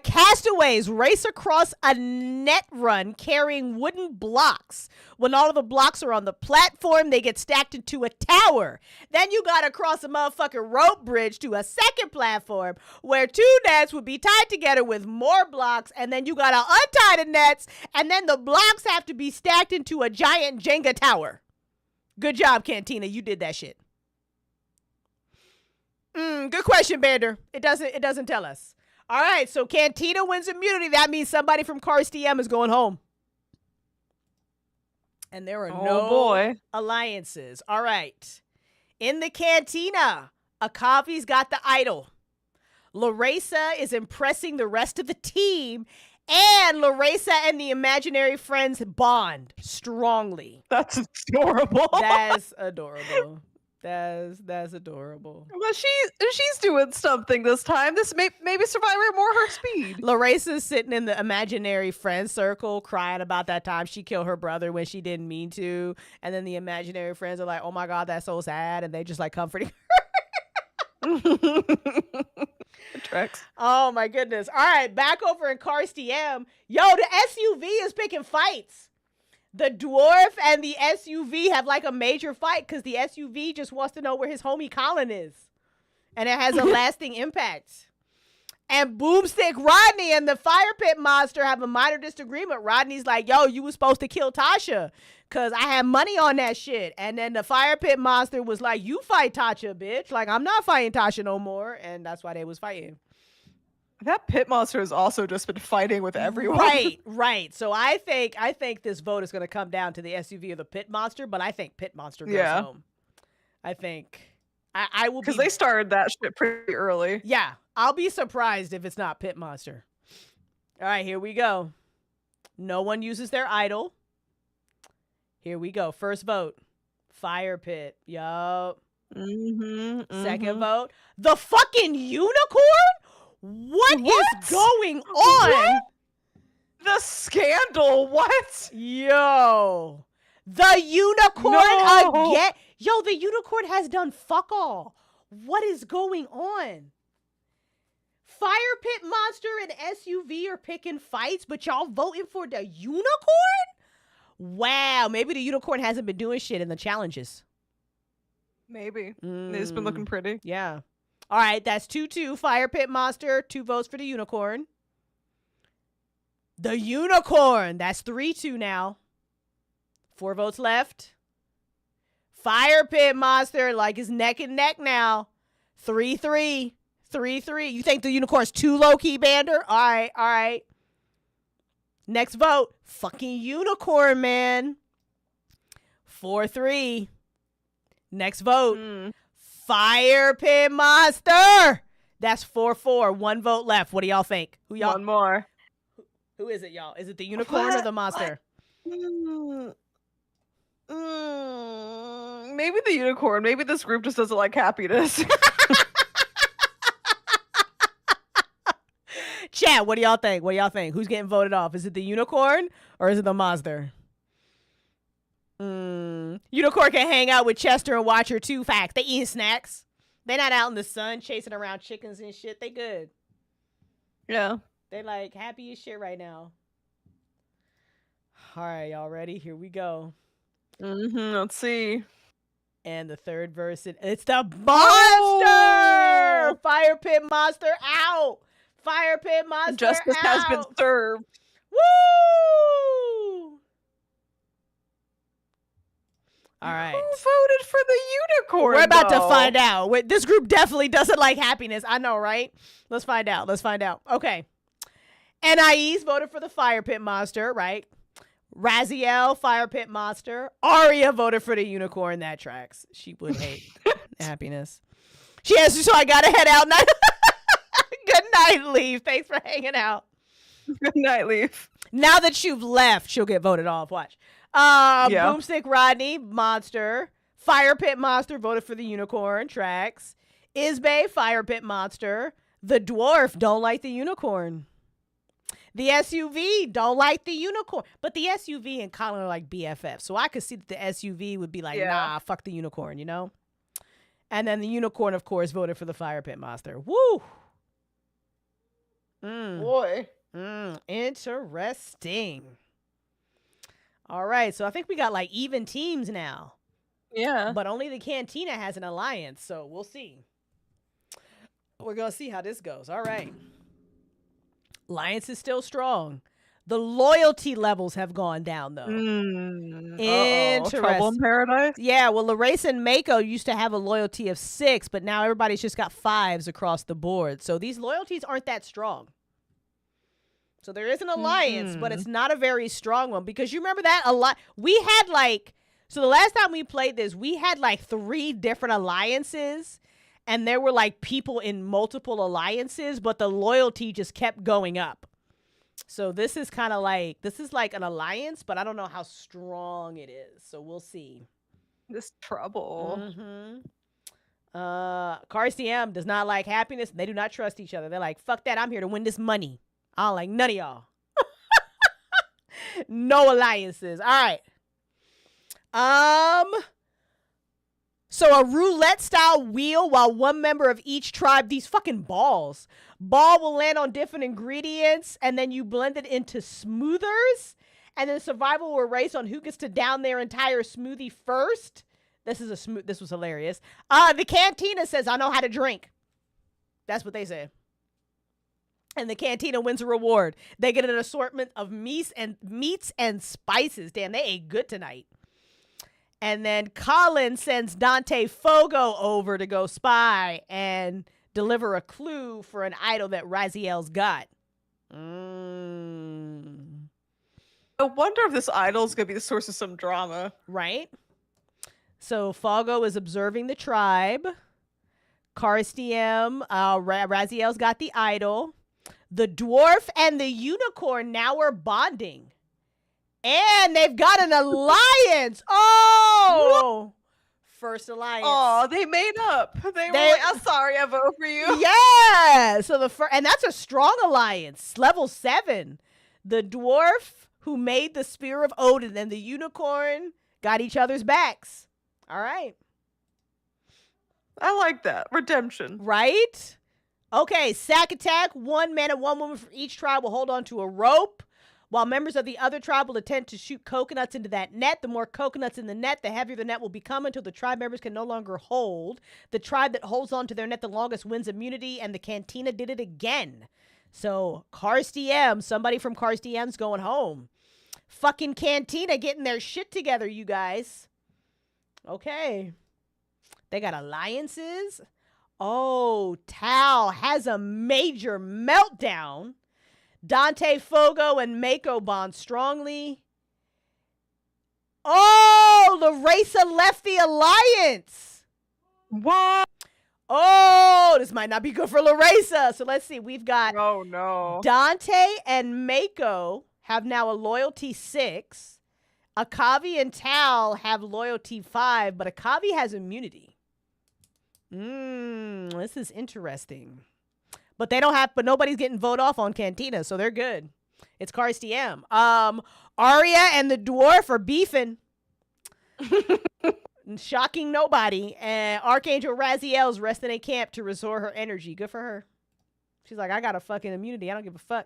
Castaways race across a net run carrying wooden blocks. When all of the blocks are on the platform, they get stacked into a tower. Then you gotta cross a motherfucking rope bridge to a second platform where 2 nets would be tied together with more blocks, and then you gotta untie the nets, and then the blocks have to be stacked into a giant Jenga tower. Good job, Cantina. You did that shit. Good question, Bander. It doesn't tell us. All right, so Cantina wins immunity. That means somebody from Cars TM is going home. And there are no alliances. All right. In the Cantina, Akavi's got the idol. Larissa is impressing the rest of the team. And Larissa and the imaginary friends bond strongly. That's adorable. That's adorable. That's adorable. Well, she's doing something this time. This maybe Survivor more her speed. Larissa's sitting in the imaginary friend circle crying about that time she killed her brother when she didn't mean to. And then the imaginary friends are like, oh my God, that's so sad. And they just like comforting her. Tracks. Oh my goodness. All right, back over in Cars TM. Yo, the SUV is picking fights. The dwarf and the SUV have like a major fight because the SUV just wants to know where his homie Colin is. And it has a lasting impact. And Boomstick Rodney and the Fire Pit Monster have a minor disagreement. Rodney's like, yo, you was supposed to kill Tasha because I had money on that shit. And then the Fire Pit Monster was like, you fight Tasha, bitch. Like, I'm not fighting Tasha no more. And that's why they was fighting. That pit monster has also just been fighting with everyone. Right. So I think this vote is going to come down to the SUV or the pit monster, but I think pit monster goes home. I think I will because they started that shit pretty early. Yeah, I'll be surprised if it's not pit monster. All right, here we go. No one uses their idol. Here we go. First vote, Fire Pit. Yup. Second vote, the fucking unicorn. What is going on? What? The scandal. What? Yo. The unicorn again. Yo, the unicorn has done fuck all. What is going on? Fire Pit Monster and SUV are picking fights, but y'all voting for the unicorn? Wow. Maybe the unicorn hasn't been doing shit in the challenges. Maybe. It's been looking pretty. Yeah. All right, that's 2-2. Fire Pit Monster, 2 votes for the unicorn. The unicorn, that's 3-2 now. 4 votes left. Fire Pit Monster, like is neck and neck now. 3-3. 3-3. You think the unicorn's too low-key, Bander? All right. Next vote. Fucking unicorn, man. 4-3. Next vote. Fire Pit Monster. That's 4-4. 1 vote left. What do y'all think? Who y'all? One more. Who is it, y'all? Is it the unicorn or the monster? Maybe the unicorn. Maybe this group just doesn't like happiness. Chat, what do y'all think? Who's getting voted off? Is it the unicorn or is it the monster? Unicorn can hang out with Chester and watch her too. Facts. They eating snacks. They not out in the sun chasing around chickens and shit. They good. Yeah. They like happy as shit right now. All right, y'all ready? Here we go. Let's see. And the third verse, it's the monster! Oh! Fire Pit Monster out! Fire Pit Monster Justice out! has been served. Woo! All right. Who voted for the unicorn? We're about to find out. Wait, this group definitely doesn't like happiness. I know, right? Let's find out. Okay. Anais voted for the Fire Pit Monster, right? Raziel, Fire Pit Monster. Aria voted for the unicorn. That tracks. She would hate happiness. She has, so I gotta head out. Good night, Leaf. Thanks for hanging out. Good night, Leaf. Now that you've left, she'll get voted off. Watch. Boomstick Rodney, Monster. Fire Pit Monster voted for the unicorn. Tracks. Isbay, Fire Pit Monster. The dwarf don't like the unicorn. The SUV don't like the unicorn. But the SUV and Colin are like BFF. So I could see that the SUV would be like, nah, fuck the unicorn, you know? And then the unicorn, of course, voted for the fire pit monster. Woo! Boy. Interesting. All right, so I think we got like even teams now. Yeah. But only the Cantina has an alliance, so we'll see. We're going to see how this goes. All right. Alliance is still strong. The loyalty levels have gone down, though. Interesting. Trouble in paradise? Yeah, well, Larissa and Mako used to have a loyalty of 6, but now everybody's just got 5s across the board. So these loyalties aren't that strong. So there is an alliance, but it's not a very strong one. Because you remember that a lot. We had like, so the last time we played this, we had like 3 different alliances. And there were like people in multiple alliances, but the loyalty just kept going up. So this is kind of like, this is like an alliance, but I don't know how strong it is. So we'll see. This trouble. Cars DM does not like happiness. They do not trust each other. They're like, fuck that. I'm here to win this money. I don't like none of y'all. No alliances. All right. So a roulette style wheel while one member of each tribe, these fucking balls. Ball will land on different ingredients and then you blend it into smoothers. And then survival will race on who gets to down their entire smoothie first. This was hilarious. The Cantina says, I know how to drink. That's what they say. And the Cantina wins a reward. They get an assortment of meats and spices. Damn, they ate good tonight. And then Colin sends Dante Fogo over to go spy and deliver a clue for an idol that Raziel's got. I wonder if this idol is going to be the source of some drama. Right? So Fogo is observing the tribe. Karstiem, Raziel's got the idol. The dwarf and the unicorn now are bonding. And they've got an alliance. Oh! First alliance. Oh, they made up. They were like, I'm sorry, I vote for you. Yeah. So and that's a strong alliance. Level 7. The dwarf who made the Spear of Odin and the unicorn got each other's backs. All right. I like that. Redemption. Right? Okay, sack attack. 1 man and 1 woman from each tribe will hold on to a rope. While members of the other tribe will attempt to shoot coconuts into that net. The more coconuts in the net, the heavier the net will become until the tribe members can no longer hold. The tribe that holds on to their net the longest wins immunity, and the Cantina did it again. So, Cars DM, somebody from Cars DM's going home. Fucking Cantina getting their shit together, you guys. Okay. They got alliances. Oh, Tal has a major meltdown. Dante Fogo and Mako bond strongly. Oh, Larissa left the alliance. What? Oh, this might not be good for Larissa. So let's see. We've got Oh, no. Dante and Mako have now a loyalty 6. Akavi and Tal have loyalty 5, but Akavi has immunity. This is interesting. But they don't have, but nobody's getting vote off on Cantina, so they're good. It's Cars DM. Arya and the dwarf are beefing. Shocking nobody. And Archangel Raziel's resting in camp to restore her energy. Good for her. She's like, I got a fucking immunity. I don't give a fuck.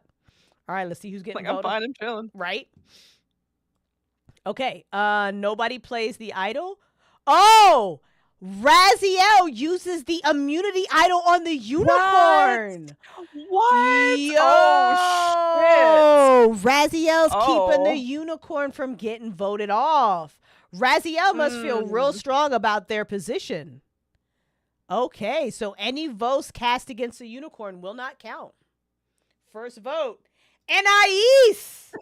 All right, let's see who's getting Like, I'm voted. fine and chilling. Right? Okay. Nobody plays the idol. Oh! Raziel uses the immunity idol on the unicorn. What? Yo! Oh, Raziel's keeping the Oh. unicorn from getting voted off. Raziel must feel real strong about their position. Okay, so any votes cast against the unicorn will not count. First vote, Anais.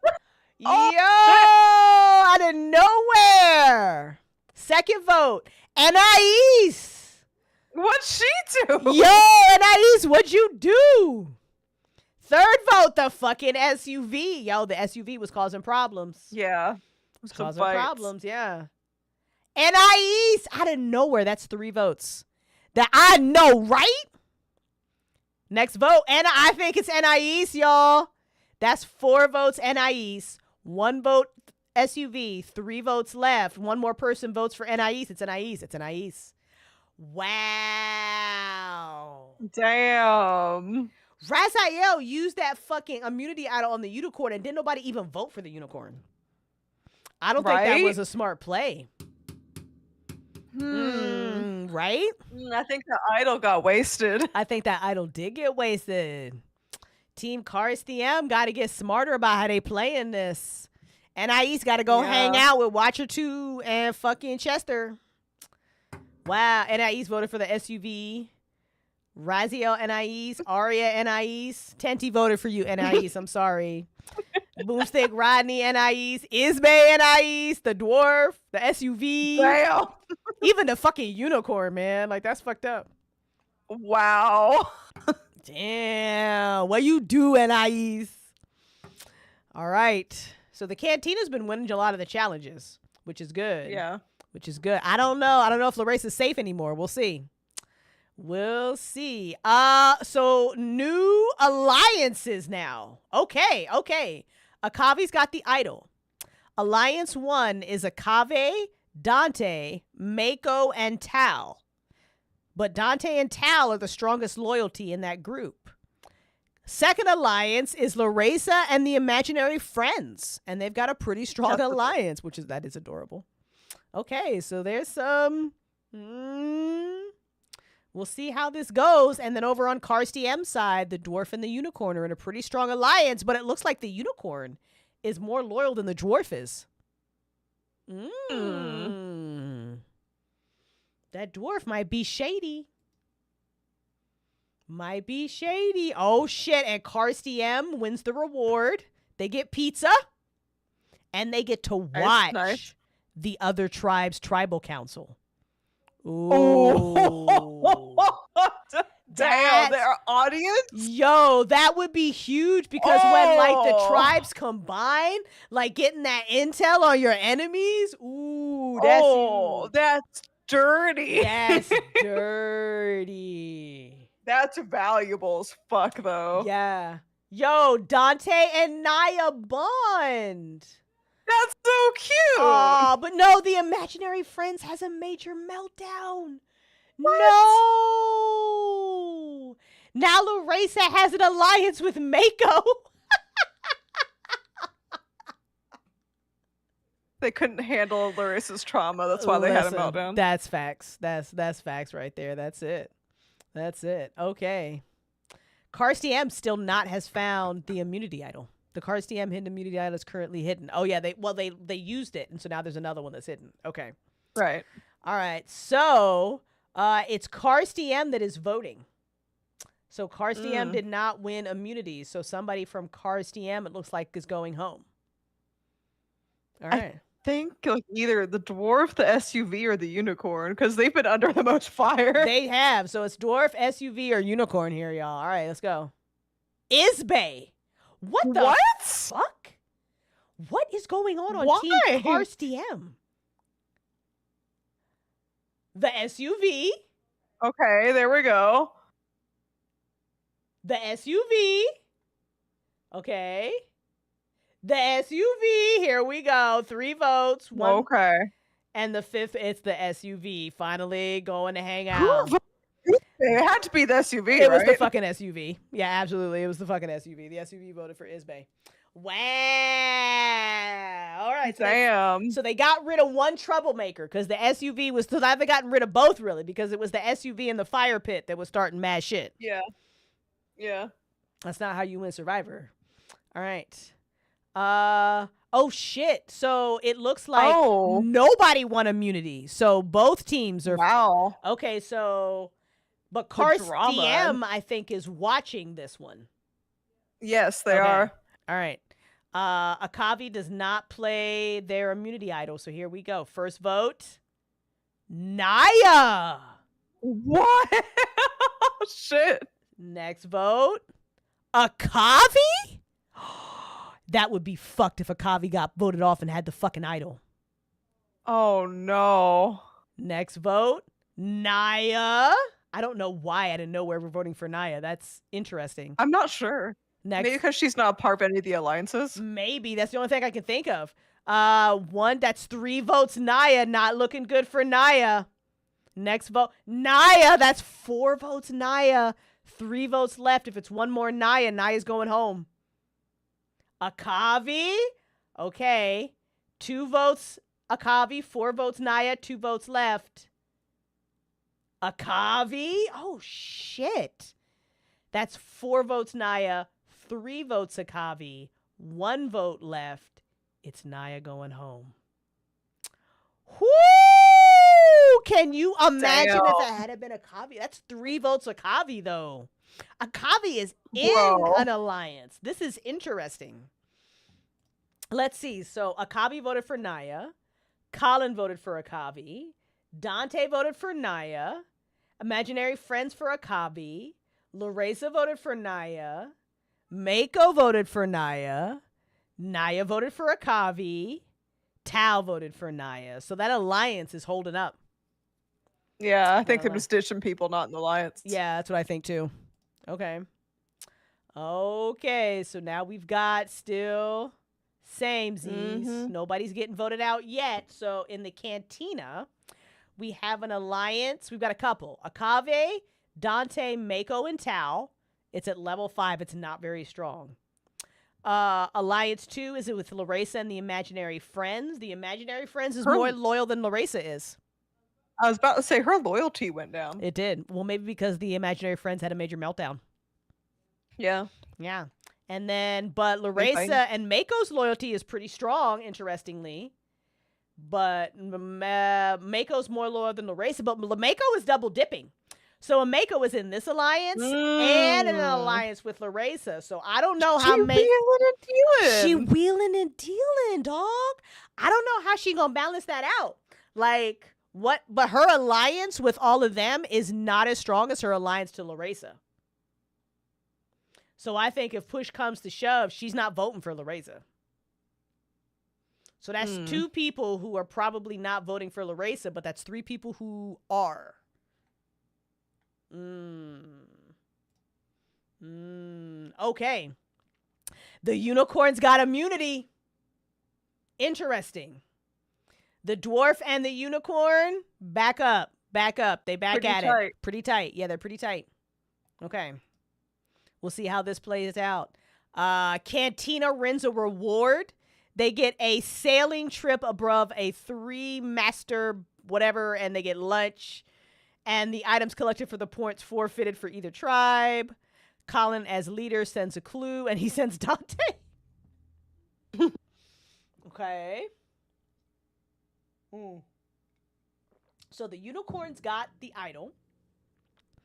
Yo, out of nowhere. Second vote, Anais. What'd she do? Yo, Anais, what'd you do? Third vote, the fucking SUV. Yo, the SUV was causing problems. Yeah. Was Some causing fights. problems, yeah. Anais, out of nowhere, that's 3 votes. That I know, right? Next vote, I think it's Anais, y'all. That's 4 votes, Anais. 1 vote, SUV. 3 votes left. 1 more person votes for Anais. It's Anais. It's Anais. Wow. Damn. Raziel used that fucking immunity idol on the unicorn, and didn't nobody even vote for the unicorn. I don't think that was a smart play. Right? I think the idol got wasted. I think that idol did get wasted. Team Cars DM got to get smarter about how they play in this. Anais got to go hang out with Watcher 2 and fucking Chester. Wow. Anais voted for the SUV. Raziel Anais. Aria Anais. Tenti voted for you, Anais. I'm sorry. Boomstick Rodney Anais. Isbay Anais. The dwarf. The SUV. Damn. Even the fucking unicorn, man. Like, that's fucked up. Wow. Damn. What you do, Anais? All right. So the Cantina's been winning a lot of the challenges, which is good. Yeah. Which is good. I don't know. I don't know if LOLz is safe anymore. We'll see. We'll see. So new alliances now. Okay. Akavi's got the idol. Alliance 1 is Akave, Dante, Mako, and Tal. But Dante and Tal are the strongest loyalty in that group. Second alliance is Laresa and the Imaginary Friends. And they've got a pretty strong alliance, that is adorable. Okay, so there's some... We'll see how this goes. And then over on Cars DM side, the dwarf and the unicorn are in a pretty strong alliance, but it looks like the unicorn is more loyal than the dwarf is. That dwarf might be shady. Oh, shit. And Cars DM wins the reward. They get pizza. And they get to watch the other tribe's tribal council. Ooh. Damn, their audience? Yo, that would be huge because when like the tribes combine, like getting that intel on your enemies, ooh, that's huge. That's dirty. That's dirty. That's valuable as fuck, though. Yeah. Yo, Dante and Naya bond. That's so cute. Oh, but no, the Imaginary Friends has a major meltdown. What? No. Now Laresa has an alliance with Mako. They couldn't handle Larissa's trauma. That's why they had a meltdown. That's facts. That's facts right there. That's it. Okay. Cars DM still not has found the immunity idol. The Cars DM hidden immunity idol is currently hidden. Oh yeah, they used it, and so now there's another one that's hidden. Okay. Right. All right. So it's Cars DM that is voting. So Cars DM did not win immunity. So somebody from Cars DM, it looks like, is going home. All right. I think like either the dwarf, the SUV, or the unicorn, because they've been under the most fire. They have. So it's dwarf, SUV, or unicorn here, y'all. All right, let's go. Isbay. What the fuck? What is going on Team Cars DM? The SUV. Okay, there we go. The SUV. Okay. The SUV. Here we go. 3 votes. Okay. And the 5th, it's the SUV. Finally going to hang out. It had to be the SUV, It was the fucking SUV. Yeah, absolutely. It was the fucking SUV. The SUV voted for Isbay. Wow. All right. Damn. So they got rid of one troublemaker because the SUV was... So they haven't gotten rid of both, really, because it was the SUV and the fire pit that was starting mad shit. Yeah. Yeah. That's not how you win Survivor. All right. Oh, shit. So it looks like nobody won immunity. So both teams are... Wow. Okay, so... But Cars DM, I think, is watching this one. Yes, they are. All right. Akavi does not play their immunity idol, so here we go. First vote, Naya. What? Shit. Next vote, Akavi? That would be fucked if Akavi got voted off and had the fucking idol. Oh, no. Next vote, Naya. I don't know why I didn't know where we're voting for Naya. That's interesting. I'm not sure. Next, maybe because she's not a part of any of the alliances. Maybe. That's the only thing I can think of. That's 3 votes Naya. Not looking good for Naya. Next vote. Naya. That's 4 votes, Naya. 3 votes left. If it's one more Naya, Naya's going home. Akavi. Okay. 2 votes, Akavi. 4 votes, Naya. 2 votes left. Akavi. Oh, shit. That's 4 votes, Naya. 3 votes, Akavi. 1 vote left. It's Naya going home. Whoo! Can you imagine if it had been Akavi? That's 3 votes Akavi, though. Akavi is in an alliance. This is interesting. Let's see. So Akavi voted for Naya. Colin voted for Akavi. Dante voted for Naya. Imaginary Friends for Akavi. Lareza voted for Naya. Mako voted for Naya. Naya voted for Akavi. Tao voted for Naya. So that alliance is holding up. Yeah, I think they're just ditching people not in the alliance. Yeah, that's what I think too. Okay. Okay, so now we've got still samesies. Nobody's getting voted out yet. So in the Cantina, we have an alliance. We've got a couple. Akave, Dante, Mako, and Tao. It's at level 5. It's not very strong. Alliance 2 is with Laresa and the Imaginary Friends. The Imaginary Friends is more loyal than Laresa is. I was about to say her loyalty went down. It did. Well, maybe because the Imaginary Friends had a major meltdown. Yeah. Yeah. And then, but Laresa and Mako's loyalty is pretty strong, interestingly. But Mako's more loyal than Laresa. But Mako is double dipping. So Mako is in this alliance and in an alliance with Laresa. So I don't know how she wheeling and dealing, dog. I don't know how she gonna balance that out. Like what? But her alliance with all of them is not as strong as her alliance to Laresa. So I think if push comes to shove, she's not voting for Laresa. So that's 2 people who are probably not voting for Laresa, but that's 3 people who are. Okay. The unicorns got immunity. Interesting. The dwarf and the unicorn, back up. They back at it. Pretty tight. Yeah, they're pretty tight. Okay. We'll see how this plays out. Cantina wins a reward. They get a sailing trip above a 3-master whatever, and they get lunch. And the items collected for the points forfeited for either tribe. Colin, as leader, sends a clue, and he sends Dante. Okay. So the unicorns got the idol.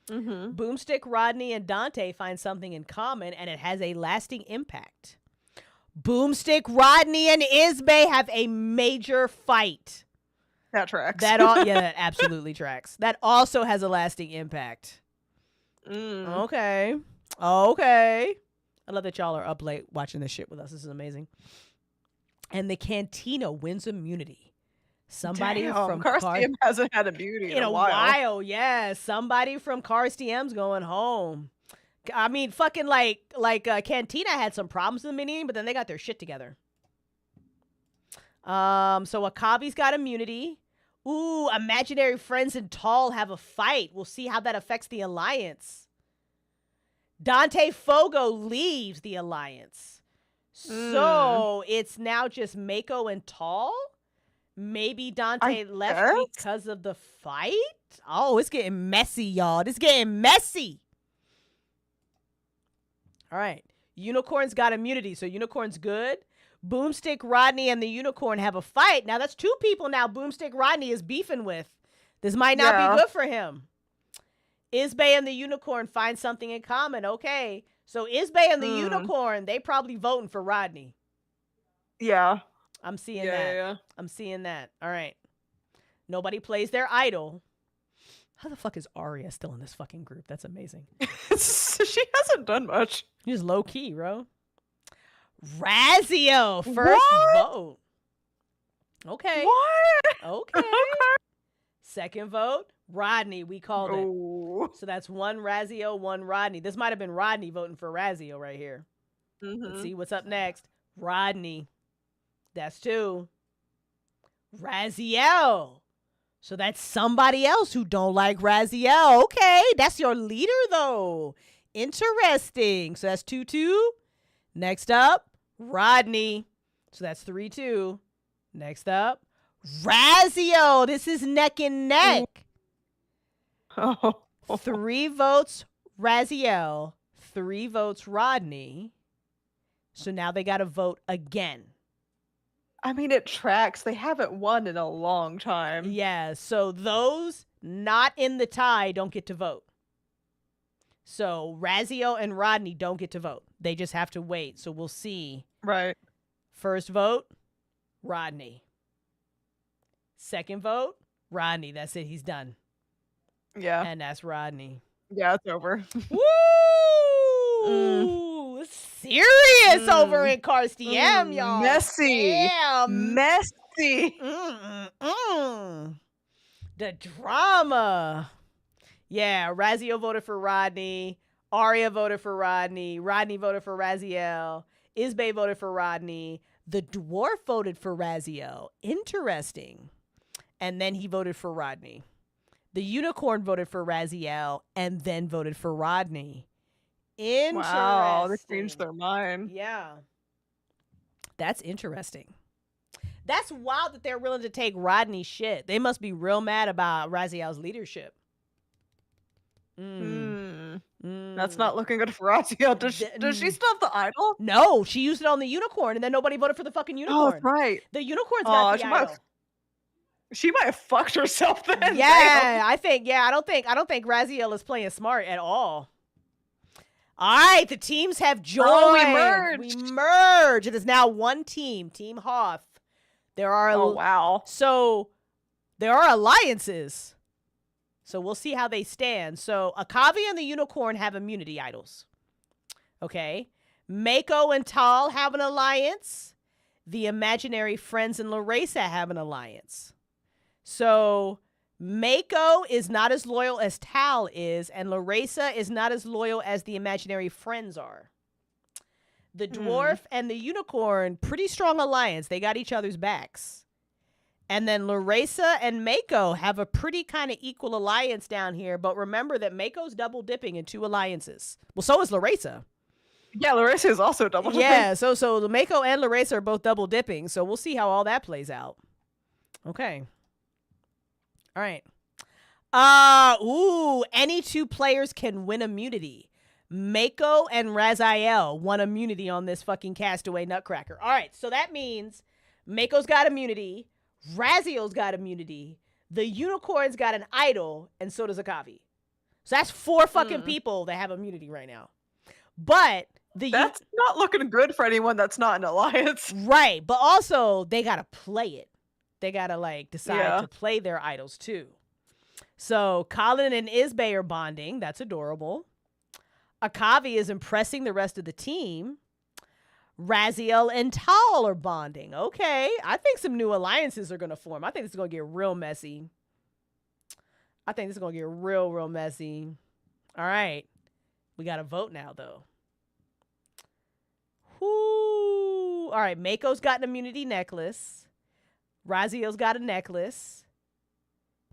Boomstick, Rodney, and Dante find something in common, and it has a lasting impact. Boomstick, Rodney, and Isbay have a major fight. That tracks. That absolutely tracks. That also has a lasting impact. Okay. I love that y'all are up late watching this shit with us. This is amazing. And the Cantina wins immunity. Somebody from Cars DM hasn't had immunity in a while. Yeah. Somebody from Cars DM's going home. I mean, fucking like Cantina had some problems in the mini, but then they got their shit together. So Akavi's got immunity. Ooh, Imaginary Friends and Tall have a fight. We'll see how that affects the alliance. Dante Fogo leaves the alliance. So it's now just Mako and Tall? Maybe Dante left because of the fight? Oh, it's getting messy, y'all. It's getting messy. All right. Unicorn's got immunity, so Unicorn's good. Boomstick, Rodney, and the Unicorn have a fight. Now, that's 2 people now Boomstick Rodney is beefing with. This might not be good for him. Isbay and the Unicorn find something in common. Okay. So Isbay and the Unicorn, they probably voting for Rodney. Yeah. I'm seeing that. Yeah. I'm seeing that. All right. Nobody plays their idol. How the fuck is Arya still in this fucking group? That's amazing. She hasn't done much. She's low key, bro. Razio, first vote. Okay. What? Okay. Second vote, Rodney. We called it. So that's 1 Razio, 1 Rodney. This might have been Rodney voting for Razio right here. Let's see what's up next. Rodney. That's 2. Raziel. So that's somebody else who don't like Raziel. Okay, that's your leader though. Interesting. So that's 2-2. Next up, Rodney. So that's 3-2. Next up, Raziel. This is neck and neck. Oh. 3 votes Raziel, 3 votes Rodney. So now they got to vote again. I mean, it tracks. They haven't won in a long time. Yeah, so those not in the tie don't get to vote. So Raziel and Rodney don't get to vote. They just have to wait. So we'll see. Right. First vote, Rodney. Second vote, Rodney. That's it. He's done. Yeah. And that's Rodney. Yeah, it's over. Woo! Serious over in Cars DM, y'all. Messy. Damn. Messy. The drama. Yeah, Raziel voted for Rodney. Arya voted for Rodney. Rodney voted for Raziel. Isbay voted for Rodney. The dwarf voted for Raziel. Interesting. And then he voted for Rodney. The unicorn voted for Raziel and then voted for Rodney. Interesting. Wow, they changed their mind. Yeah. That's interesting. That's wild that they're willing to take Rodney's shit. They must be real mad about Raziel's leadership. That's not looking good for Raziel. Does she still have the idol? No, she used it on the unicorn and then nobody voted for the fucking unicorn. Oh, that's right. The unicorn's got the idol. She might have fucked herself then. Yeah, I don't think Raziel is playing smart at all. All right, the teams have joined. Oh, we merged. We merged. It is now one team, Team Hoth. There are wow. So there are alliances. So we'll see how they stand. So Akavi and the unicorn have immunity idols. Okay. Mako and Tal have an alliance. The imaginary friends and Larissa have an alliance. So Mako is not as loyal as Tal is, and Larissa is not as loyal as the imaginary friends are. The dwarf and the unicorn, pretty strong alliance. They got each other's backs. And then Larissa and Mako have a pretty kind of equal alliance down here. But remember that Mako's double dipping in 2 alliances. Well, so is Larissa. Yeah, Larissa is also double dipping. Yeah, so the Mako and Larissa are both double dipping. So we'll see how all that plays out. Okay. All right. Any 2 players can win immunity. Mako and Raziel won immunity on this fucking castaway nutcracker. All right, so that means Mako's got immunity, Raziel's got immunity, the unicorn's got an idol, and so does Akavi. So that's 4 fucking people that have immunity right now. But that's not looking good for anyone that's not an alliance. Right, but also they gotta play it. They gotta decide to play their idols too. So Colin and Isbay are bonding. That's adorable. Akavi is impressing the rest of the team. Raziel and Tal are bonding. Okay, I think some new alliances are gonna form. I think this is gonna get real messy. Real messy. All right, we gotta vote now though. Whoo! All right, Mako's got an immunity necklace. Raziel's got a necklace.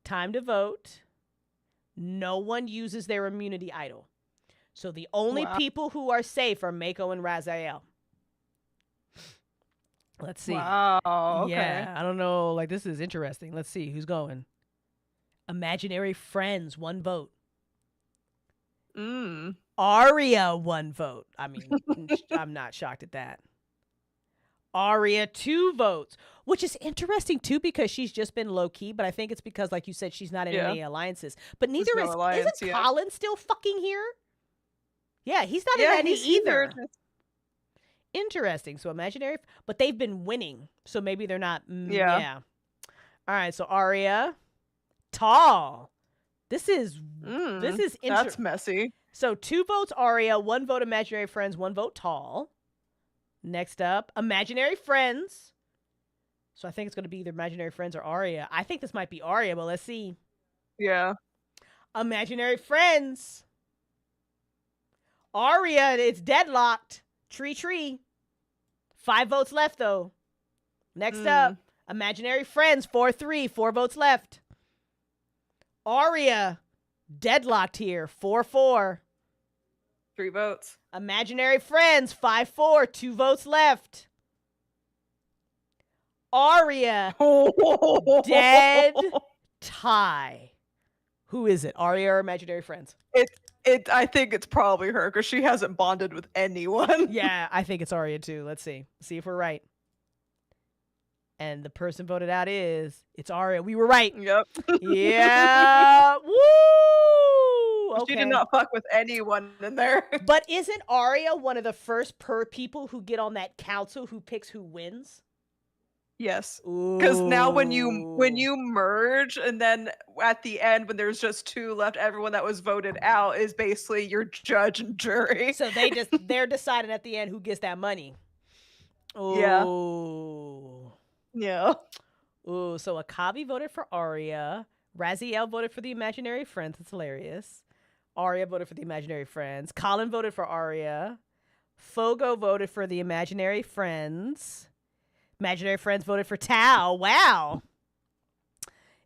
Time to vote. No one uses their immunity idol. So the only people who are safe are Mako and Raziel. Let's see. Wow. Okay. Yeah, I don't know. This is interesting. Let's see who's going. Imaginary friends, 1 vote. Arya, 1 vote. I mean, I'm not shocked at that. Arya, 2 votes, which is interesting too because she's just been low key, but I think it's because, like you said, she's not in any alliances. But neither isn't Colin still fucking here? Yeah, he's not in any either. Interesting. So imaginary, but they've been winning, so maybe they're not. Yeah. All right. So Arya, Tal. This is that's messy. So 2 votes Arya, 1 vote imaginary friends, 1 vote Tal. Next up, imaginary friends. So I think it's going to be either imaginary friends or Arya. I think this might be Arya, but let's see. Yeah. Imaginary friends. Arya, it's deadlocked. Tree. 5 votes left, though. Next up, imaginary friends, 4-3, 4 votes left. Aria, deadlocked here, 4-4. 3 votes. Imaginary Friends, 5-4, 2 votes left. Aria, dead tie. Who is it? Aria or Imaginary Friends? I think it's probably her because she hasn't bonded with anyone. Yeah, I think it's Aria too. Let's see. See if we're right. And the person voted out it's Aria. We were right. Yep. Yeah. Woo! Okay. She did not fuck with anyone in there. But isn't Aria one of the first people who get on that council who picks who wins? Yes. Because now when you merge and then at the end when there's just 2 left, everyone that was voted out is basically your judge and jury. So they're deciding at the end who gets that money. Yeah. Ooh. Yeah. Ooh, so Akavi voted for Aria. Raziel voted for the Imaginary Friends. It's hilarious. Aria voted for the Imaginary Friends. Colin voted for Aria. Fogo voted for the Imaginary Friends. Imaginary Friends voted for Tao. Wow.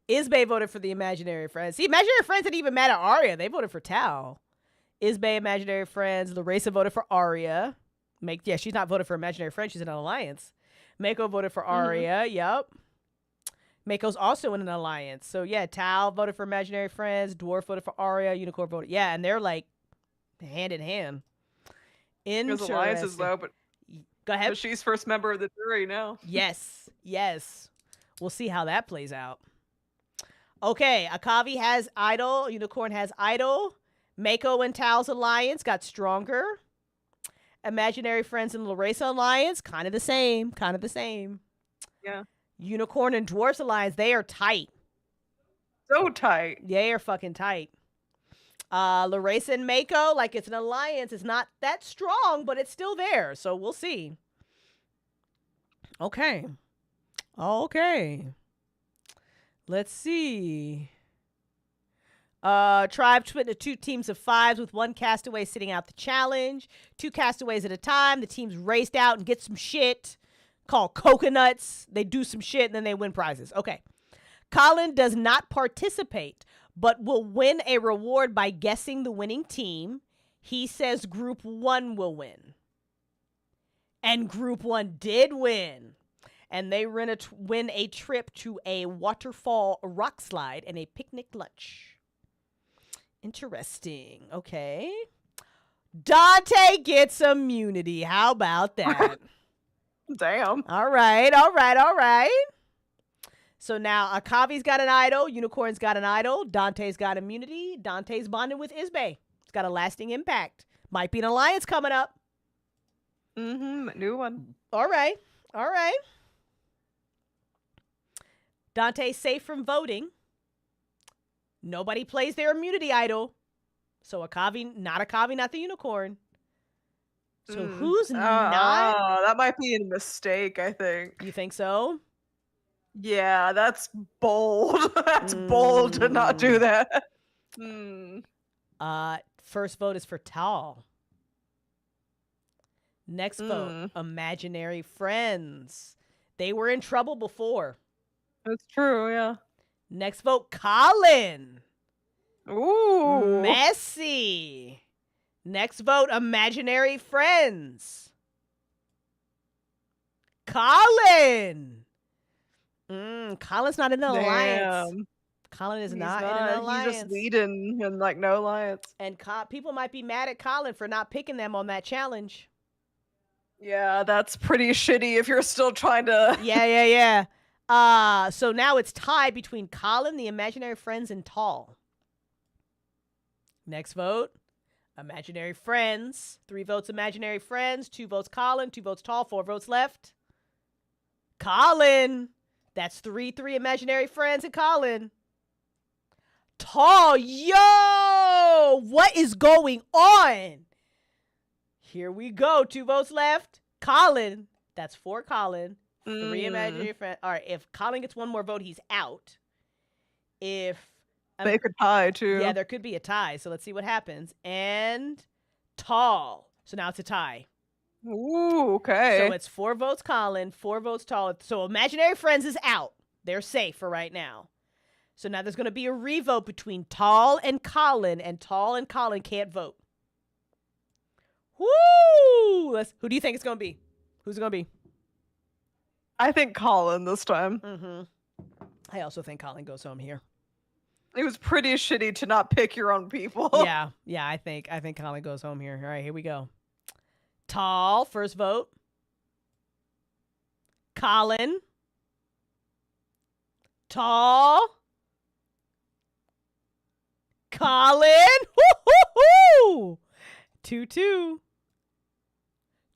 Isbay voted for the Imaginary Friends. See, Imaginary Friends didn't even matter Aria. They voted for Tao. Isbay, Imaginary Friends. Larissa voted for Aria. She's not voted for Imaginary Friends. She's in an alliance. Mako voted for Aria. Yep. Mako's also in an alliance. So, yeah, Tao voted for Imaginary Friends. Dwarf voted for Aria. Unicorn voted. Yeah, and they're like hand in hand. There's alliances, though, but go ahead. But she's first member of the jury now. Yes. We'll see how that plays out. Okay, Akavi has Idol. Unicorn has Idol. Mako and Tao's alliance got stronger. Imaginary Friends and Larissa alliance, kind of the same. Yeah. Unicorn and Dwarfs alliance, they are tight. So tight. They are fucking tight. Larissa and Mako, like it's an alliance. It's not that strong, but it's still there. So we'll see. Okay. Let's see. Tribe split into 2 teams of 5s with 1 castaway sitting out the challenge. 2 castaways at a time. The teams raced out and get some shit called coconuts. They do some shit and then they win prizes. Okay. Colin does not participate, but will win a reward by guessing the winning team. He says Group 1 will win. And Group 1 did win. And they win a trip to a waterfall rock slide and a picnic lunch. Interesting. Okay. Dante gets immunity. How about that? Damn. All right. So now Akavi's got an idol. Unicorn's got an idol. Dante's got immunity. Dante's bonded with Isbay. It's got a lasting impact. Might be an alliance coming up. New one. All right. Dante's safe from voting. Nobody plays their immunity idol. So Akavi, not the unicorn. So who's not? That might be a mistake, I think. You think so? Yeah, that's bold. That's bold to not do that. First vote is for Tal. Next vote, Imaginary Friends. They were in trouble before. That's true, yeah. Next vote, Colin. Ooh. Messy. Next vote, Imaginary Friends. Colin. Colin's not in an alliance. Colin is not in an alliance. He's just leading and like no alliance. And people might be mad at Colin for not picking them on that challenge. Yeah, that's pretty shitty if you're still trying to... Yeah. So now it's tied between Colin, the Imaginary Friends, and Tall. Next vote, Imaginary Friends. 3 votes Imaginary Friends, 2 votes Colin, 2 votes Tall, 4 votes left. Colin. That's 3-3 Imaginary Friends and Colin. Tall, yo! What is going on? Here we go. 2 votes left. Colin. That's 4 Colin. 3 Imaginary Friends. All right, if Colin gets 1 more vote, he's out. If... They could tie, too. Yeah, there could be a tie. So let's see what happens. And Tall. So now it's a tie. Ooh, okay. So it's 4 votes Colin, 4 votes Tall. So Imaginary Friends is out. They're safe for right now. So now there's going to be a revote between Tall and Colin, and Tall and Colin can't vote. Woo! Who do you think it's going to be? Who's it going to be? I think Colin this time. Mm-hmm. I also think Colin goes home here. It was pretty shitty to not pick your own people. Yeah, I think Colin goes home here. All right, here we go. Tall, first vote. Colin. Tall. Colin. Woo-hoo-hoo! 2-2.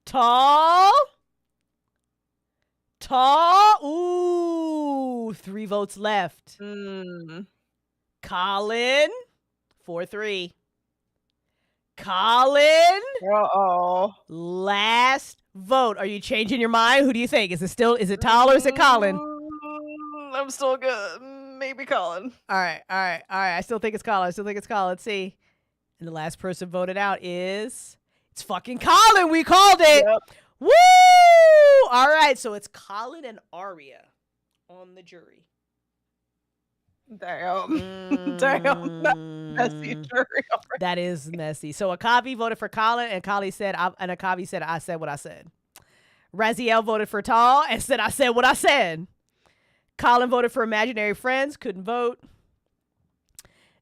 Tall. Ooh, 3 votes left. Colin. 4-3. Colin. Uh-oh. Last vote. Are you changing your mind? Who do you think? Is it Tall or is it Colin? I'm still good. Maybe Colin. All right. I still think it's Colin. Let's see. And the last person voted out it's fucking Colin. We called it. Yep. Woo! All right. So it's Colin and Arya on the jury. Damn. Damn. That's messy jury. That is messy. So Akavi voted for Colin, and Akavi said, I said what I said. Raziel voted for Tall and said, I said what I said. Colin voted for Imaginary Friends, couldn't vote.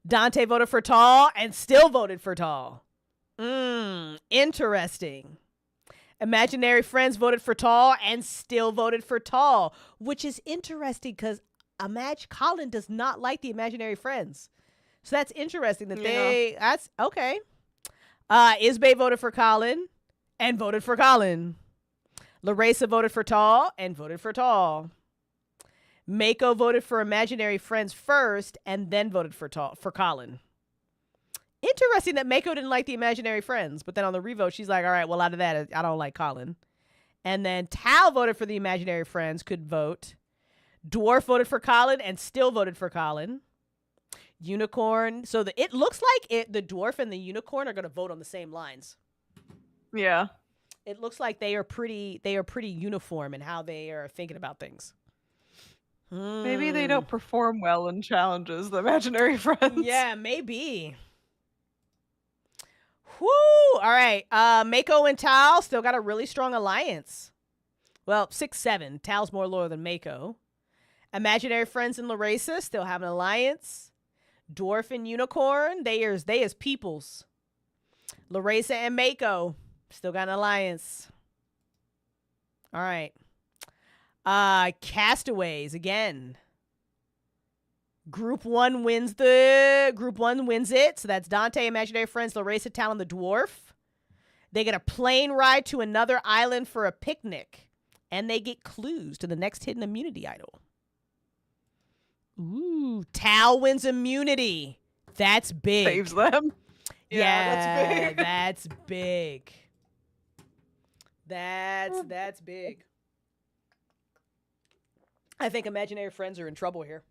Dante voted for Tall and still voted for Tall. Interesting. Imaginary Friends voted for Tall and still voted for Tall, which is interesting because Colin does not like the Imaginary Friends. So that's interesting that that's okay. Isbay voted for Colin and voted for Colin. Larissa voted for Tall and voted for Tall. Mako voted for Imaginary Friends first and then voted for Colin. Interesting that Mako didn't like the Imaginary Friends, but then on the revote, she's like, all right, well, out of that, I don't like Colin. And then Tal voted for the Imaginary Friends, could vote. Dwarf voted for Colin and still voted for Colin. Unicorn. So it looks like the Dwarf and the Unicorn are going to vote on the same lines. Yeah. It looks like they are pretty uniform in how they are thinking about things. Maybe they don't perform well in challenges, the Imaginary Friends. Yeah, maybe. Whoo! All right. Mako and Tal still got a really strong alliance. Well, 6-7. Tal's more loyal than Mako. Imaginary Friends and Larissa still have an alliance. Dwarf and Unicorn, they is peoples. Larissa and Mako still got an alliance. All right. Castaways again. Group 1 wins it. So that's Dante, Imaginary Friends, Larissa, Tal, and the Dwarf. They get a plane ride to another island for a picnic. And they get clues to the next hidden immunity idol. Ooh, Tal wins immunity. That's big. Saves them. Yeah, that's That's big. big. That's big. I think Imaginary Friends are in trouble here.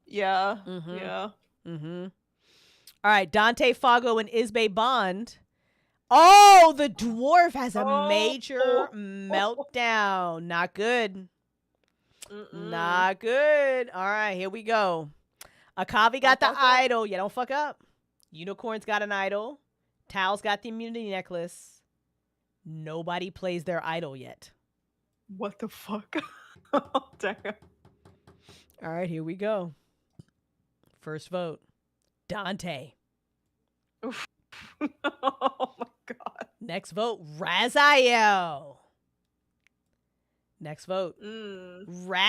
Yeah. Mm-hmm. Yeah. Mm-hmm. All right, Dante, Fago, and Isbay bond. Oh, the Dwarf has a major meltdown. Not good. Not good. All right, here we go. Akavi got the idol. Yeah, don't fuck up. Unicorn's got an idol. Tal's got the immunity necklace. Nobody plays their idol yet. What the fuck? Oh, damn. All right, here we go. First vote. Dante. Oof. Oh my god. Next vote. Raziel. Next vote. Raziel.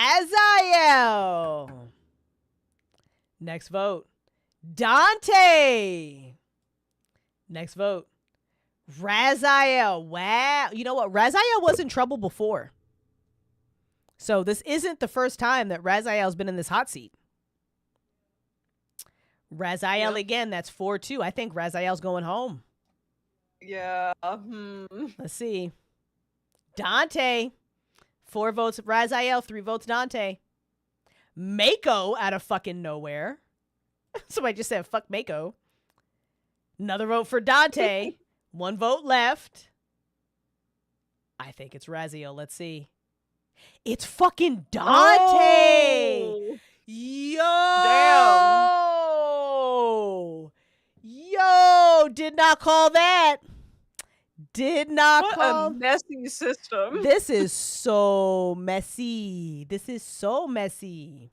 Next vote. Dante. Next vote. Raziel. Wow. You know what? Raziel was in trouble before. So this isn't the first time that Raziel's been in this hot seat. Raziel again, that's 4-2. I think Raziel's going home. Yeah. Let's see. Dante. 4 votes Raziel, 3 votes Dante. Mako out of fucking nowhere. Somebody just said fuck Mako. Another vote for Dante. 1 vote left. I think it's Raziel. Let's see. It's fucking Dante. Oh. Yo, did not call that. Did not What call. a messy system. This is so messy. This is so messy.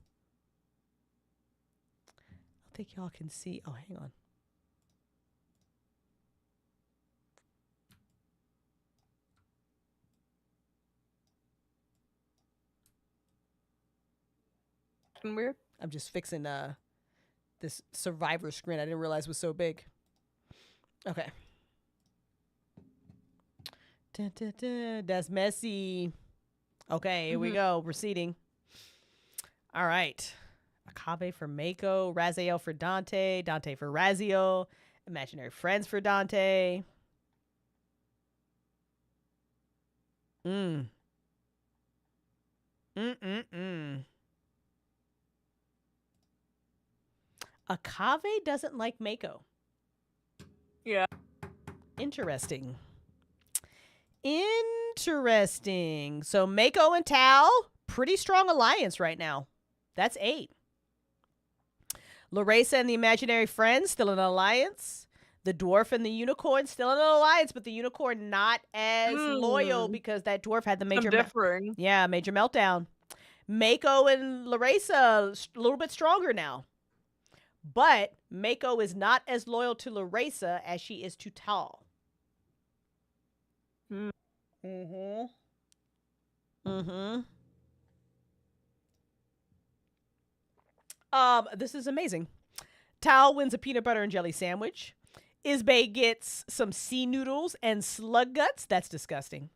I think y'all can see. Oh, hang on. Weird. I'm just fixing this Survivor screen. I didn't realize was so big. Okay. Dun, dun, dun. That's messy. Okay, here we go. Proceeding. All right. Akabe for Mako, Raziel for Dante, Dante for Raziel, imaginary friends for Dante. Akabe doesn't like Mako. Yeah. Interesting. Interesting. So Mako and Tal, pretty strong alliance right now. That's 8. Larissa and the imaginary friends, still in an alliance. The dwarf and the unicorn, still in an alliance, but the unicorn not as loyal because that dwarf had the major differing. major meltdown. Mako and Larissa, a little bit stronger now. But Mako is not as loyal to Larissa as she is to Tal. This is amazing. Tal wins a peanut butter and jelly sandwich. Isbay gets some sea noodles and slug guts. That's disgusting.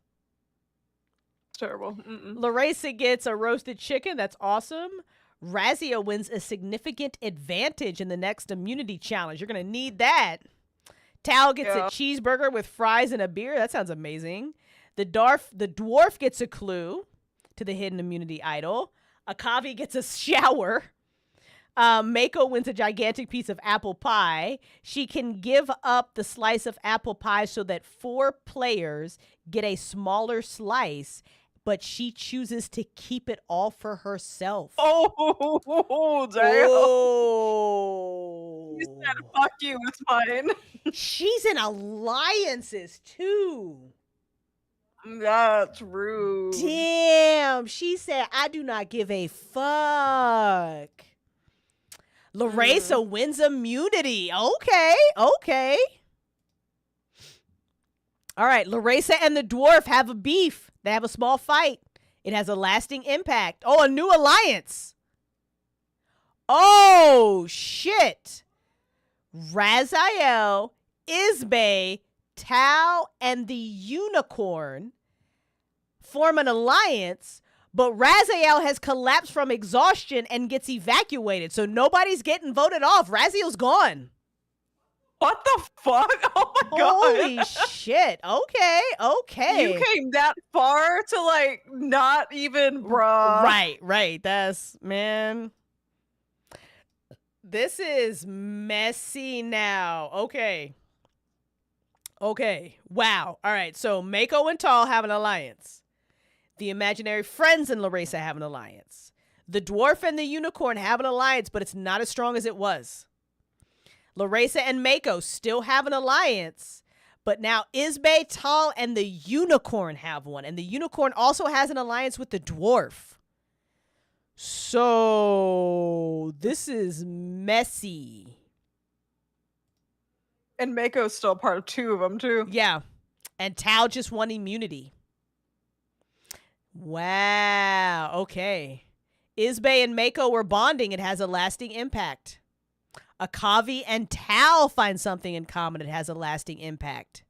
It's terrible. Larissa gets a roasted chicken. That's awesome. Razia wins a significant advantage in the next immunity challenge. You're going to need that. Tal gets a cheeseburger with fries and a beer. That sounds amazing. The dwarf gets a clue to the hidden immunity idol. Akavi gets a shower. Mako wins a gigantic piece of apple pie. She can give up the slice of apple pie so that 4 players get a smaller slice, but she chooses to keep it all for herself. Oh, damn. Oh. You said, fuck you, it's mine. She's in alliances, too. That's rude. Damn. She said, I do not give a fuck. Larissa wins immunity. Okay. All right. Larissa and the dwarf have a beef. They have a small fight. It has a lasting impact. Oh, a new alliance. Oh, shit. Raziel, Isbay, Tal, and the unicorn form an alliance, but Raziel has collapsed from exhaustion and gets evacuated, so nobody's getting voted off. Raziel's gone. What the fuck? Oh my god. Holy shit. Okay. You came that far to like not even, bruh. Right. That's, man. This is messy now. Okay. Wow. All right. So Mako and Tal have an alliance. The imaginary friends and Larissa have an alliance. The dwarf and the unicorn have an alliance, but it's not as strong as it was. Larissa and Mako still have an alliance, but now Isbay, Tal, and the unicorn have one. And the unicorn also has an alliance with the dwarf. So this is messy. And Mako's still part of 2 of them, too. Yeah. And Tal just won immunity. Wow. Okay. Isbay and Mako were bonding. It has a lasting impact. Akavi and Tal find something in common. It has a lasting impact.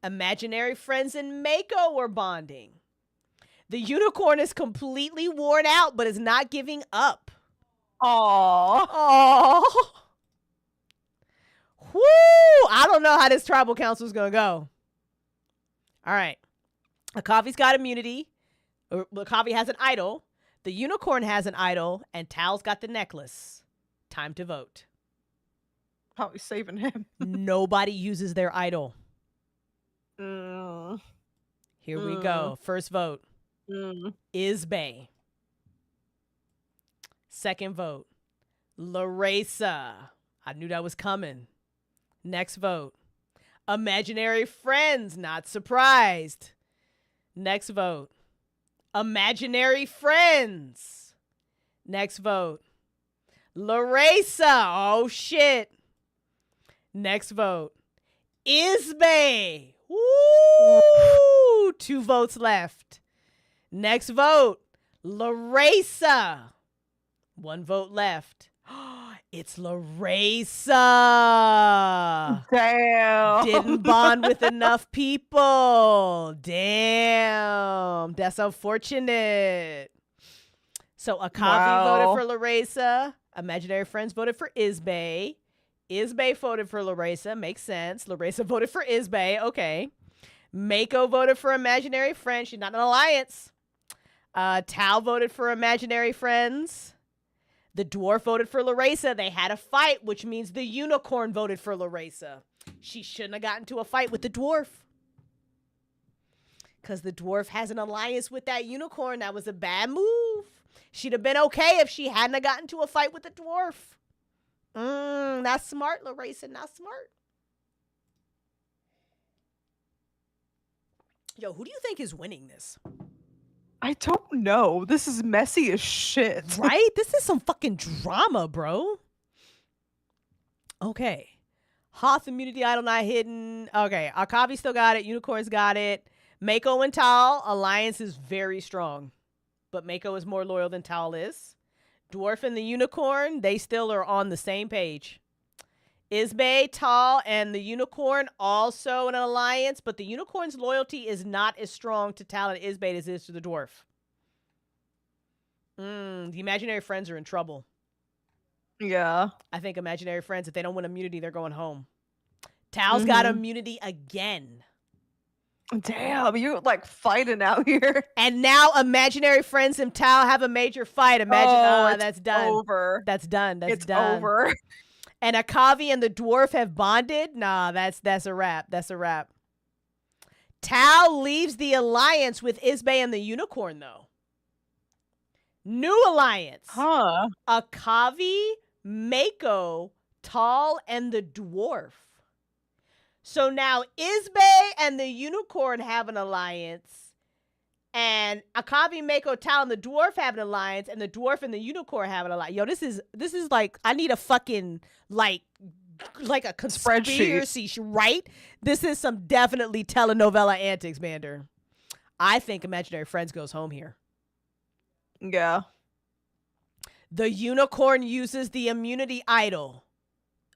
Imaginary friends and Mako were bonding. The unicorn is completely worn out, but is not giving up. Aww. Whoo! I don't know how this tribal council is going to go. All right. Akavi's got immunity. Akavi has an idol. The unicorn has an idol. And Tal's got the necklace. Time to vote. Probably saving him. Nobody uses their idol. Mm. Here we go. First vote. Isbay. Second vote, Larissa. I knew that was coming. Next vote, imaginary friends. Not surprised. Next vote, imaginary friends. Next vote, Larissa. Oh, shit. Next vote, Isbay. Woo! 2 votes left. Next vote, Larissa. 1 vote left. It's Larissa. Damn. Didn't bond with enough people. Damn. That's unfortunate. So Akavi voted for Larissa. Imaginary friends voted for Isbay. Isbay voted for Larissa. Makes sense. Larissa voted for Isbay. Okay. Mako voted for imaginary friends. She's not an alliance. Tal voted for imaginary friends. The dwarf voted for Larissa. They had a fight, which means the unicorn voted for Larissa. She shouldn't have gotten to a fight with the dwarf. Because the dwarf has an alliance with that unicorn. That was a bad move. She'd have been okay if she hadn't have gotten to a fight with the dwarf. Not smart, Larissa. Not smart. Yo, who do you think is winning this? I don't know. This is messy as shit. Right? This is some fucking drama, bro. Okay. Hoth immunity idol not hidden. Okay. Akavi still got it. Unicorns got it. Mako and Tal, alliance is very strong. But Mako is more loyal than Tal is. Dwarf and the unicorn, they still are on the same page. Isbay, Tal, and the unicorn also an alliance, but the unicorn's loyalty is not as strong to Tal and Isbay as it is to the dwarf. The imaginary friends are in trouble. Yeah. I think imaginary friends, if they don't win immunity, they're going home. Tal's got immunity again. Damn, you're like fighting out here. And now imaginary friends and Tal have a major fight. Imagine, that's done. Over. That's done. That's it's done. over. And Akavi and the dwarf have bonded. Nah, that's a wrap. That's a wrap. Tal leaves the alliance with Isbay and the unicorn, though. New alliance. Huh. Akavi, Mako, Tal, and the dwarf. So now Isbay and the unicorn have an alliance. And Akavi, Mako, Tal, and the dwarf have an alliance, and the dwarf and the unicorn have an alliance. Yo, this is like, I need a fucking like a conspiracy, right? This is some definitely telenovela antics, Mander. I think Imaginary Friends goes home here. Yeah. The unicorn uses the immunity idol.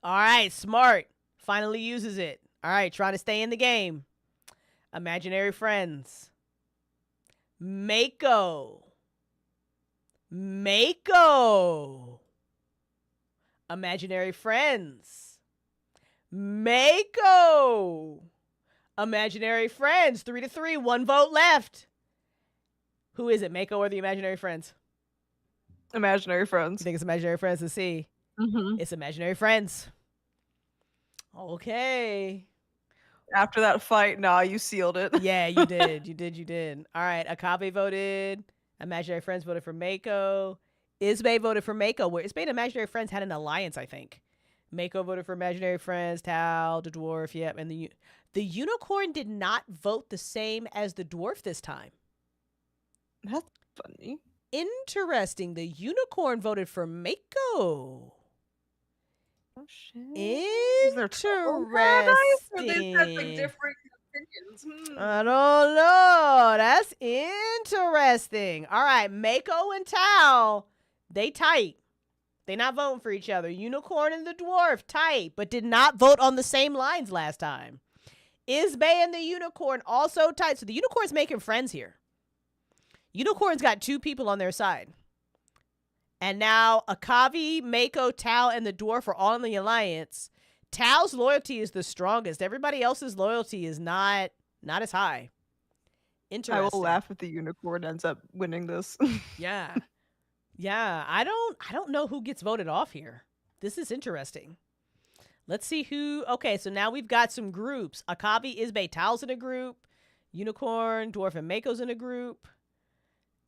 All right, smart. Finally uses it. All right, trying to stay in the game. Imaginary Friends. Mako. Imaginary Friends. Mako. Imaginary Friends. 3-3. 1 vote left. Who is it, Mako or the Imaginary Friends? Imaginary Friends. You think it's Imaginary Friends to see? It's Imaginary Friends. Okay. After that fight, nah, you sealed it. Yeah, you did. You did. All right. Akabe voted. Imaginary Friends voted for Mako. Isbay voted for Mako. Where Isbay and Imaginary Friends had an alliance, I think. Mako voted for Imaginary Friends. Tal, the dwarf, yep. And the unicorn did not vote the same as the dwarf this time. That's funny. Interesting. The unicorn voted for Mako. Oh, shit. Interesting. That's like different opinions. I don't know. That's interesting. All right, Mako and Tal, they tight. They not voting for each other. Unicorn and the dwarf tight, but did not vote on the same lines last time. Isbay and the unicorn also tight. So the unicorn's making friends here. Unicorn's got 2 people on their side. And now Akavi, Mako, Tal, and the dwarf are all in the alliance. Tal's loyalty is the strongest. Everybody else's loyalty is not as high. Interesting. I will laugh if the unicorn ends up winning this. Yeah. Yeah. I don't know who gets voted off here. This is interesting. Let's see who. Okay, so now we've got some groups. Akavi, Isbay, Tal's in a group. Unicorn, Dwarf, and Mako's in a group.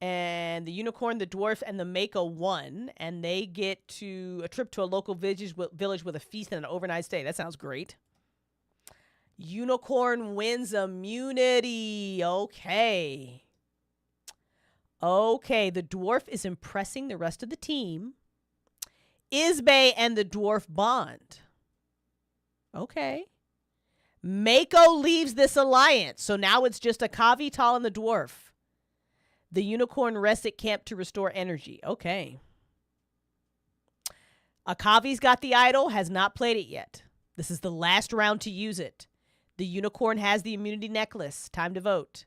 And the unicorn, the dwarf, and the Mako won, and they get a trip to a local village with a feast and an overnight stay. That sounds great. Unicorn wins immunity. Okay. The dwarf is impressing the rest of the team. Isbay and the dwarf bond. Okay. Mako leaves this alliance, so now it's just Akavi, Tal, and the dwarf. The unicorn rests at camp to restore energy. Okay. Akavi's got the idol, has not played it yet. This is the last round to use it. The unicorn has the immunity necklace. Time to vote.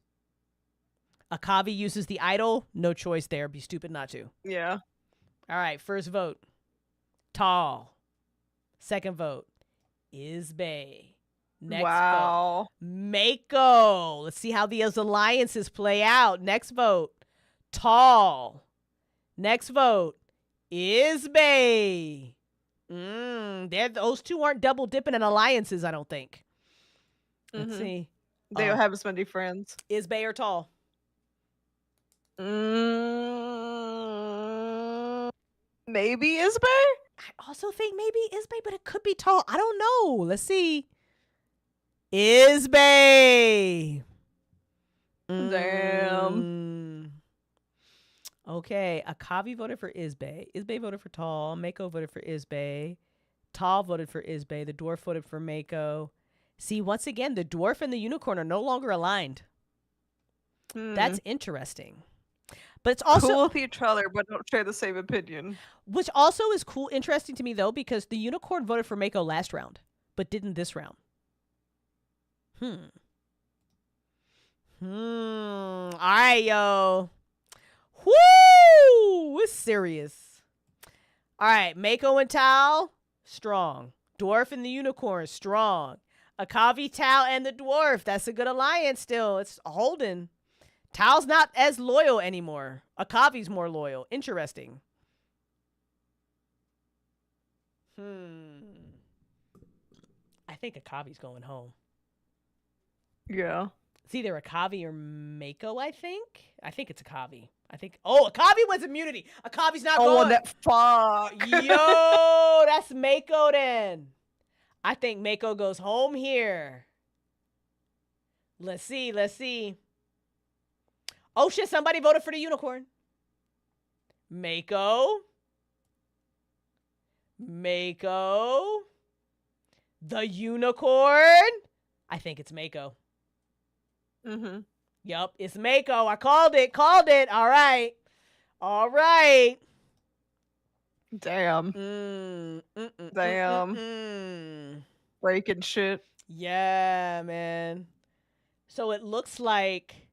Akavi uses the idol. No choice there. Be stupid not to. Yeah. All right, first vote. Tall. Second vote. Isbay. Next vote. Mako. Let's see how these alliances play out. Next vote. Tall. Next vote. Isbay. Those two aren't double dipping in alliances, I don't think. Let's see. They don't have as many friends. Isbay or Tall? Maybe Isbay? I also think maybe Isbay, but it could be Tall. I don't know. Let's see. Isbay. Damn. Okay, Akavi voted for Isbay. Isbay voted for Tall. Mako voted for Isbay. Tall voted for Isbay. The dwarf voted for Mako. See, once again, the dwarf and the unicorn are no longer aligned. That's interesting. But it's also cool with each other, but don't share the same opinion. Which also is cool, interesting to me, though, because the unicorn voted for Mako last round, but didn't this round. All right, yo. Woo! It's serious. All right, Mako and Tal, strong. Dwarf and the unicorn, strong. Akavi, Tal, and the dwarf. That's a good alliance still. It's holding. Tal's not as loyal anymore. Akavi's more loyal. Interesting. I think Akavi's going home. Yeah. It's either Akavi or Mako, I think. I think it's Akavi. Akavi wins immunity. Akavi's not going. Fuck. Yo, that's Mako then. I think Mako goes home here. Let's see. Oh shit, somebody voted for the unicorn. Mako. The unicorn. I think it's Mako. Yup, it's Mako. I called it. All right. Damn. Damn. Breaking shit. Yeah, man. So it looks like,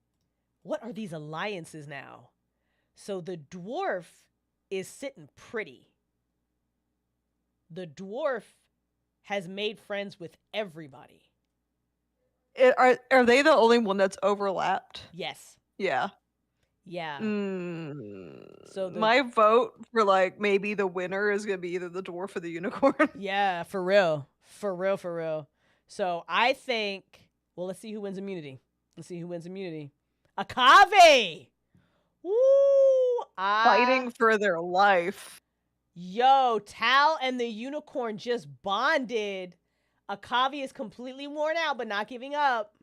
what are these alliances now? So the dwarf is sitting pretty. The dwarf has made friends with everybody. Are they the only one that's overlapped? Yes. Yeah. So my vote for like maybe the winner is gonna be either the dwarf or the unicorn. Yeah, for real. So I think, well, let's see who wins immunity. Akavi! Woo! Fighting for their life. Yo, Tal and the unicorn just bonded. Akavi is completely worn out, but not giving up.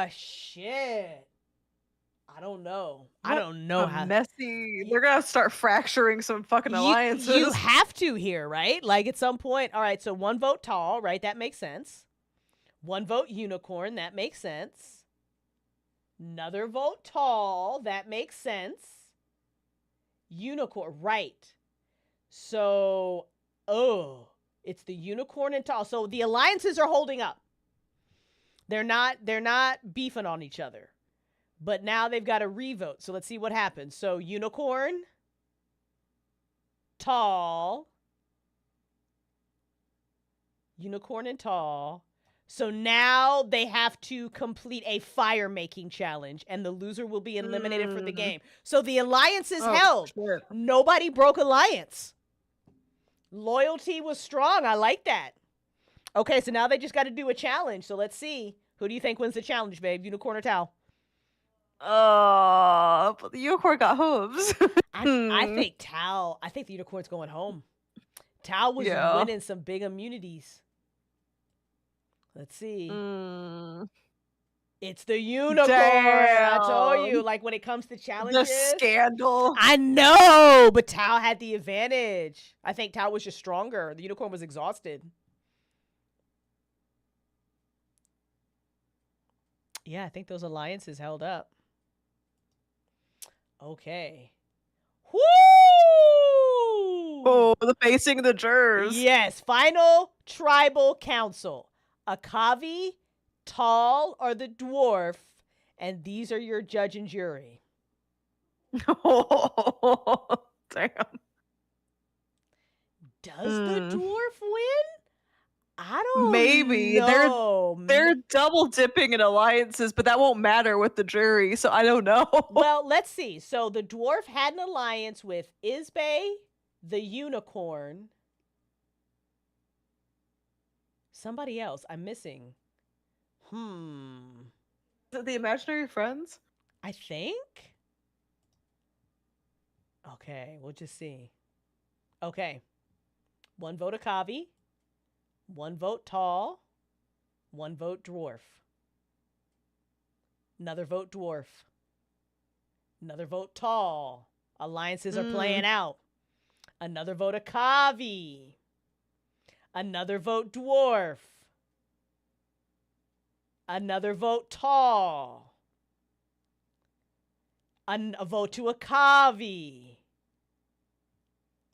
Shit. I don't know how messy. They're gonna start fracturing some fucking alliances. You have to here, right? Like at some point. All right, so 1 vote Tall, right? That makes sense. 1 vote unicorn, that makes sense. Another vote Tall, that makes sense. Unicorn, right? So, it's the unicorn and Tall. So the alliances are holding up. They're not beefing on each other. But now they've got a revote. So let's see what happens. So unicorn, Tall, unicorn and Tall. So now they have to complete a fire making challenge, and the loser will be eliminated for the game. So the alliance is held. Shit. Nobody broke alliance. Loyalty was strong. I like that. Okay, so now they just got to do a challenge. So let's see. Who do you think wins the challenge, babe? Unicorn or Tal? But the unicorn got hooves. I think the unicorn's going home. Tao was winning some big immunities. Let's see. It's the unicorn. I told you, like when it comes to challenges. The scandal. I know, but Tao had the advantage. I think Tao was just stronger. The unicorn was exhausted. Yeah, I think those alliances held up. Okay. Woo! Oh, the facing the jurors. Yes, final tribal council. Akavi, Tall, or the dwarf, and these are your judge and jury. Oh, damn. Does the dwarf win? I don't Maybe know. They're double dipping in alliances, but that won't matter with the jury, so I don't know. Well, let's see. So the dwarf had an alliance with Isbay, the unicorn. Somebody else. I'm missing. Is it the imaginary friends? I think. Okay, we'll just see. Okay. 1 vote Akavi. 1 vote Tall. 1 vote Dwarf. Another vote Dwarf. Another vote Tall. Alliances are playing out. Another vote Akavi. Another vote Dwarf. Another vote Tall. A vote to Akavi.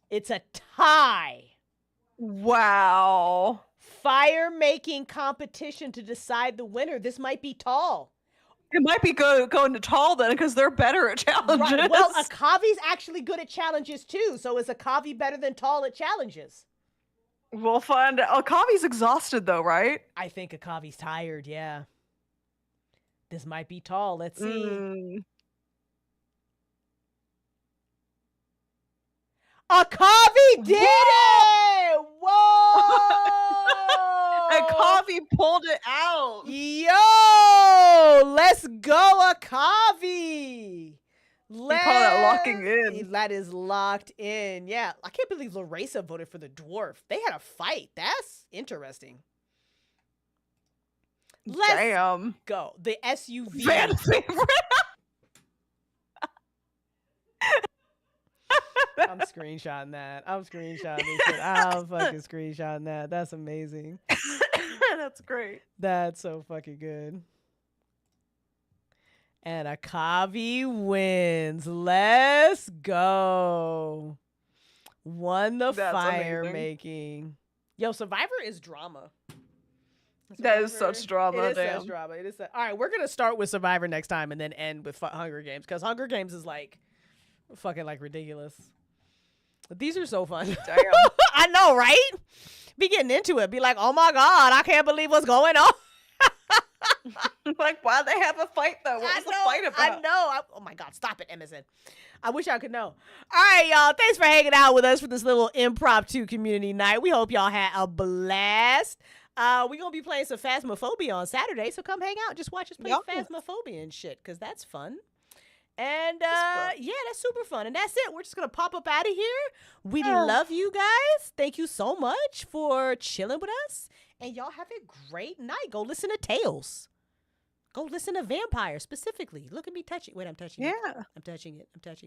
It's a tie. Wow. Fire-making competition to decide the winner. This might be Tall. It might be going to Tall then, because they're better at challenges. Right. Well, Akavi's actually good at challenges too. So is Akavi better than Tall at challenges? We'll find out. Akavi's exhausted though, right? I think Akavi's tired, yeah. This might be Tall. Let's see. Akavi did it! Whoa! Akavi pulled it out. Yo! Let's go, Akavi! We call that locking in. That is locked in. Yeah. I can't believe Larissa voted for the dwarf. They had a fight. That's interesting. Let's go. The SUV. Fan favorite. I'm screenshotting that. I'm screenshotting this. I'm fucking screenshotting that. That's amazing. That's great. That's so fucking good. And Akavi wins. Let's go. Won the fire making. Yo, Survivor is drama. That is such drama. It is such drama. It is. All right, we're gonna start with Survivor next time and then end with Hunger Games, because Hunger Games is like fucking like ridiculous. But these are so fun. Damn. I know, right? Be getting into it. Be like, oh my God, I can't believe what's going on. Like, why'd they have a fight though? What was the fight about? I know. Oh my God, stop it, MSN. I wish I could know. All right, y'all. Thanks for hanging out with us for this little impromptu community night. We hope y'all had a blast. We're going to be playing some Phasmophobia on Saturday, so come hang out. Just watch us play Phasmophobia and shit, because that's fun. And, yeah, that's super fun. And that's it. We're just going to pop up out of here. We love you guys. Thank you so much for chilling with us. And y'all have a great night. Go listen to Tales. Go listen to Vampire specifically. Look at me touching. Wait, I'm touching it. I'm touching it. I'm touching it.